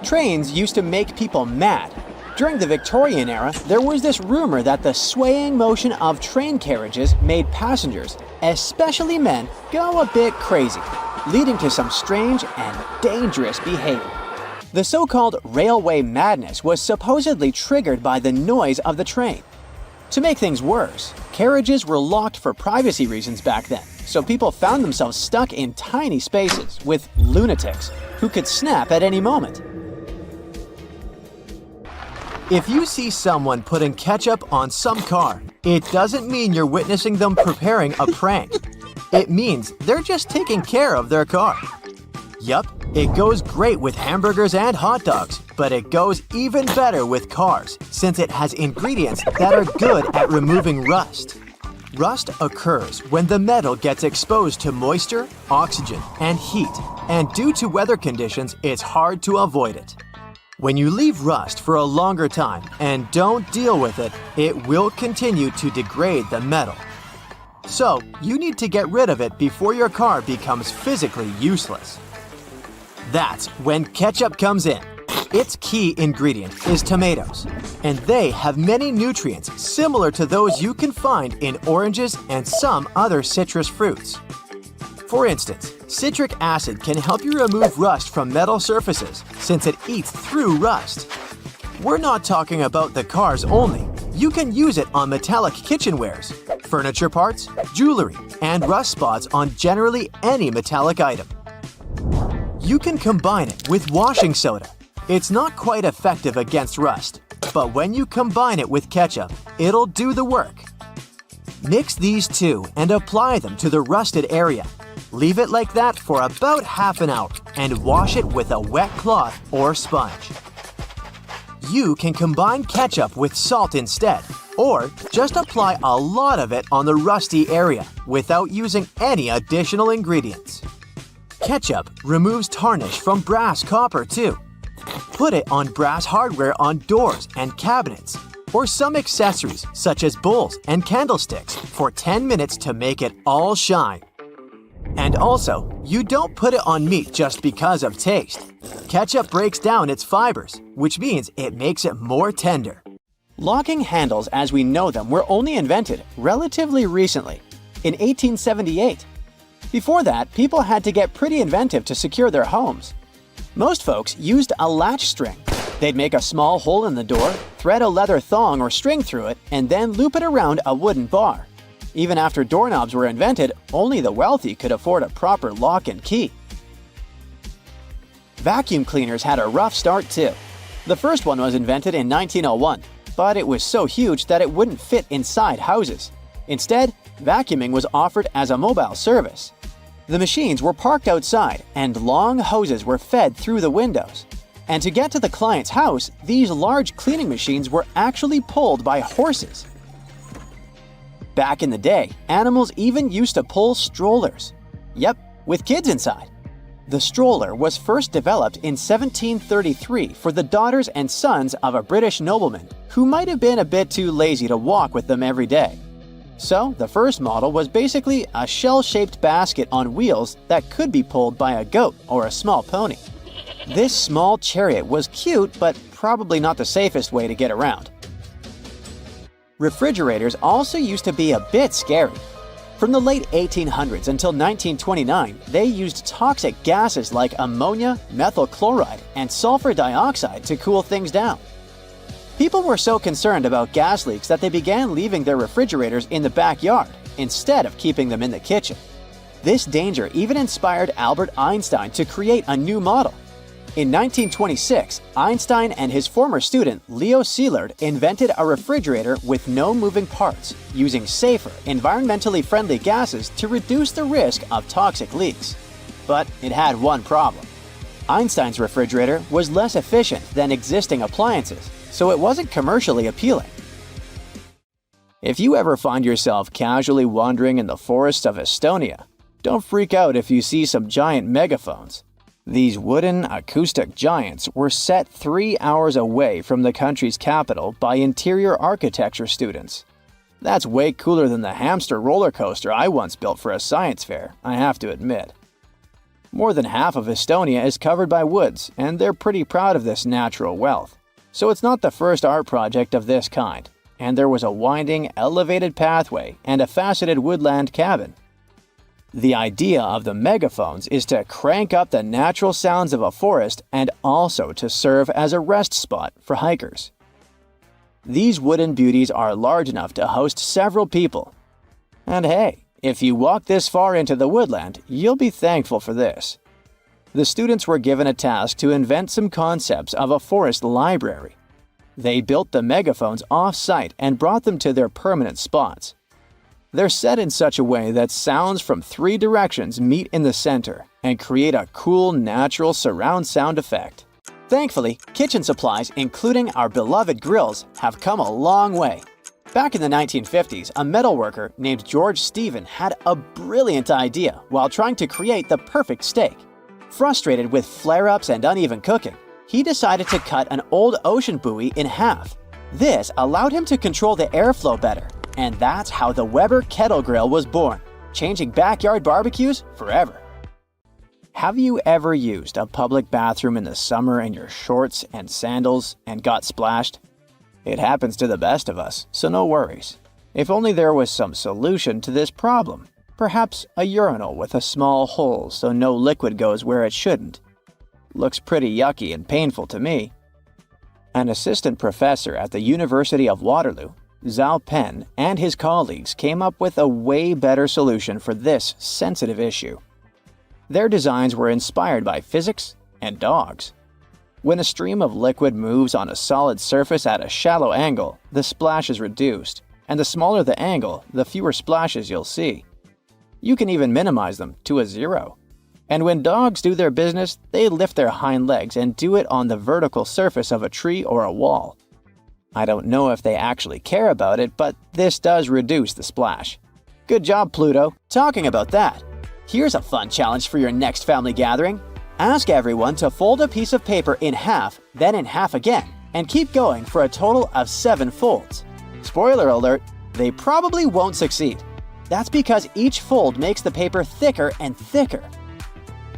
Speaker 2: Trains used to make people mad. During the Victorian era, there was this rumor that the swaying motion of train carriages made passengers, especially men, go a bit crazy, leading to some strange and dangerous behavior. The so-called railway madness was supposedly triggered by the noise of the train. To make things worse, carriages were locked for privacy reasons back then, so people found themselves stuck in tiny spaces with lunatics who could snap at any moment.
Speaker 4: If you see someone putting ketchup on some car, it doesn't mean you're witnessing them preparing a prank. It means they're just taking care of their car. Yup, it goes great with hamburgers and hot dogs, but it goes even better with cars since it has ingredients that are good at removing rust. Rust occurs when the metal gets exposed to moisture, oxygen, and heat, and due to weather conditions, it's hard to avoid it. When you leave rust for a longer time and don't deal with it, it will continue to degrade the metal. So, you need to get rid of it before your car becomes physically useless. That's when ketchup comes in. Its key ingredient is tomatoes, and they have many nutrients similar to those you can find in oranges and some other citrus fruits. For instance, citric acid can help you remove rust from metal surfaces since it eats through rust. We're not talking about the cars only. You can use it on metallic kitchenwares, furniture parts, jewelry, and rust spots on generally any metallic item. You can combine it with washing soda. It's not quite effective against rust, but when you combine it with ketchup, it'll do the work. Mix these two and apply them to the rusted area. Leave it like that for about half an hour and wash it with a wet cloth or sponge. You can combine ketchup with salt instead, or just apply a lot of it on the rusty area without using any additional ingredients. Ketchup removes tarnish from brass copper too. Put it on brass hardware on doors and cabinets, or some accessories such as bowls and candlesticks for 10 minutes to make it all shine. And also, you don't put it on meat just because of taste. Ketchup breaks down its fibers, which means it makes it more tender.
Speaker 2: Locking handles as we know them were only invented relatively recently, in 1878. Before that, people had to get pretty inventive to secure their homes. Most folks used a latch string. They'd make a small hole in the door, thread a leather thong or string through it, and then loop it around a wooden bar. Even after doorknobs were invented, only the wealthy could afford a proper lock and key. Vacuum cleaners had a rough start too. The first one was invented in 1901, but it was so huge that it wouldn't fit inside houses. Instead, vacuuming was offered as a mobile service. The machines were parked outside, and long hoses were fed through the windows. And to get to the client's house, these large cleaning machines were actually pulled by horses. Back in the day, animals even used to pull strollers. Yep, with kids inside. The stroller was first developed in 1733 for the daughters and sons of a British nobleman who might have been a bit too lazy to walk with them every day. So, the first model was basically a shell-shaped basket on wheels that could be pulled by a goat or a small pony. This small chariot was cute, but probably not the safest way to get around. Refrigerators also used to be a bit scary. From the late 1800s until 1929, they used toxic gases like ammonia, methyl chloride, and sulfur dioxide to cool things down. People were so concerned about gas leaks that they began leaving their refrigerators in the backyard instead of keeping them in the kitchen. This danger even inspired Albert Einstein to create a new model. In 1926, Einstein and his former student Leo Szilard invented a refrigerator with no moving parts, using safer, environmentally friendly gases to reduce the risk of toxic leaks. But it had one problem. Einstein's refrigerator was less efficient than existing appliances, so it wasn't commercially appealing. If you ever find yourself casually wandering in the forests of Estonia, don't freak out if you see some giant megaphones. These wooden acoustic giants were set 3 hours away from the country's capital by interior architecture students. That's way cooler than the hamster roller coaster I once built for a science fair, I have to admit. More than half of Estonia is covered by woods, and they're pretty proud of this natural wealth. So it's not the first art project of this kind, and there was a winding, elevated pathway and a faceted woodland cabin. The idea of the megaphones is to crank up the natural sounds of a forest and also to serve as a rest spot for hikers. These wooden beauties are large enough to host several people. And hey, if you walk this far into the woodland, you'll be thankful for this. The students were given a task to invent some concepts of a forest library. They built the megaphones off-site and brought them to their permanent spots. They're set in such a way that sounds from 3 directions meet in the center and create a cool, natural surround sound effect. Thankfully, kitchen supplies, including our beloved grills, have come a long way. Back in the 1950s, a metalworker named George Stephen had a brilliant idea while trying to create the perfect steak. Frustrated with flare-ups and uneven cooking, he decided to cut an old ocean buoy in half. This allowed him to control the airflow better. And that's how the Weber Kettle Grill was born, changing backyard barbecues forever. Have you ever used a public bathroom in the summer in your shorts and sandals and got splashed? It happens to the best of us, so no worries. If only there was some solution to this problem. Perhaps a urinal with a small hole so no liquid goes where it shouldn't. Looks pretty yucky and painful to me. An assistant professor at the University of Waterloo, Zhao Pen, and his colleagues came up with a way better solution for this sensitive issue. Their designs were inspired by physics and dogs. When a stream of liquid moves on a solid surface at a shallow angle, the splash is reduced, and the smaller the angle, the fewer splashes you'll see. You can even minimize them to a zero. And when dogs do their business, they lift their hind legs and do it on the vertical surface of a tree or a wall. I don't know if they actually care about it, but this does reduce the splash. Good job, Pluto. Talking about that, here's a fun challenge for your next family gathering. Ask everyone to fold a piece of paper in half, then in half again, and keep going for a total of 7 folds. Spoiler alert, they probably won't succeed. That's because each fold makes the paper thicker and thicker.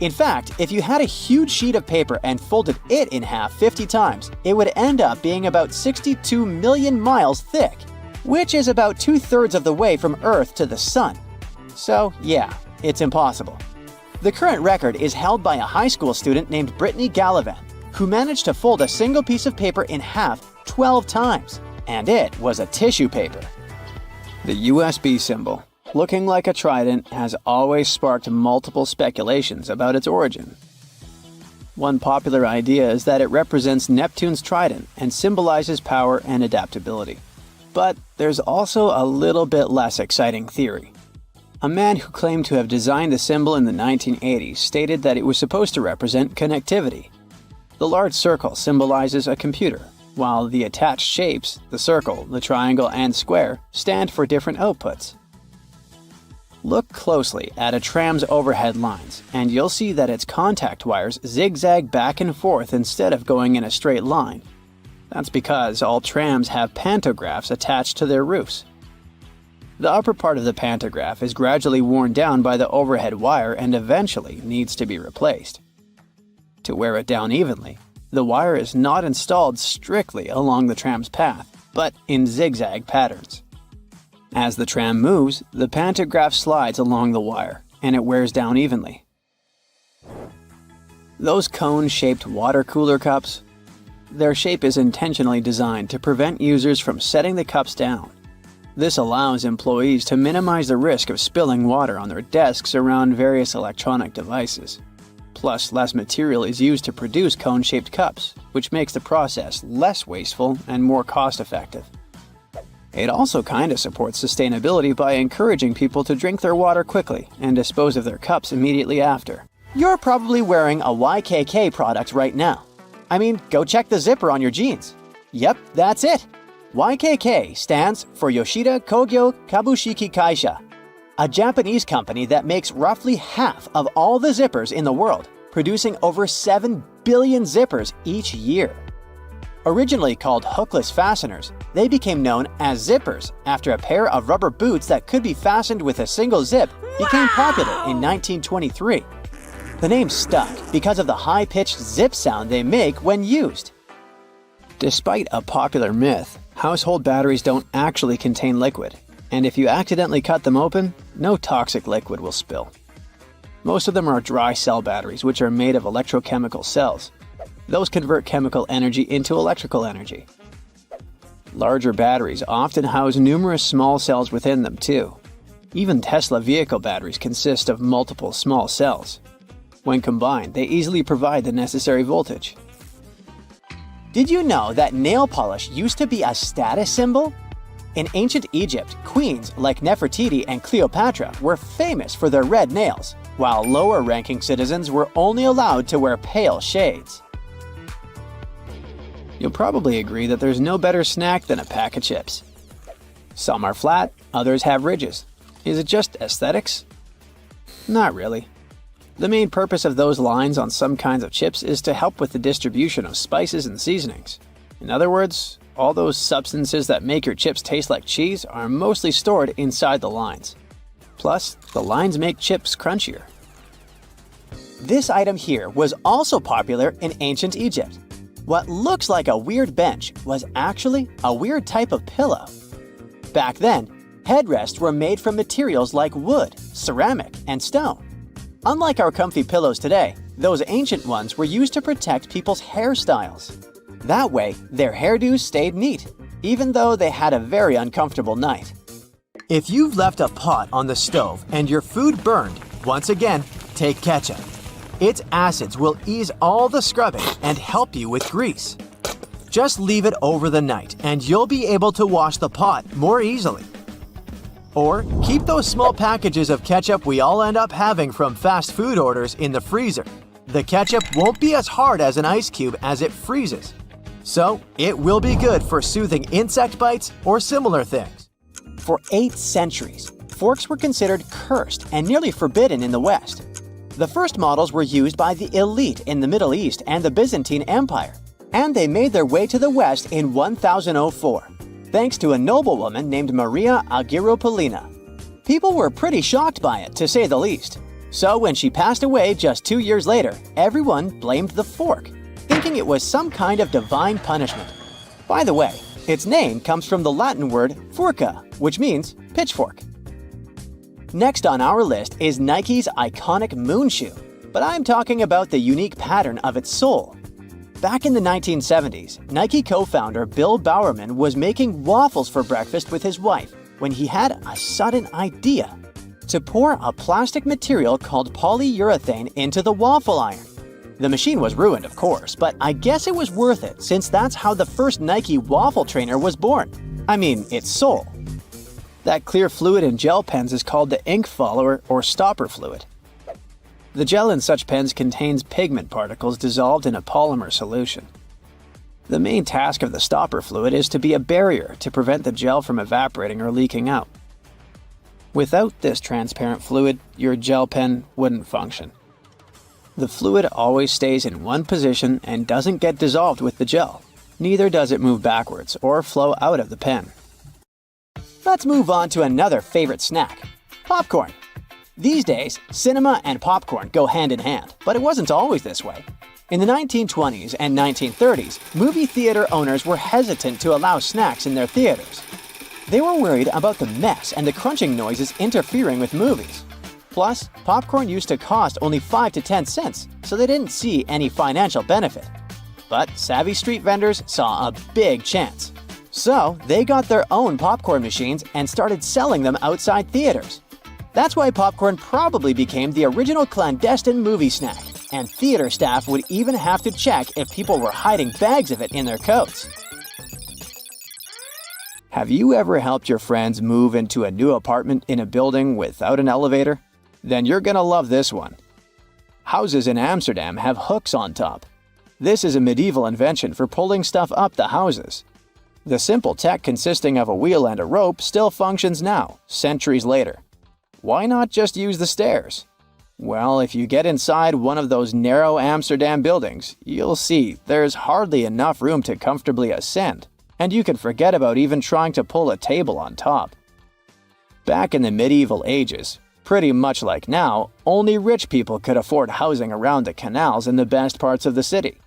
Speaker 2: In fact, if you had a huge sheet of paper and folded it in half 50 times, it would end up being about 62 million miles thick, which is about 2/3 of the way from Earth to the Sun. So yeah, it's impossible. The current record is held by a high school student named Brittany Gallivan, who managed to fold a single piece of paper in half 12 times, and it was a tissue paper. The USB symbol, looking like a trident, has always sparked multiple speculations about its origin. One popular idea is that it represents Neptune's trident and symbolizes power and adaptability. But there's also a little bit less exciting theory. A man who claimed to have designed the symbol in the 1980s stated that it was supposed to represent connectivity. The large circle symbolizes a computer, while the attached shapes, the circle, the triangle, and square, stand for different outputs. Look closely at a tram's overhead lines, and you'll see that its contact wires zigzag back and forth instead of going in a straight line. That's because all trams have pantographs attached to their roofs. The upper part of the pantograph is gradually worn down by the overhead wire and eventually needs to be replaced. To wear it down evenly, the wire is not installed strictly along the tram's path, but in zigzag patterns. As the tram moves, the pantograph slides along the wire, and it wears down evenly. Those cone-shaped water cooler cups? Their shape is intentionally designed to prevent users from setting the cups down. This allows employees to minimize the risk of spilling water on their desks around various electronic devices. Plus, less material is used to produce cone-shaped cups, which makes the process less wasteful and more cost-effective. It also kinda supports sustainability by encouraging people to drink their water quickly and dispose of their cups immediately after. You're probably wearing a YKK product right now. I mean, go check the zipper on your jeans. Yep, that's it. YKK stands for Yoshida Kogyo Kabushiki Kaisha, a Japanese company that makes roughly half of all the zippers in the world, producing over 7 billion zippers each year. Originally called hookless fasteners, they became known as zippers after a pair of rubber boots that could be fastened with a single zip became popular in 1923. The name stuck because of the high-pitched zip sound they make when used. Despite a popular myth, household batteries don't actually contain liquid, and if you accidentally cut them open, no toxic liquid will spill. Most of them are dry cell batteries, which are made of electrochemical cells. Those convert chemical energy into electrical energy. Larger batteries often house numerous small cells within them too. Even Tesla vehicle batteries consist of multiple small cells. When combined, they easily provide the necessary voltage. Did you know that nail polish used to be a status symbol? In ancient Egypt, queens like Nefertiti and Cleopatra were famous for their red nails, while lower-ranking citizens were only allowed to wear pale shades. You'll probably agree that there's no better snack than a pack of chips. Some are flat, others have ridges. Is it just aesthetics? Not really. The main purpose of those lines on some kinds of chips is to help with the distribution of spices and seasonings. In other words, all those substances that make your chips taste like cheese are mostly stored inside the lines. Plus, the lines make chips crunchier. This item here was also popular in ancient Egypt. What looks like a weird bench was actually a weird type of pillow. Back then, headrests were made from materials like wood, ceramic, and stone. Unlike our comfy pillows today, those ancient ones were used to protect people's hairstyles. That way, their hairdos stayed neat, even though they had a very uncomfortable night.
Speaker 4: If you've left a pot on the stove and your food burned, once again, take ketchup. Its acids will ease all the scrubbing and help you with grease. Just leave it over the night and you'll be able to wash the pot more easily. Or keep those small packages of ketchup we all end up having from fast food orders in the freezer. The ketchup won't be as hard as an ice cube as it freezes. So it will be good for soothing insect bites or similar things.
Speaker 2: For 8 centuries, forks were considered cursed and nearly forbidden in the West. The first models were used by the elite in the Middle East and the Byzantine Empire, and they made their way to the West in 1004, thanks to a noblewoman named Maria Agrippina. People were pretty shocked by it, to say the least. So when she passed away just 2 years later, everyone blamed the fork, thinking it was some kind of divine punishment. By the way, its name comes from the Latin word furca, which means pitchfork. Next on our list is Nike's iconic moon shoe, but I'm talking about the unique pattern of its sole. Back in the 1970s, Nike co-founder Bill Bowerman was making waffles for breakfast with his wife when he had a sudden idea: to pour a plastic material called polyurethane into the waffle iron. The machine was ruined, of course, but I guess it was worth it since that's how the first Nike waffle trainer was born. I mean, its sole. That clear fluid in gel pens is called the ink follower or stopper fluid. The gel in such pens contains pigment particles dissolved in a polymer solution. The main task of the stopper fluid is to be a barrier to prevent the gel from evaporating or leaking out. Without this transparent fluid, your gel pen wouldn't function. The fluid always stays in one position and doesn't get dissolved with the gel. Neither does it move backwards or flow out of the pen. Let's move on to another favorite snack: popcorn. These days, cinema and popcorn go hand in hand, but it wasn't always this way. In the 1920s and 1930s, movie theater owners were hesitant to allow snacks in their theaters. They were worried about the mess and the crunching noises interfering with movies. Plus, popcorn used to cost only 5 to 10 cents, so they didn't see any financial benefit. But savvy street vendors saw a big chance. So they got their own popcorn machines and started selling them outside theaters. That's why popcorn probably became the original clandestine movie snack, and theater staff would even have to check if people were hiding bags of it in their coats. Have you ever helped your friends move into a new apartment in a building without an elevator? Then you're gonna love this one. Houses in Amsterdam have hooks on top. This is a medieval invention for pulling stuff up the houses. The simple tech consisting of a wheel and a rope still functions now, centuries later. Why not just use the stairs? Well, if you get inside one of those narrow Amsterdam buildings, you'll see there's hardly enough room to comfortably ascend, and you can forget about even trying to pull a table on top. Back in the medieval ages, pretty much like now, only rich people could afford housing around the canals in the best parts of the city.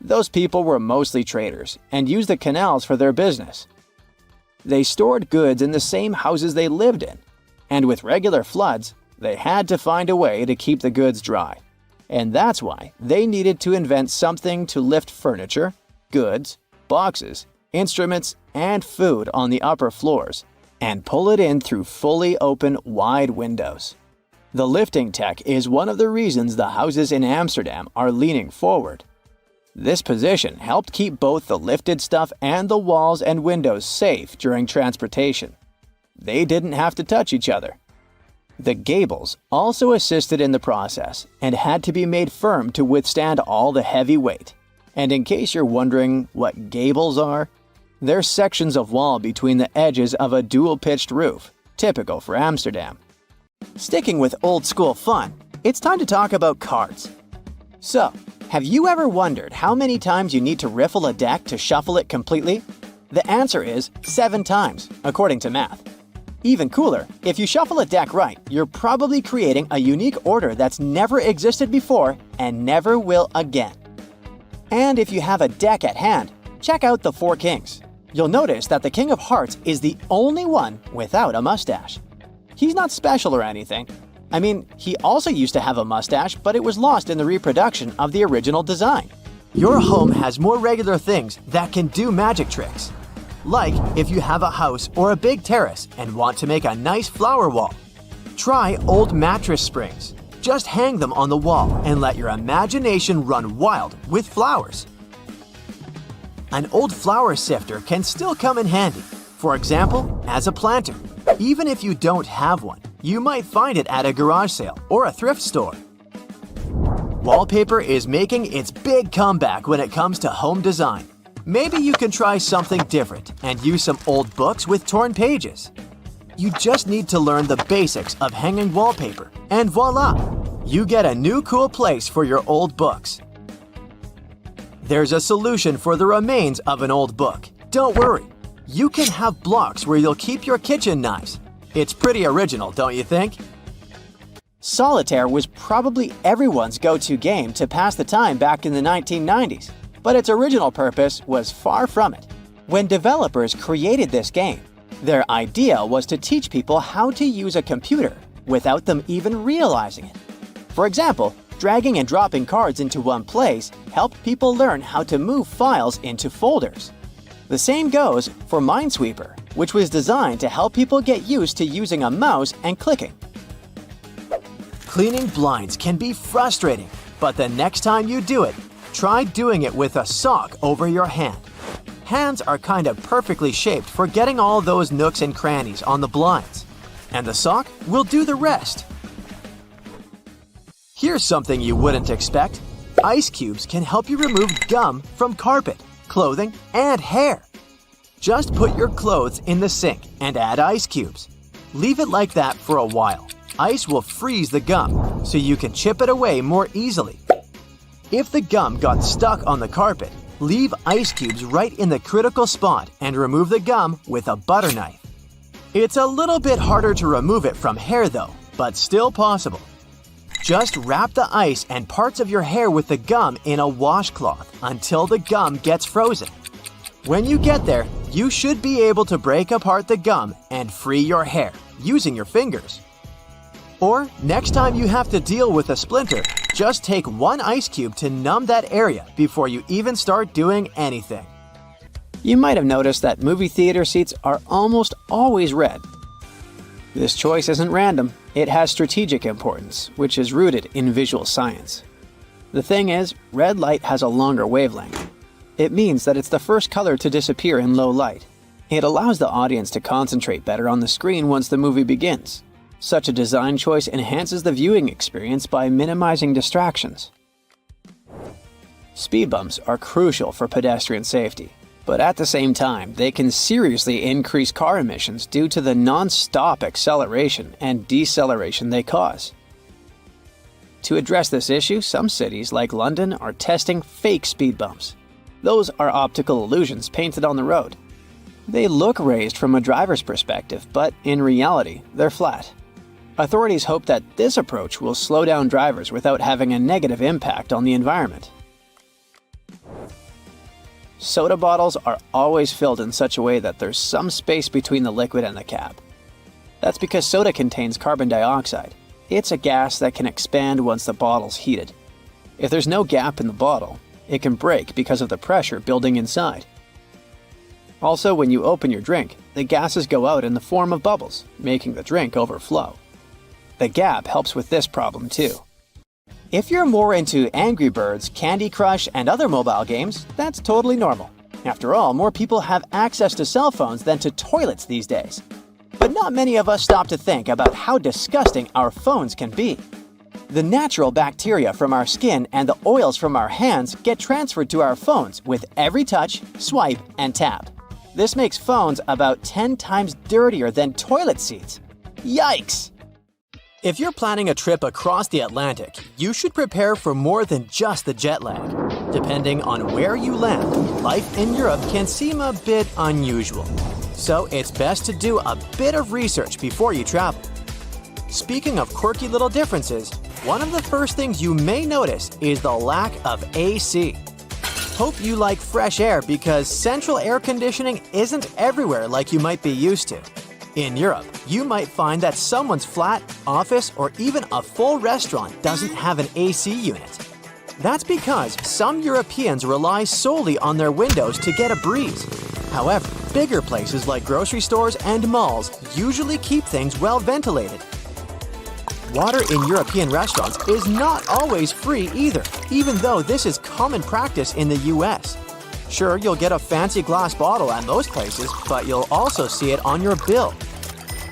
Speaker 2: Those people were mostly traders and used the canals for their business. They stored goods in the same houses they lived in, and with regular floods, they had to find a way to keep the goods dry. And that's why they needed to invent something to lift furniture, goods, boxes, instruments, and food on the upper floors, and pull it in through fully open, wide windows. The lifting tech is one of the reasons the houses in Amsterdam are leaning forward. This position helped keep both the lifted stuff and the walls and windows safe during transportation. They didn't have to touch each other. The gables also assisted in the process and had to be made firm to withstand all the heavy weight. And in case you're wondering what gables are, they're sections of wall between the edges of a dual-pitched roof, typical for Amsterdam. Sticking with old-school fun, it's time to talk about cards. So, have you ever wondered how many times you need to riffle a deck to shuffle it completely? The answer is 7 times, according to math. Even cooler, if you shuffle a deck right, you're probably creating a unique order that's never existed before and never will again. And if you have a deck at hand, check out the 4 kings. You'll notice that the King of Hearts is the only one without a mustache. He's not special or anything. I mean, he also used to have a mustache, but it was lost in the reproduction of the original design.
Speaker 4: Your home has more regular things that can do magic tricks. Like if you have a house or a big terrace and want to make a nice flower wall. Try old mattress springs. Just hang them on the wall and let your imagination run wild with flowers. An old flower sifter can still come in handy, for example, as a planter. Even if you don't have one, you might find it at a garage sale or a thrift store. Wallpaper is making its big comeback when it comes to home design. Maybe you can try something different and use some old books with torn pages. You just need to learn the basics of hanging wallpaper, and voila! You get a new cool place for your old books. There's a solution for the remains of an old book. Don't worry, you can have blocks where you'll keep your kitchen knives. It's pretty original, don't you think?
Speaker 2: Solitaire was probably everyone's go-to game to pass the time back in the 1990s, but its original purpose was far from it. When developers created this game, their idea was to teach people how to use a computer without them even realizing it. For example, dragging and dropping cards into one place helped people learn how to move files into folders. The same goes for Minesweeper, which was designed to help people get used to using a mouse and clicking.
Speaker 4: Cleaning blinds can be frustrating, but the next time you do it, try doing it with a sock over your hand. Hands are kind of perfectly shaped for getting all those nooks and crannies on the blinds, and the sock will do the rest. Here's something you wouldn't expect. Ice cubes can help you remove gum from carpet, clothing, and hair. Just put your clothes in the sink and add ice cubes. Leave it like that for a while. Ice will freeze the gum, so you can chip it away more easily. If the gum got stuck on the carpet, leave ice cubes right in the critical spot and remove the gum with a butter knife. It's a little bit harder to remove it from hair though, but still possible. Just wrap the ice and parts of your hair with the gum in a washcloth until the gum gets frozen. When you get there, you should be able to break apart the gum and free your hair using your fingers. Or, next time you have to deal with a splinter, just take one ice cube to numb that area before you even start doing anything.
Speaker 2: You might have noticed that movie theater seats are almost always red. This choice isn't random. It has strategic importance, which is rooted in visual science. The thing is, red light has a longer wavelength. It means that it's the first color to disappear in low light. It allows the audience to concentrate better on the screen once the movie begins. Such a design choice enhances the viewing experience by minimizing distractions. Speed bumps are crucial for pedestrian safety, but at the same time, they can seriously increase car emissions due to the non-stop acceleration and deceleration they cause. To address this issue, some cities like London are testing fake speed bumps. Those are optical illusions painted on the road. They look raised from a driver's perspective, but in reality, they're flat. Authorities hope that this approach will slow down drivers without having a negative impact on the environment. Soda bottles are always filled in such a way that there's some space between the liquid and the cap. That's because soda contains carbon dioxide. It's a gas that can expand once the bottle's heated. If there's no gap in the bottle, it can break because of the pressure building inside. Also, when you open your drink, the gases go out in the form of bubbles, making the drink overflow. The gap helps with this problem too. If you're more into Angry Birds, Candy Crush, and other mobile games, that's totally normal. After all, more people have access to cell phones than to toilets these days. But not many of us stop to think about how disgusting our phones can be. The natural bacteria from our skin and the oils from our hands get transferred to our phones with every touch, swipe, and tap. This makes phones about 10 times dirtier than toilet seats. Yikes! If you're planning a trip across the Atlantic, you should prepare for more than just the jet lag. Depending on where you land, life in Europe can seem a bit unusual. So it's best to do a bit of research before you travel. Speaking of quirky little differences, one of the first things you may notice is the lack of AC. Hope you like fresh air because central air conditioning isn't everywhere like you might be used to. In Europe, you might find that someone's flat, office, or even a full restaurant doesn't have an AC unit. That's because some Europeans rely solely on their windows to get a breeze. However, bigger places like grocery stores and malls usually keep things well ventilated.
Speaker 4: Water in European restaurants is not always free either, even though this is common practice in the US. Sure, you'll get a fancy glass bottle at most places, but you'll also see it on your bill.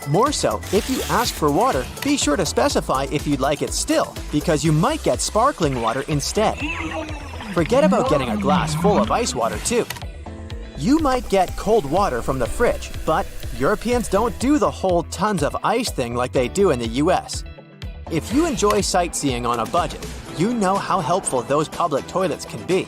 Speaker 4: More so, if you ask for water, be sure to specify if you'd like it still, because you might get sparkling water instead. Forget about getting a glass full of ice water too. You might get cold water from the fridge, but Europeans don't do the whole tons of ice thing like they do in the US. If you enjoy sightseeing on a budget, you know how helpful those public toilets can be.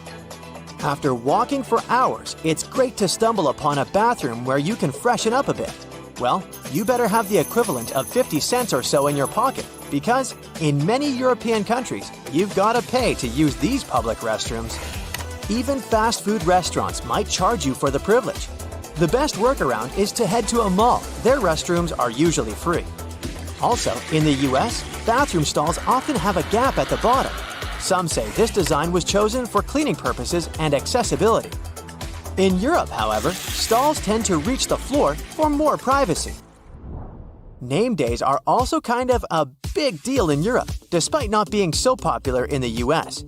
Speaker 4: After walking for hours, it's great to stumble upon a bathroom where you can freshen up a bit. Well, you better have the equivalent of 50 cents or so in your pocket, because in many European countries, you've got to pay to use these public restrooms. Even fast food restaurants might charge you for the privilege. The best workaround is to head to a mall. Their restrooms are usually free. Also, in the US, bathroom stalls often have a gap at the bottom. Some say this design was chosen for cleaning purposes and accessibility. In Europe, however, stalls tend to reach the floor for more privacy. Name days are also kind of a big deal in Europe, despite not being so popular in the US.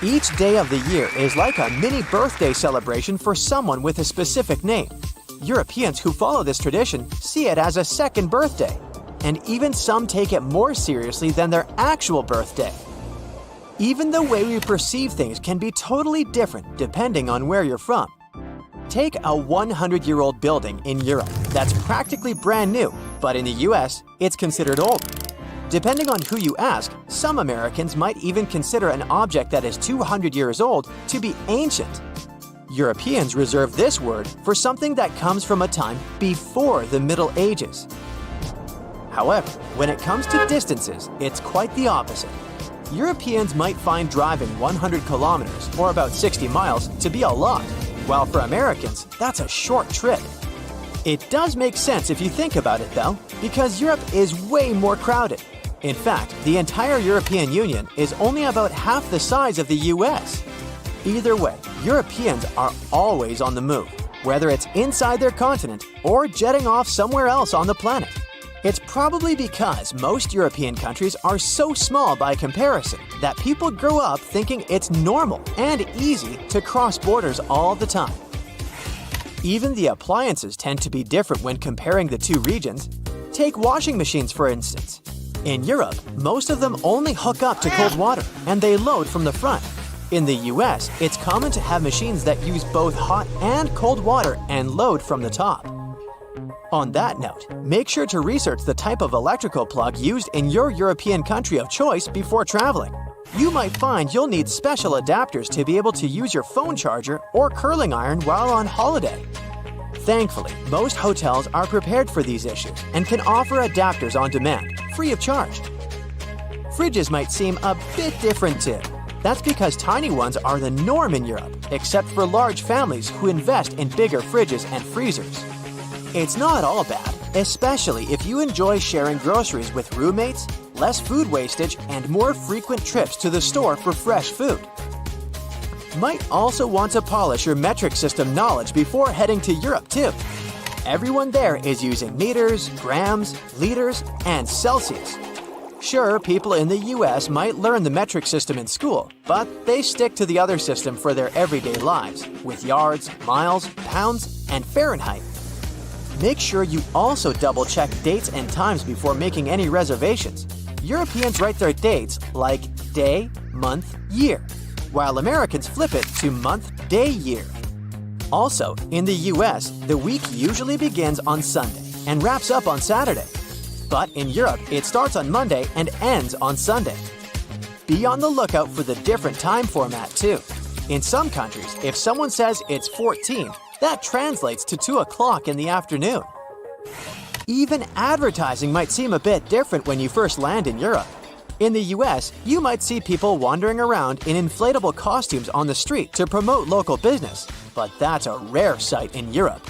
Speaker 4: Each day of the year is like a mini birthday celebration for someone with a specific name. Europeans who follow this tradition see it as a second birthday, and even some take it more seriously than their actual birthday. Even the way we perceive things can be totally different depending on where you're from. Take a 100-year-old building in Europe that's practically brand new, but in the US, it's considered old. Depending on who you ask, some Americans might even consider an object that is 200 years old to be ancient. Europeans reserve this word for something that comes from a time before the Middle Ages. However, when it comes to distances, it's quite the opposite. Europeans might find driving 100 kilometers, or about 60 miles, to be a lot, while for Americans, that's a short trip. It does make sense if you think about it though, because Europe is way more crowded. In fact, the entire European Union is only about half the size of the US. Either way, Europeans are always on the move, whether it's inside their continent or jetting off somewhere else on the planet. It's probably because most European countries are so small by comparison that people grow up thinking it's normal and easy to cross borders all the time. Even the appliances tend to be different when comparing the two regions. Take washing machines, for instance. In Europe, most of them only hook up to cold water, and they load from the front. In the US, it's common to have machines that use both hot and cold water and load from the top. On that note, make sure to research the type of electrical plug used in your European country of choice before traveling. You might find you'll need special adapters to be able to use your phone charger or curling iron while on holiday. Thankfully, most hotels are prepared for these issues and can offer adapters on demand, free of charge. Fridges might seem a bit different too. That's because tiny ones are the norm in Europe, except for large families who invest in bigger fridges and freezers. It's not all bad, especially if you enjoy sharing groceries with roommates, less food wastage, and more frequent trips to the store for fresh food. Might also want to polish your metric system knowledge before heading to Europe too. Everyone there is using meters, grams, liters, and Celsius. Sure, people in the US might learn the metric system in school, but they stick to the other system for their everyday lives, with yards, miles, pounds, and Fahrenheit. Make sure you also double-check dates and times before making any reservations. Europeans write their dates like day, month, year, while Americans flip it to month, day, year. Also, in the US, the week usually begins on Sunday and wraps up on Saturday. But in Europe, it starts on Monday and ends on Sunday. Be on the lookout for the different time format too. In some countries, if someone says it's 14, that translates to 2 o'clock in the afternoon. Even advertising might seem a bit different when you first land in Europe. In the US, you might see people wandering around in inflatable costumes on the street to promote local business, but that's a rare sight in Europe.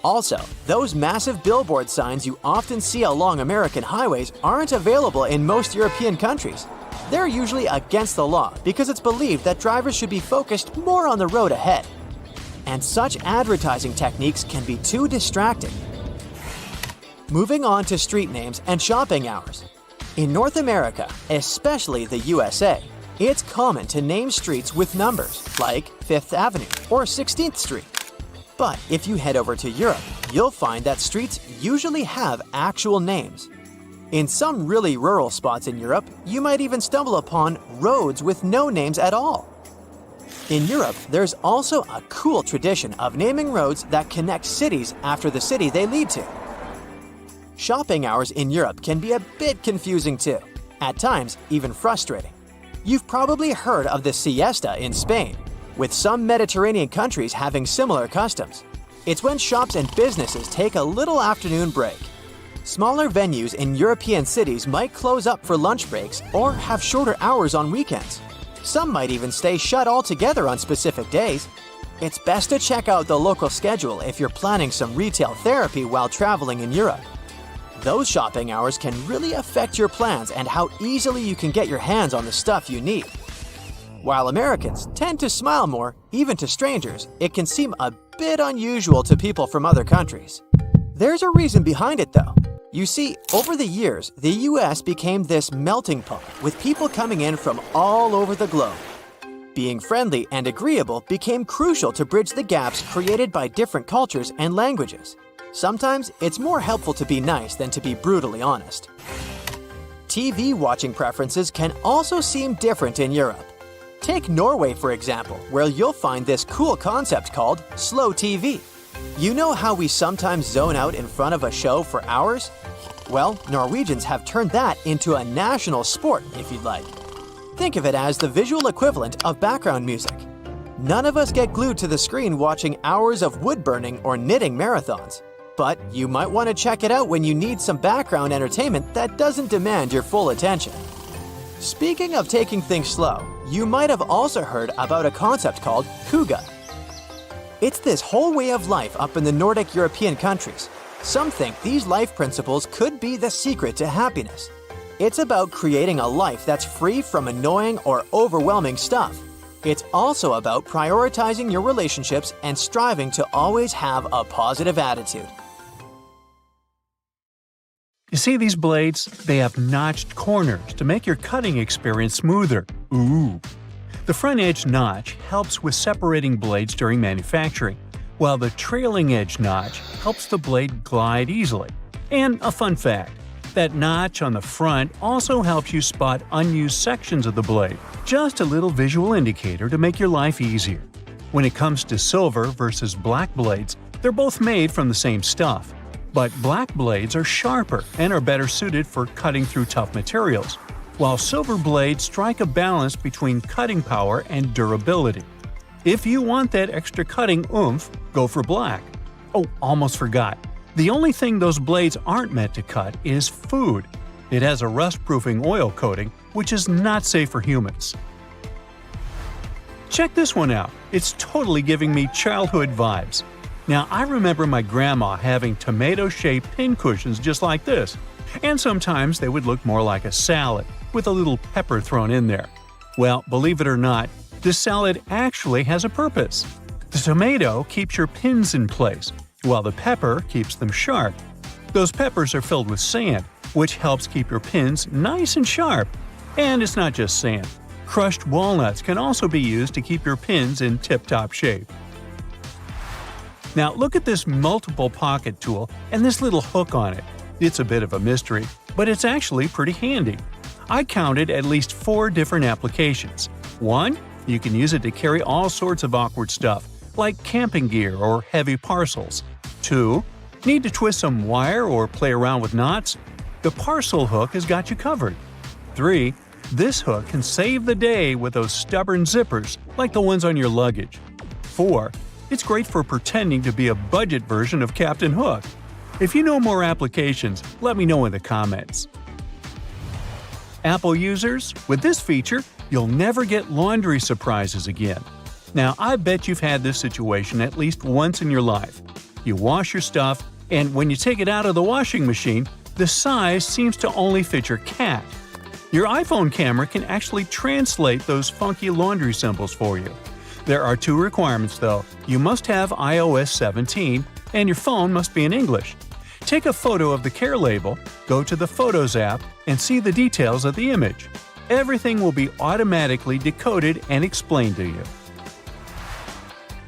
Speaker 4: Also, those massive billboard signs you often see along American highways aren't available in most European countries. They're usually against the law because it's believed that drivers should be focused more on the road ahead. And such advertising techniques can be too distracting. Moving on to street names and shopping hours. In North America, especially the USA, it's common to name streets with numbers, like 5th Avenue or 16th Street. But if you head over to Europe, you'll find that streets usually have actual names. In some really rural spots in Europe, you might even stumble upon roads with no names at all. In Europe, there's also a cool tradition of naming roads that connect cities after the city they lead to. Shopping hours in Europe can be a bit confusing too, at times even frustrating. You've probably heard of the siesta in Spain, with some Mediterranean countries having similar customs. It's when shops and businesses take a little afternoon break. Smaller venues in European cities might close up for lunch breaks or have shorter hours on weekends. Some might even stay shut altogether on specific days. It's best to check out the local schedule if you're planning some retail therapy while traveling in Europe. Those shopping hours can really affect your plans and how easily you can get your hands on the stuff you need. While Americans tend to smile more, even to strangers, it can seem a bit unusual to people from other countries. There's a reason behind it though. You see, over the years, the US became this melting pot with people coming in from all over the globe. Being friendly and agreeable became crucial to bridge the gaps created by different cultures and languages. Sometimes it's more helpful to be nice than to be brutally honest. TV watching preferences can also seem different in Europe. Take Norway, for example, where you'll find this cool concept called slow TV. You know how we sometimes zone out in front of a show for hours? Well, Norwegians have turned that into a national sport, if you'd like. Think of it as the visual equivalent of background music. None of us get glued to the screen watching hours of wood burning or knitting marathons. But you might want to check it out when you need some background entertainment that doesn't demand your full attention. Speaking of taking things slow, you might have also heard about a concept called hygge. It's this whole way of life up in the Nordic European countries. Some think these life principles could be the secret to happiness. It's about creating a life that's free from annoying or overwhelming stuff. It's also about prioritizing your relationships and striving to always have a positive attitude.
Speaker 1: You see these blades? They have notched corners to make your cutting experience smoother. Ooh! The front edge notch helps with separating blades during manufacturing, while the trailing edge notch helps the blade glide easily. And a fun fact, that notch on the front also helps you spot unused sections of the blade. Just a little visual indicator to make your life easier. When it comes to silver versus black blades, they're both made from the same stuff. But black blades are sharper and are better suited for cutting through tough materials, while silver blades strike a balance between cutting power and durability. If you want that extra cutting oomph, go for black. Oh, almost forgot. The only thing those blades aren't meant to cut is food. It has a rust-proofing oil coating, which is not safe for humans. Check this one out. It's totally giving me childhood vibes. Now, I remember my grandma having tomato-shaped pincushions just like this, and sometimes they would look more like a salad, with a little pepper thrown in there. Well, believe it or not, this salad actually has a purpose. The tomato keeps your pins in place, while the pepper keeps them sharp. Those peppers are filled with sand, which helps keep your pins nice and sharp. And it's not just sand. Crushed walnuts can also be used to keep your pins in tip-top shape. Now look at this multiple pocket tool and this little hook on it. It's a bit of a mystery, but it's actually pretty handy. I counted at least 4 different applications. 1. You can use it to carry all sorts of awkward stuff, like camping gear or heavy parcels. 2. Need to twist some wire or play around with knots? The parcel hook has got you covered. 3. This hook can save the day with those stubborn zippers, like the ones on your luggage. 4. It's great for pretending to be a budget version of Captain Hook. If you know more applications, let me know in the comments. Apple users, with this feature, you'll never get laundry surprises again. Now, I bet you've had this situation at least once in your life. You wash your stuff, and when you take it out of the washing machine, the size seems to only fit your cat. Your iPhone camera can actually translate those funky laundry symbols for you. There are 2 requirements though. You must have iOS 17, and your phone must be in English. Take a photo of the care label, go to the Photos app, and see the details of the image. Everything will be automatically decoded and explained to you.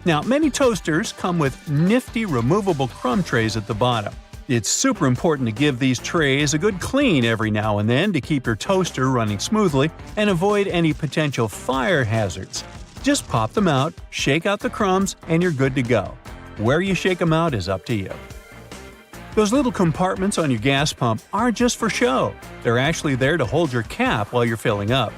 Speaker 1: Now, many toasters come with nifty removable crumb trays at the bottom. It's super important to give these trays a good clean every now and then to keep your toaster running smoothly and avoid any potential fire hazards. Just pop them out, shake out the crumbs, and you're good to go. Where you shake them out is up to you. Those little compartments on your gas pump aren't just for show. They're actually there to hold your cap while you're filling up.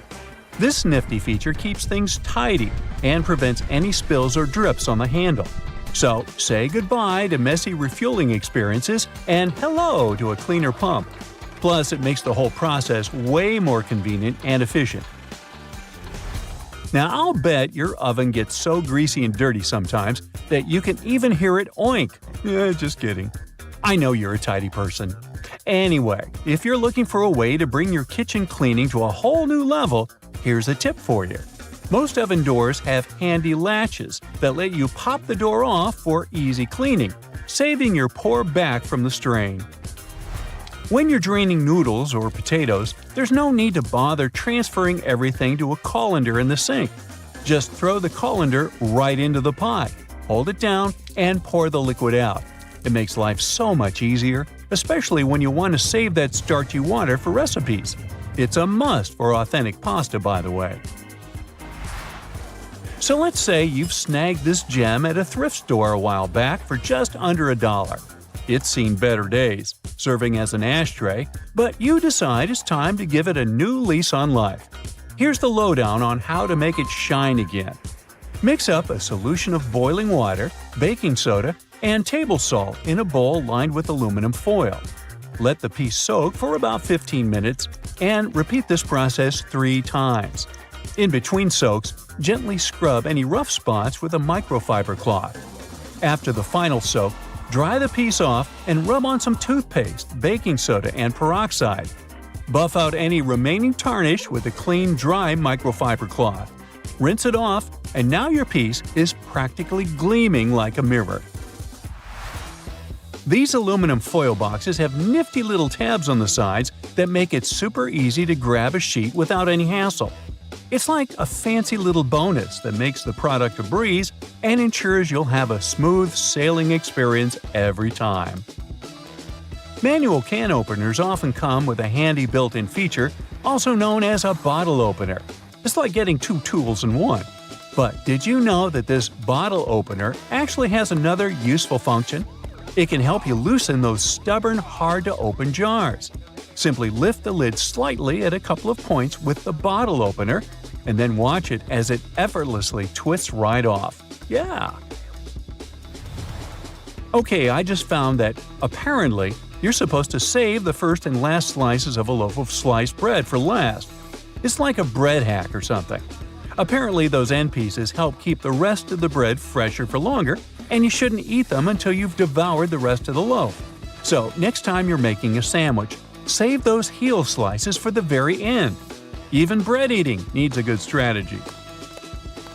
Speaker 1: This nifty feature keeps things tidy and prevents any spills or drips on the handle. So, say goodbye to messy refueling experiences and hello to a cleaner pump. Plus, it makes the whole process way more convenient and efficient. Now, I'll bet your oven gets so greasy and dirty sometimes that you can even hear it oink. Just kidding. I know you're a tidy person. Anyway, if you're looking for a way to bring your kitchen cleaning to a whole new level, here's a tip for you. Most oven doors have handy latches that let you pop the door off for easy cleaning, saving your poor back from the strain. When you're draining noodles or potatoes, there's no need to bother transferring everything to a colander in the sink. Just throw the colander right into the pot, hold it down, and pour the liquid out. It makes life so much easier, especially when you want to save that starchy water for recipes. It's a must for authentic pasta, by the way. So let's say you've snagged this gem at a thrift store a while back for just under $1. It's seen better days, serving as an ashtray, but you decide it's time to give it a new lease on life. Here's the lowdown on how to make it shine again. Mix up a solution of boiling water, baking soda, and table salt in a bowl lined with aluminum foil. Let the piece soak for about 15 minutes and repeat this process 3 times. In between soaks, gently scrub any rough spots with a microfiber cloth. After the final soak, dry the piece off and rub on some toothpaste, baking soda, and peroxide. Buff out any remaining tarnish with a clean, dry microfiber cloth. Rinse it off, and now your piece is practically gleaming like a mirror. These aluminum foil boxes have nifty little tabs on the sides that make it super easy to grab a sheet without any hassle. It's like a fancy little bonus that makes the product a breeze and ensures you'll have a smooth sailing experience every time. Manual can openers often come with a handy built-in feature, also known as a bottle opener. It's like getting 2 tools in one. But did you know that this bottle opener actually has another useful function? It can help you loosen those stubborn, hard-to-open jars. Simply lift the lid slightly at a couple of points with the bottle opener, and then watch it as it effortlessly twists right off. Yeah! Okay, I just found that, apparently, you're supposed to save the first and last slices of a loaf of sliced bread for last. It's like a bread hack or something. Apparently, those end pieces help keep the rest of the bread fresher for longer, and you shouldn't eat them until you've devoured the rest of the loaf. So, next time you're making a sandwich, save those heel slices for the very end. Even bread eating needs a good strategy.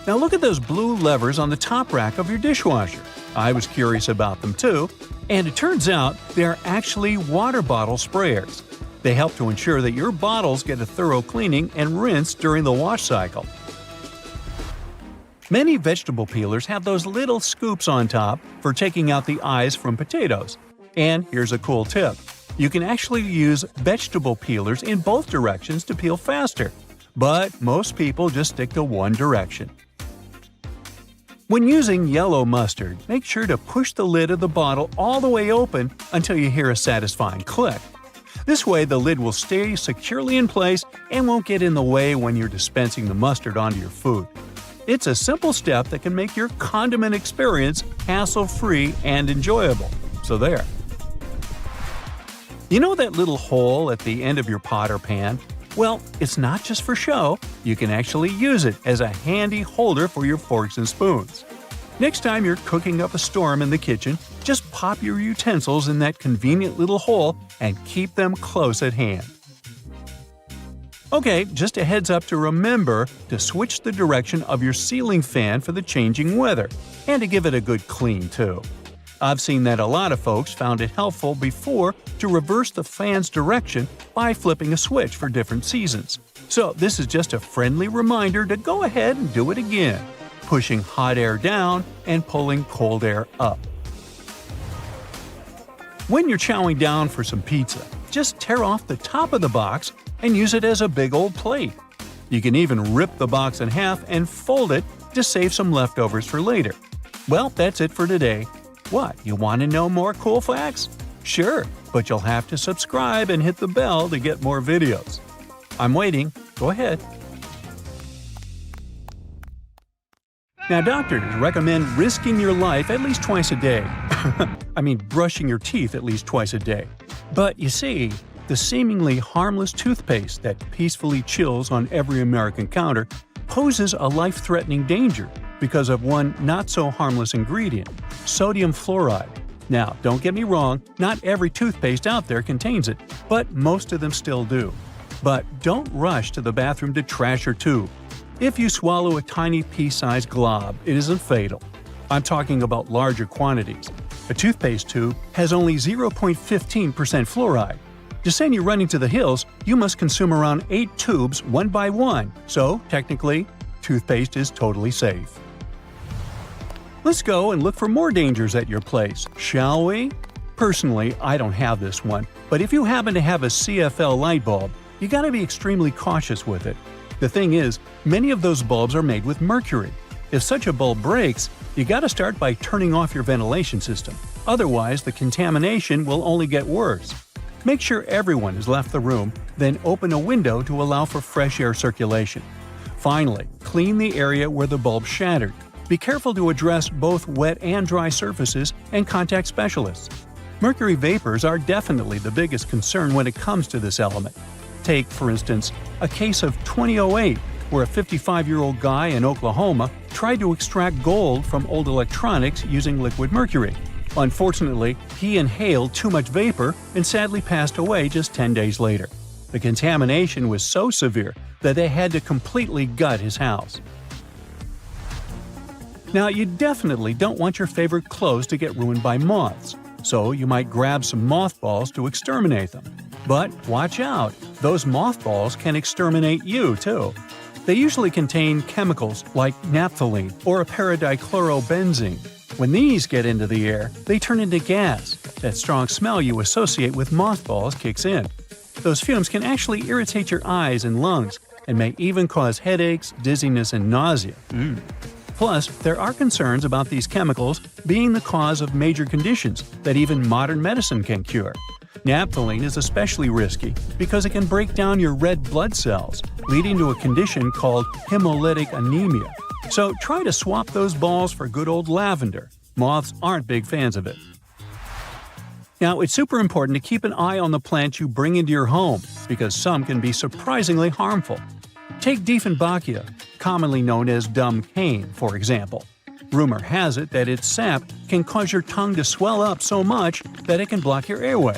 Speaker 1: Now look at those blue levers on the top rack of your dishwasher. I was curious about them too, and it turns out they're actually water bottle sprayers. They help to ensure that your bottles get a thorough cleaning and rinse during the wash cycle. Many vegetable peelers have those little scoops on top for taking out the eyes from potatoes. And here's a cool tip. You can actually use vegetable peelers in both directions to peel faster, but most people just stick to one direction. When using yellow mustard, make sure to push the lid of the bottle all the way open until you hear a satisfying click. This way the lid will stay securely in place and won't get in the way when you're dispensing the mustard onto your food. It's a simple step that can make your condiment experience hassle-free and enjoyable. So there. You know that little hole at the end of your pot or pan? Well, it's not just for show. You can actually use it as a handy holder for your forks and spoons. Next time you're cooking up a storm in the kitchen, just pop your utensils in that convenient little hole and keep them close at hand. Okay, just a heads up to remember to switch the direction of your ceiling fan for the changing weather, and to give it a good clean too. I've seen that a lot of folks found it helpful before to reverse the fan's direction by flipping a switch for different seasons. So this is just a friendly reminder to go ahead and do it again, pushing hot air down and pulling cold air up. When you're chowing down for some pizza, just tear off the top of the box and use it as a big old plate. You can even rip the box in half and fold it to save some leftovers for later. Well, that's it for today. What, you want to know more cool facts? Sure, but you'll have to subscribe and hit the bell to get more videos. I'm waiting. Go ahead. Now, doctors recommend risking your life at least twice a day. I mean, brushing your teeth at least twice a day. But you see, the seemingly harmless toothpaste that peacefully chills on every American counter poses a life-threatening danger because of one not-so-harmless ingredient, sodium fluoride. Now, don't get me wrong, not every toothpaste out there contains it, but most of them still do. But don't rush to the bathroom to trash your tube. If you swallow a tiny pea-sized glob, it isn't fatal. I'm talking about larger quantities. A toothpaste tube has only 0.15% fluoride. To send you running to the hills, you must consume around 8 tubes one by one, so technically, toothpaste is totally safe. Let's go and look for more dangers at your place, shall we? Personally, I don't have this one, but if you happen to have a CFL light bulb, you gotta be extremely cautious with it. The thing is, many of those bulbs are made with mercury. If such a bulb breaks, you gotta start by turning off your ventilation system. Otherwise, the contamination will only get worse. Make sure everyone has left the room, then open a window to allow for fresh air circulation. Finally, clean the area where the bulb shattered. Be careful to address both wet and dry surfaces and contact specialists. Mercury vapors are definitely the biggest concern when it comes to this element. Take, for instance, a case of 2008, where a 55-year-old guy in Oklahoma tried to extract gold from old electronics using liquid mercury. Unfortunately, he inhaled too much vapor and sadly passed away just 10 days later. The contamination was so severe that they had to completely gut his house. Now, you definitely don't want your favorite clothes to get ruined by moths, so you might grab some mothballs to exterminate them. But watch out, those mothballs can exterminate you too. They usually contain chemicals like naphthalene or paradichlorobenzene. When these get into the air, they turn into gas. That strong smell you associate with mothballs kicks in. Those fumes can actually irritate your eyes and lungs, and may even cause headaches, dizziness, and nausea. Plus, there are concerns about these chemicals being the cause of major conditions that even modern medicine can cure. Naphthalene is especially risky because it can break down your red blood cells, leading to a condition called hemolytic anemia. So try to swap those balls for good old lavender. Moths aren't big fans of it. Now, it's super important to keep an eye on the plants you bring into your home because some can be surprisingly harmful. Take Dieffenbachia, commonly known as dumb cane, for example. Rumor has it that its sap can cause your tongue to swell up so much that it can block your airway.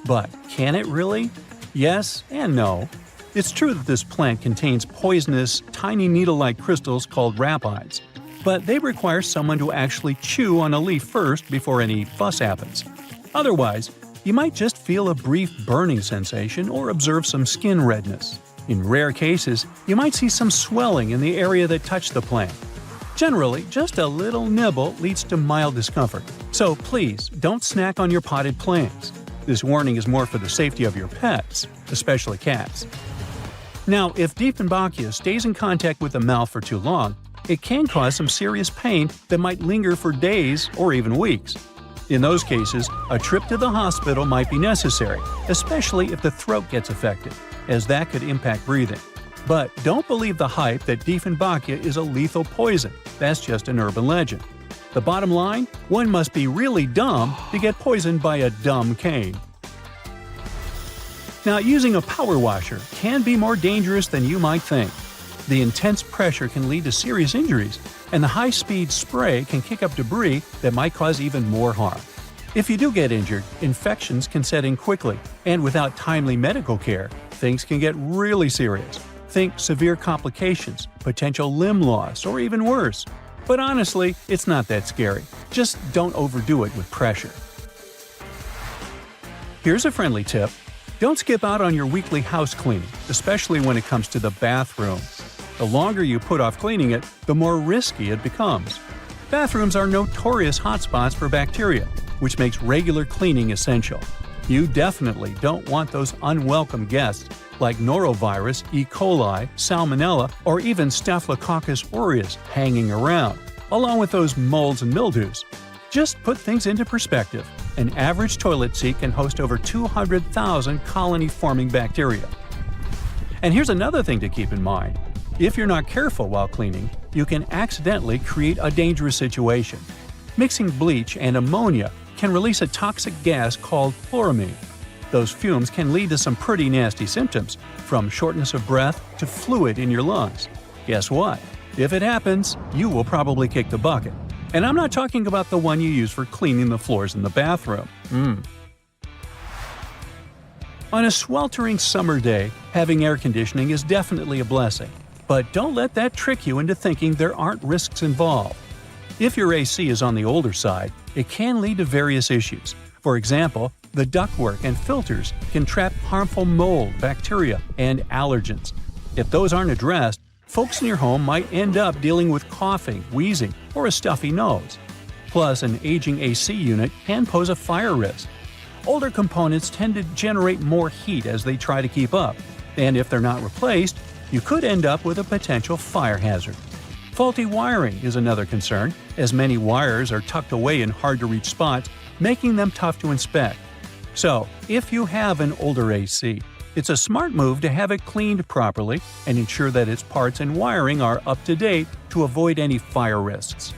Speaker 1: But can it really? Yes and no. It's true that this plant contains poisonous, tiny needle-like crystals called rapides, but they require someone to actually chew on a leaf first before any fuss happens. Otherwise, you might just feel a brief burning sensation or observe some skin redness. In rare cases, you might see some swelling in the area that touched the plant. Generally, just a little nibble leads to mild discomfort, so please don't snack on your potted plants. This warning is more for the safety of your pets, especially cats. Now, if Dieffenbachia stays in contact with the mouth for too long, it can cause some serious pain that might linger for days or even weeks. In those cases, a trip to the hospital might be necessary, especially if the throat gets affected, as that could impact breathing. But don't believe the hype that Dieffenbachia is a lethal poison. That's just an urban legend. The bottom line? One must be really dumb to get poisoned by a dumb cane. Now, using a power washer can be more dangerous than you might think. The intense pressure can lead to serious injuries, and the high-speed spray can kick up debris that might cause even more harm. If you do get injured, infections can set in quickly, and without timely medical care, things can get really serious. Think severe complications, potential limb loss, or even worse. But honestly, it's not that scary. Just don't overdo it with pressure. Here's a friendly tip. Don't skip out on your weekly house cleaning, especially when it comes to the bathroom. The longer you put off cleaning it, the more risky it becomes. Bathrooms are notorious hotspots for bacteria, which makes regular cleaning essential. You definitely don't want those unwelcome guests like norovirus, E. coli, salmonella, or even Staphylococcus aureus hanging around, along with those molds and mildews. Just put things into perspective. An average toilet seat can host over 200,000 colony-forming bacteria. And here's another thing to keep in mind. If you're not careful while cleaning, you can accidentally create a dangerous situation. Mixing bleach and ammonia can release a toxic gas called chloramine. Those fumes can lead to some pretty nasty symptoms, from shortness of breath to fluid in your lungs. Guess what? If it happens, you will probably kick the bucket. And I'm not talking about the one you use for cleaning the floors in the bathroom. On a sweltering summer day, having air conditioning is definitely a blessing. But don't let that trick you into thinking there aren't risks involved. If your AC is on the older side, it can lead to various issues. For example, the ductwork and filters can trap harmful mold, bacteria, and allergens. If those aren't addressed, folks in your home might end up dealing with coughing, wheezing, or a stuffy nose. Plus, an aging AC unit can pose a fire risk. Older components tend to generate more heat as they try to keep up, and if they're not replaced, you could end up with a potential fire hazard. Faulty wiring is another concern, as many wires are tucked away in hard-to-reach spots, making them tough to inspect. So, if you have an older AC, it's a smart move to have it cleaned properly and ensure that its parts and wiring are up to date to avoid any fire risks.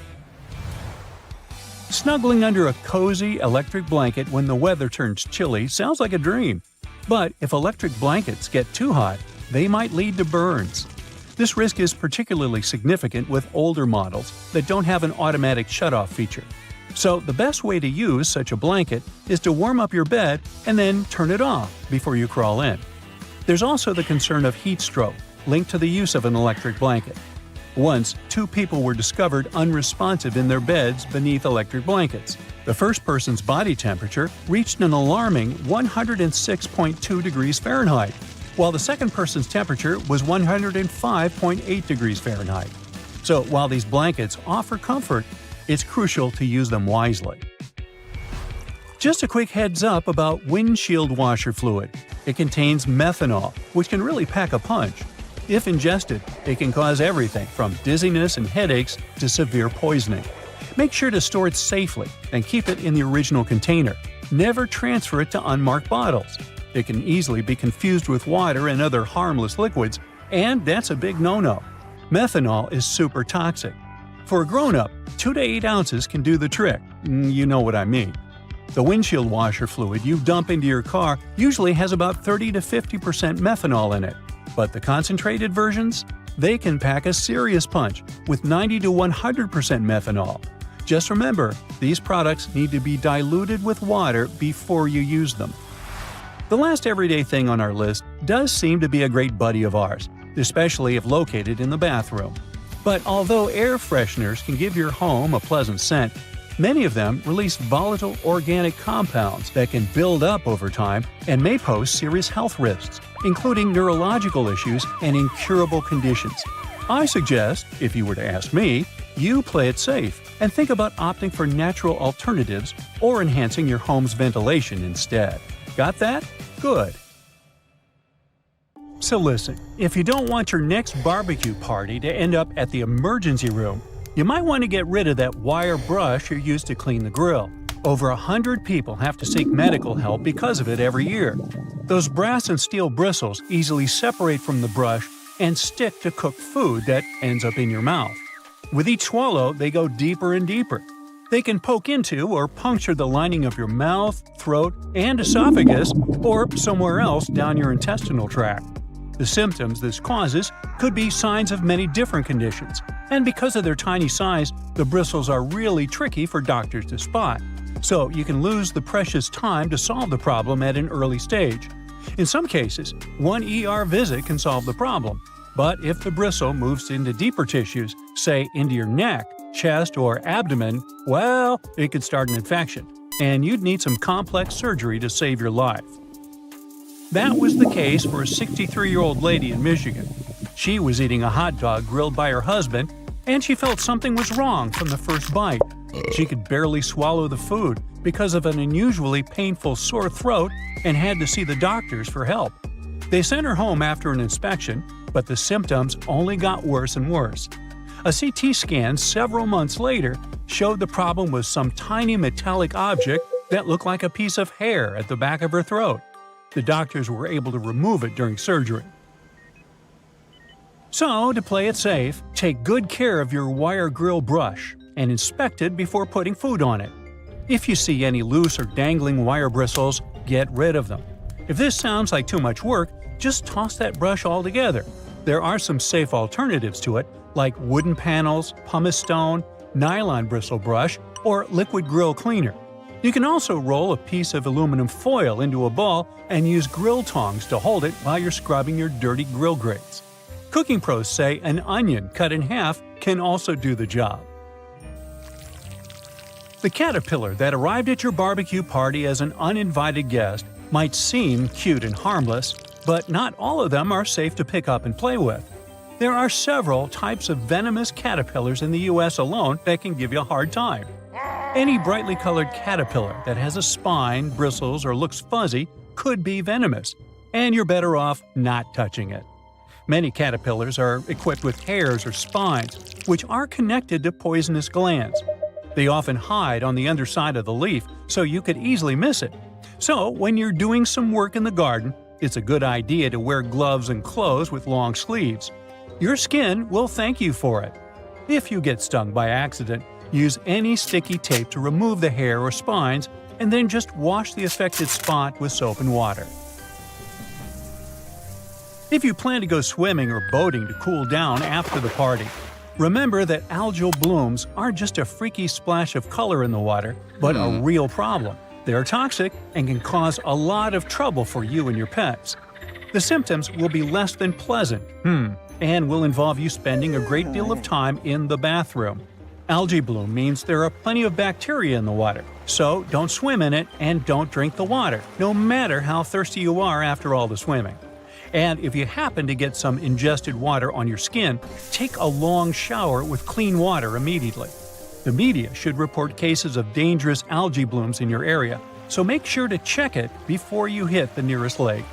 Speaker 1: Snuggling under a cozy electric blanket when the weather turns chilly sounds like a dream. But if electric blankets get too hot, they might lead to burns. This risk is particularly significant with older models that don't have an automatic shutoff feature. So the best way to use such a blanket is to warm up your bed and then turn it off before you crawl in. There's also the concern of heat stroke, linked to the use of an electric blanket. Once, 2 people were discovered unresponsive in their beds beneath electric blankets. The first person's body temperature reached an alarming 106.2 degrees Fahrenheit, while the second person's temperature was 105.8 degrees Fahrenheit. So while these blankets offer comfort, it's crucial to use them wisely. Just a quick heads up about windshield washer fluid. It contains methanol, which can really pack a punch. If ingested, it can cause everything from dizziness and headaches to severe poisoning. Make sure to store it safely and keep it in the original container. Never transfer it to unmarked bottles. It can easily be confused with water and other harmless liquids, and that's a big no-no. Methanol is super toxic. For a grown-up, 2 to 8 ounces can do the trick. You know what I mean. The windshield washer fluid you dump into your car usually has about 30 to 50% methanol in it. But the concentrated versions? They can pack a serious punch with 90 to 100% methanol. Just remember, these products need to be diluted with water before you use them. The last everyday thing on our list does seem to be a great buddy of ours, especially if located in the bathroom. But although air fresheners can give your home a pleasant scent, many of them release volatile organic compounds that can build up over time and may pose serious health risks, including neurological issues and incurable conditions. I suggest, if you were to ask me, you play it safe and think about opting for natural alternatives or enhancing your home's ventilation instead. Got that? Good. So listen, if you don't want your next barbecue party to end up at the emergency room, you might want to get rid of that wire brush you used to clean the grill. Over 100 people have to seek medical help because of it every year. Those brass and steel bristles easily separate from the brush and stick to cooked food that ends up in your mouth. With each swallow, they go deeper and deeper. They can poke into or puncture the lining of your mouth, throat, and esophagus, or somewhere else down your intestinal tract. The symptoms this causes could be signs of many different conditions, and because of their tiny size, the bristles are really tricky for doctors to spot. So you can lose the precious time to solve the problem at an early stage. In some cases, one ER visit can solve the problem. But if the bristle moves into deeper tissues, say into your neck, chest, or abdomen, well, it could start an infection, and you'd need some complex surgery to save your life. That was the case for a 63-year-old lady in Michigan. She was eating a hot dog grilled by her husband, and she felt something was wrong from the first bite. She could barely swallow the food because of an unusually painful sore throat and had to see the doctors for help. They sent her home after an inspection, but the symptoms only got worse and worse. A CT scan several months later showed the problem was some tiny metallic object that looked like a piece of hair at the back of her throat. The doctors were able to remove it during surgery. So, to play it safe, take good care of your wire grill brush and inspect it before putting food on it. If you see any loose or dangling wire bristles, get rid of them. If this sounds like too much work, just toss that brush altogether. There are some safe alternatives to it, like wooden panels, pumice stone, nylon bristle brush, or liquid grill cleaner. You can also roll a piece of aluminum foil into a ball and use grill tongs to hold it while you're scrubbing your dirty grill grates. Cooking pros say an onion cut in half can also do the job. The caterpillar that arrived at your barbecue party as an uninvited guest might seem cute and harmless, but not all of them are safe to pick up and play with. There are several types of venomous caterpillars in the US alone that can give you a hard time. Any brightly colored caterpillar that has a spine, bristles, or looks fuzzy could be venomous, and you're better off not touching it. Many caterpillars are equipped with hairs or spines, which are connected to poisonous glands. They often hide on the underside of the leaf, so you could easily miss it. So, when you're doing some work in the garden, it's a good idea to wear gloves and clothes with long sleeves. Your skin will thank you for it. If you get stung by accident, use any sticky tape to remove the hair or spines, and then just wash the affected spot with soap and water. If you plan to go swimming or boating to cool down after the party, remember that algal blooms aren't just a freaky splash of color in the water, but a real problem. They're toxic and can cause a lot of trouble for you and your pets. The symptoms will be less than pleasant, and will involve you spending a great deal of time in the bathroom. Algae bloom means there are plenty of bacteria in the water, so don't swim in it and don't drink the water, no matter how thirsty you are after all the swimming. And if you happen to get some ingested water on your skin, take a long shower with clean water immediately. The media should report cases of dangerous algae blooms in your area, so make sure to check it before you hit the nearest lake.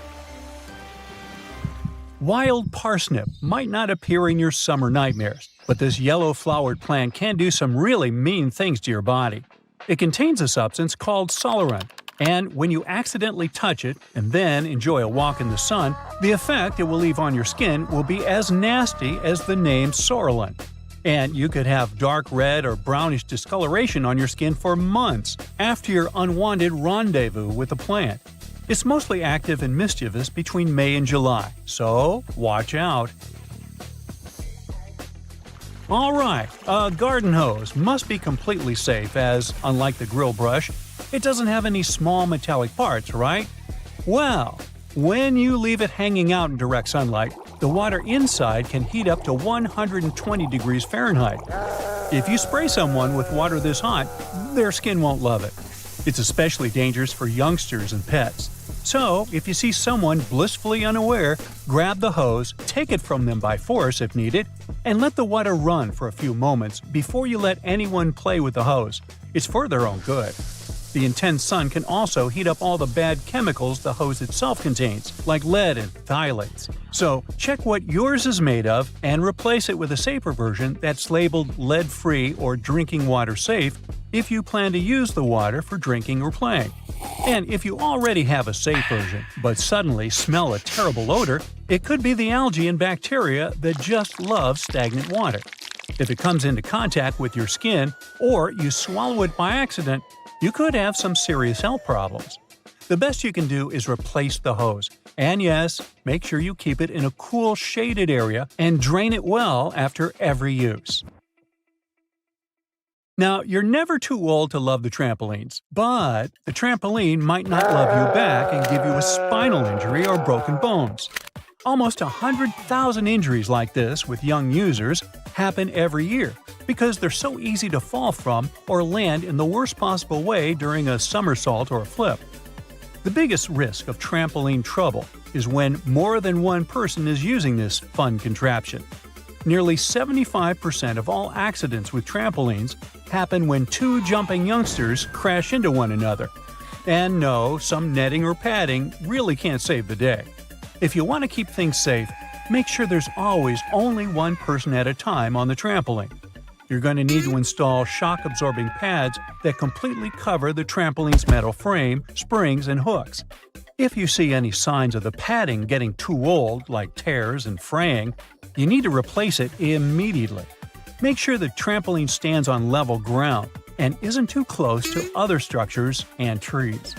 Speaker 1: Wild parsnip might not appear in your summer nightmares, but this yellow-flowered plant can do some really mean things to your body. It contains a substance called solarant, and when you accidentally touch it and then enjoy a walk in the sun, the effect it will leave on your skin will be as nasty as the name Sorolent. And you could have dark red or brownish discoloration on your skin for months after your unwanted rendezvous with the plant. It's mostly active and mischievous between May and July, so watch out. Alright, a garden hose must be completely safe as, unlike the grill brush, it doesn't have any small metallic parts, right? Well, when you leave it hanging out in direct sunlight, the water inside can heat up to 120 degrees Fahrenheit. If you spray someone with water this hot, their skin won't love it. It's especially dangerous for youngsters and pets. So, if you see someone blissfully unaware, grab the hose, take it from them by force if needed, and let the water run for a few moments before you let anyone play with the hose. It's for their own good. The intense sun can also heat up all the bad chemicals the hose itself contains, like lead and phthalates. So, check what yours is made of and replace it with a safer version that's labeled lead-free or drinking water safe if you plan to use the water for drinking or playing. And if you already have a safe version, but suddenly smell a terrible odor, it could be the algae and bacteria that just love stagnant water. If it comes into contact with your skin, or you swallow it by accident, you could have some serious health problems. The best you can do is replace the hose. And yes, make sure you keep it in a cool, shaded area and drain it well after every use. Now, you're never too old to love the trampolines, but the trampoline might not love you back and give you a spinal injury or broken bones. Almost 100,000 injuries like this with young users happen every year because they're so easy to fall from or land in the worst possible way during a somersault or a flip. The biggest risk of trampoline trouble is when more than one person is using this fun contraption. Nearly 75% of all accidents with trampolines happen when two jumping youngsters crash into one another. And no, some netting or padding really can't save the day. If you want to keep things safe, make sure there's always only one person at a time on the trampoline. You're going to need to install shock-absorbing pads that completely cover the trampoline's metal frame, springs, and hooks. If you see any signs of the padding getting too old, like tears and fraying, you need to replace it immediately. Make sure the trampoline stands on level ground and isn't too close to other structures and trees.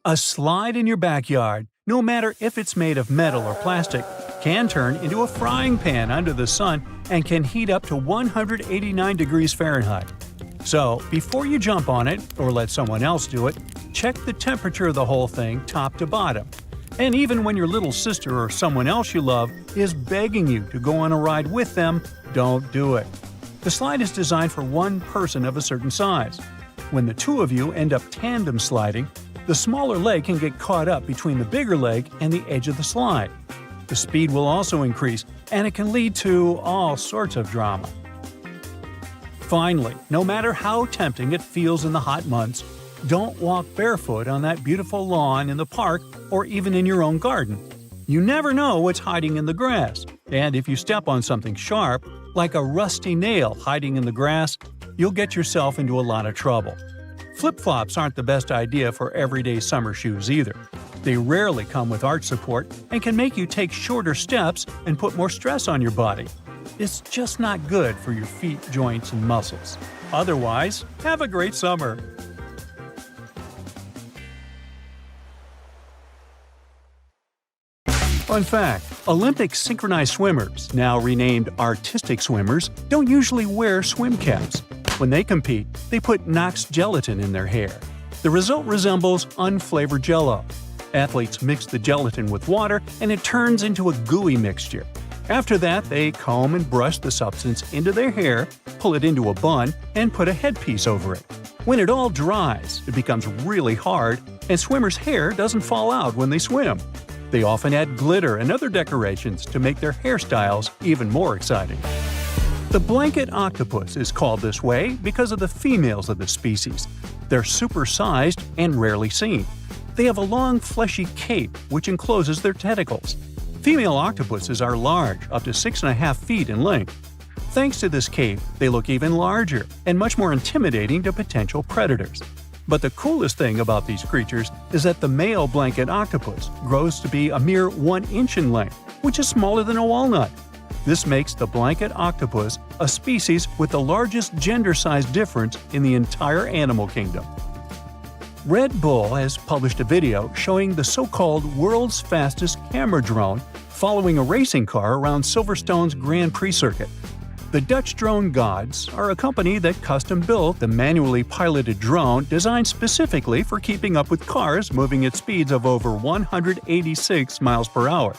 Speaker 1: A slide in your backyard, no matter if it's made of metal or plastic, can turn into a frying pan under the sun and can heat up to 189 degrees Fahrenheit. So, before you jump on it or let someone else do it, check the temperature of the whole thing top to bottom. And even when your little sister or someone else you love is begging you to go on a ride with them, don't do it. The slide is designed for one person of a certain size. When the two of you end up tandem sliding, the smaller leg can get caught up between the bigger leg and the edge of the slide. The speed will also increase, and it can lead to all sorts of drama. Finally, no matter how tempting it feels in the hot months, don't walk barefoot on that beautiful lawn in the park or even in your own garden. You never know what's hiding in the grass, and if you step on something sharp, like a rusty nail hiding in the grass, you'll get yourself into a lot of trouble. Flip-flops aren't the best idea for everyday summer shoes either. They rarely come with arch support and can make you take shorter steps and put more stress on your body. It's just not good for your feet, joints, and muscles. Otherwise, have a great summer! Fun fact: Olympic synchronized swimmers, now renamed artistic swimmers, don't usually wear swim caps. When they compete, they put Knox gelatin in their hair. The result resembles unflavored Jell-O. Athletes mix the gelatin with water and it turns into a gooey mixture. After that, they comb and brush the substance into their hair, pull it into a bun, and put a headpiece over it. When it all dries, it becomes really hard, and swimmers' hair doesn't fall out when they swim. They often add glitter and other decorations to make their hairstyles even more exciting. The blanket octopus is called this way because of the females of the species. They're supersized and rarely seen. They have a long, fleshy cape which encloses their tentacles. Female octopuses are large, up to 6.5 feet in length. Thanks to this cape, they look even larger and much more intimidating to potential predators. But the coolest thing about these creatures is that the male blanket octopus grows to be a mere 1 inch in length, which is smaller than a walnut. This makes the blanket octopus a species with the largest gender size difference in the entire animal kingdom. Red Bull has published a video showing the so-called world's fastest camera drone following a racing car around Silverstone's Grand Prix circuit. The Dutch drone gods are a company that custom-built the manually piloted drone designed specifically for keeping up with cars moving at speeds of over 186 miles per hour.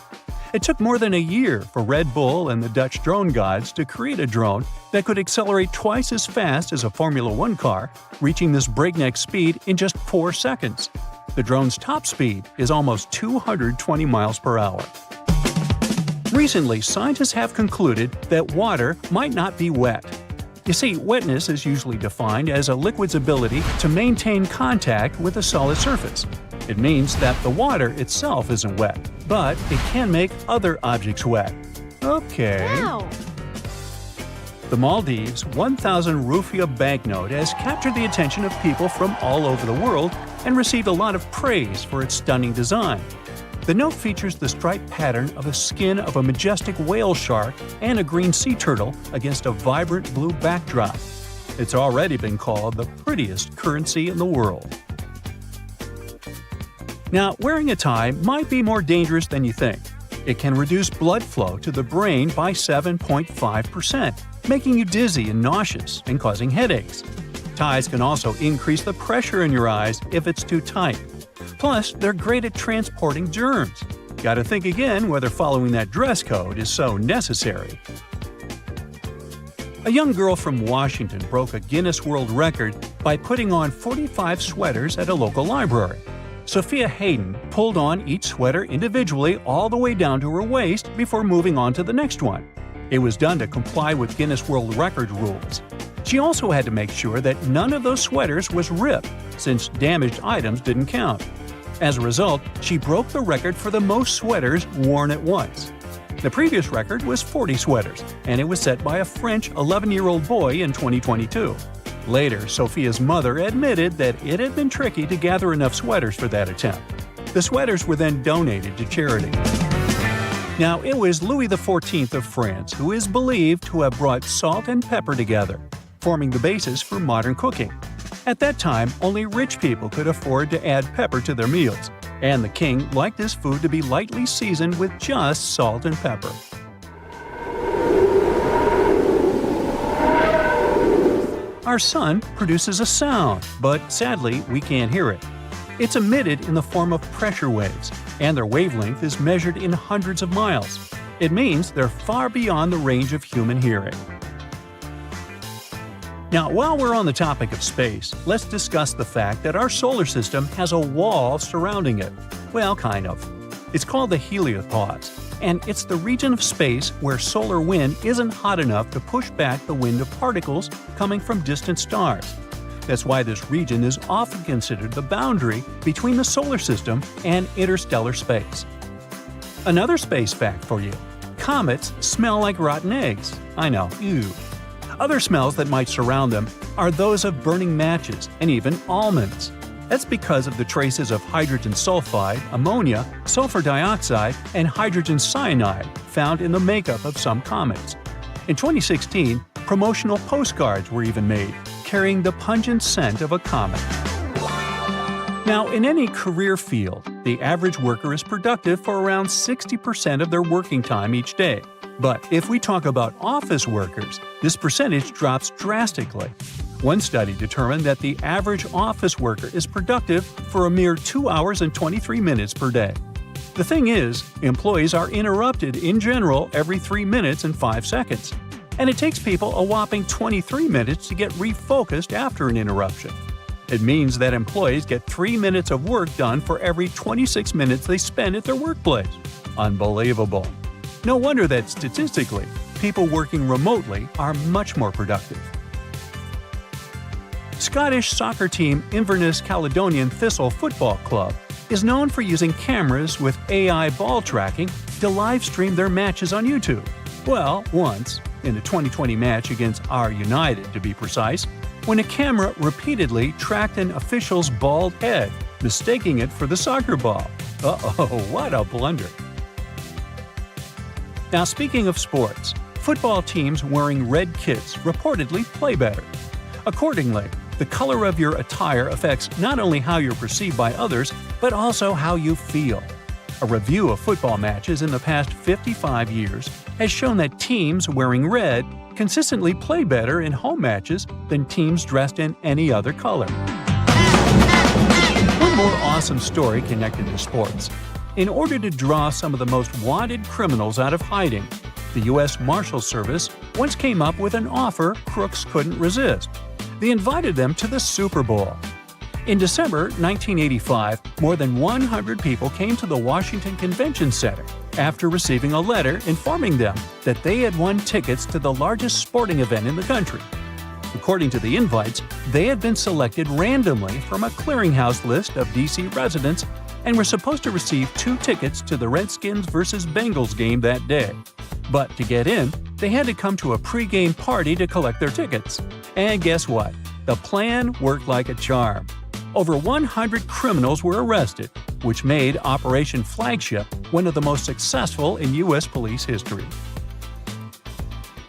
Speaker 1: It took more than a year for Red Bull and the Dutch drone gods to create a drone that could accelerate twice as fast as a Formula One car, reaching this breakneck speed in just 4 seconds. The drone's top speed is almost 220 miles per hour. Recently, scientists have concluded that water might not be wet. You see, wetness is usually defined as a liquid's ability to maintain contact with a solid surface. It means that the water itself isn't wet, but it can make other objects wet. Okay.
Speaker 6: Wow.
Speaker 1: The Maldives 1,000 rupiah banknote has captured the attention of people from all over the world and received a lot of praise for its stunning design. The note features the striped pattern of a skin of a majestic whale shark and a green sea turtle against a vibrant blue backdrop. It's already been called the prettiest currency in the world. Now, wearing a tie might be more dangerous than you think. It can reduce blood flow to the brain by 7.5%, making you dizzy and nauseous and causing headaches. Ties can also increase the pressure in your eyes if it's too tight. Plus, they're great at transporting germs. Gotta think again whether following that dress code is so necessary. A young girl from Washington broke a Guinness World Record by putting on 45 sweaters at a local library. Sophia Hayden pulled on each sweater individually all the way down to her waist before moving on to the next one. It was done to comply with Guinness World Record rules. She also had to make sure that none of those sweaters was ripped, since damaged items didn't count. As a result, she broke the record for the most sweaters worn at once. The previous record was 40 sweaters, and it was set by a French 11-year-old boy in 2022. Later, Sophia's mother admitted that it had been tricky to gather enough sweaters for that attempt. The sweaters were then donated to charity. Now, it was Louis XIV of France who is believed to have brought salt and pepper together, forming the basis for modern cooking. At that time, only rich people could afford to add pepper to their meals, and the king liked his food to be lightly seasoned with just salt and pepper. Our sun produces a sound, but sadly, we can't hear it. It's emitted in the form of pressure waves, and their wavelength is measured in hundreds of miles. It means they're far beyond the range of human hearing. Now, while we're on the topic of space, let's discuss the fact that our solar system has a wall surrounding it. Well, kind of. It's called the heliopause, and it's the region of space where solar wind isn't hot enough to push back the wind of particles coming from distant stars. That's why this region is often considered the boundary between the solar system and interstellar space. Another space fact for you: comets smell like rotten eggs. I know, ew. Other smells that might surround them are those of burning matches and even almonds. That's because of the traces of hydrogen sulfide, ammonia, sulfur dioxide, and hydrogen cyanide found in the makeup of some comets. In 2016, promotional postcards were even made, carrying the pungent scent of a comet. Now, in any career field, the average worker is productive for around 60% of their working time each day. But if we talk about office workers, this percentage drops drastically. One study determined that the average office worker is productive for a mere 2 hours and 23 minutes per day. The thing is, employees are interrupted in general every 3 minutes and 5 seconds. And it takes people a whopping 23 minutes to get refocused after an interruption. It means that employees get 3 minutes of work done for every 26 minutes they spend at their workplace. Unbelievable. No wonder that statistically, people working remotely are much more productive. Scottish soccer team Inverness Caledonian Thistle Football Club is known for using cameras with AI ball tracking to live stream their matches on YouTube. Well, once, in the 2020 match against R United to be precise, when a camera repeatedly tracked an official's bald head, mistaking it for the soccer ball. Uh-oh, what a blunder. Now, speaking of sports, football teams wearing red kits reportedly play better. Accordingly, the color of your attire affects not only how you're perceived by others, but also how you feel. A review of football matches in the past 55 years has shown that teams wearing red consistently play better in home matches than teams dressed in any other color. One more awesome story connected to sports. In order to draw some of the most wanted criminals out of hiding, the U.S. Marshals Service once came up with an offer crooks couldn't resist. They invited them to the Super Bowl. In December 1985, more than 100 people came to the Washington Convention Center after receiving a letter informing them that they had won tickets to the largest sporting event in the country. According to the invites, they had been selected randomly from a clearinghouse list of D.C. residents and were supposed to receive 2 tickets to the Redskins vs. Bengals game that day. But to get in, they had to come to a pre-game party to collect their tickets. And guess what? The plan worked like a charm. Over 100 criminals were arrested, which made Operation Flagship one of the most successful in U.S. police history.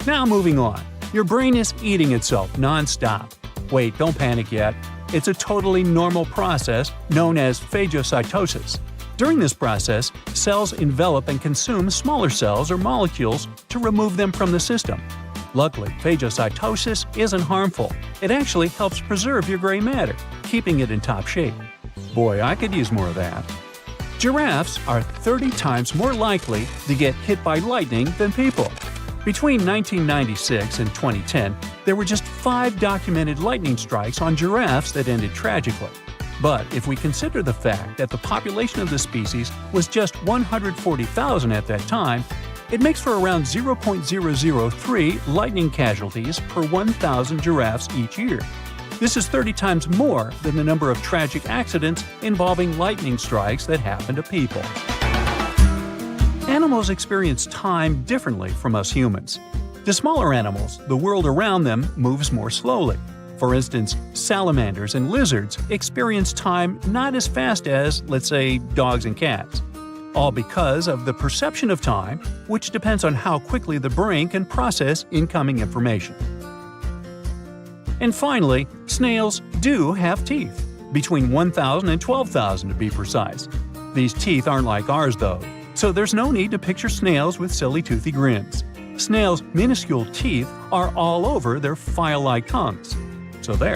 Speaker 1: Now moving on. Your brain is eating itself non-stop. Wait, don't panic yet. It's a totally normal process known as phagocytosis. During this process, cells envelop and consume smaller cells or molecules to remove them from the system. Luckily, phagocytosis isn't harmful. It actually helps preserve your gray matter, keeping it in top shape. Boy, I could use more of that. Giraffes are 30 times more likely to get hit by lightning than people. Between 1996 and 2010, there were just 5 documented lightning strikes on giraffes that ended tragically. But if we consider the fact that the population of the species was just 140,000 at that time, it makes for around 0.003 lightning casualties per 1,000 giraffes each year. This is 30 times more than the number of tragic accidents involving lightning strikes that happen to people. Animals experience time differently from us humans. To smaller animals, the world around them moves more slowly. For instance, salamanders and lizards experience time not as fast as, let's say, dogs and cats. All because of the perception of time, which depends on how quickly the brain can process incoming information. And finally, snails do have teeth, between 1,000 and 12,000 to be precise. These teeth aren't like ours though, so there's no need to picture snails with silly toothy grins. Snails' minuscule teeth are all over their file-like tongues. So there.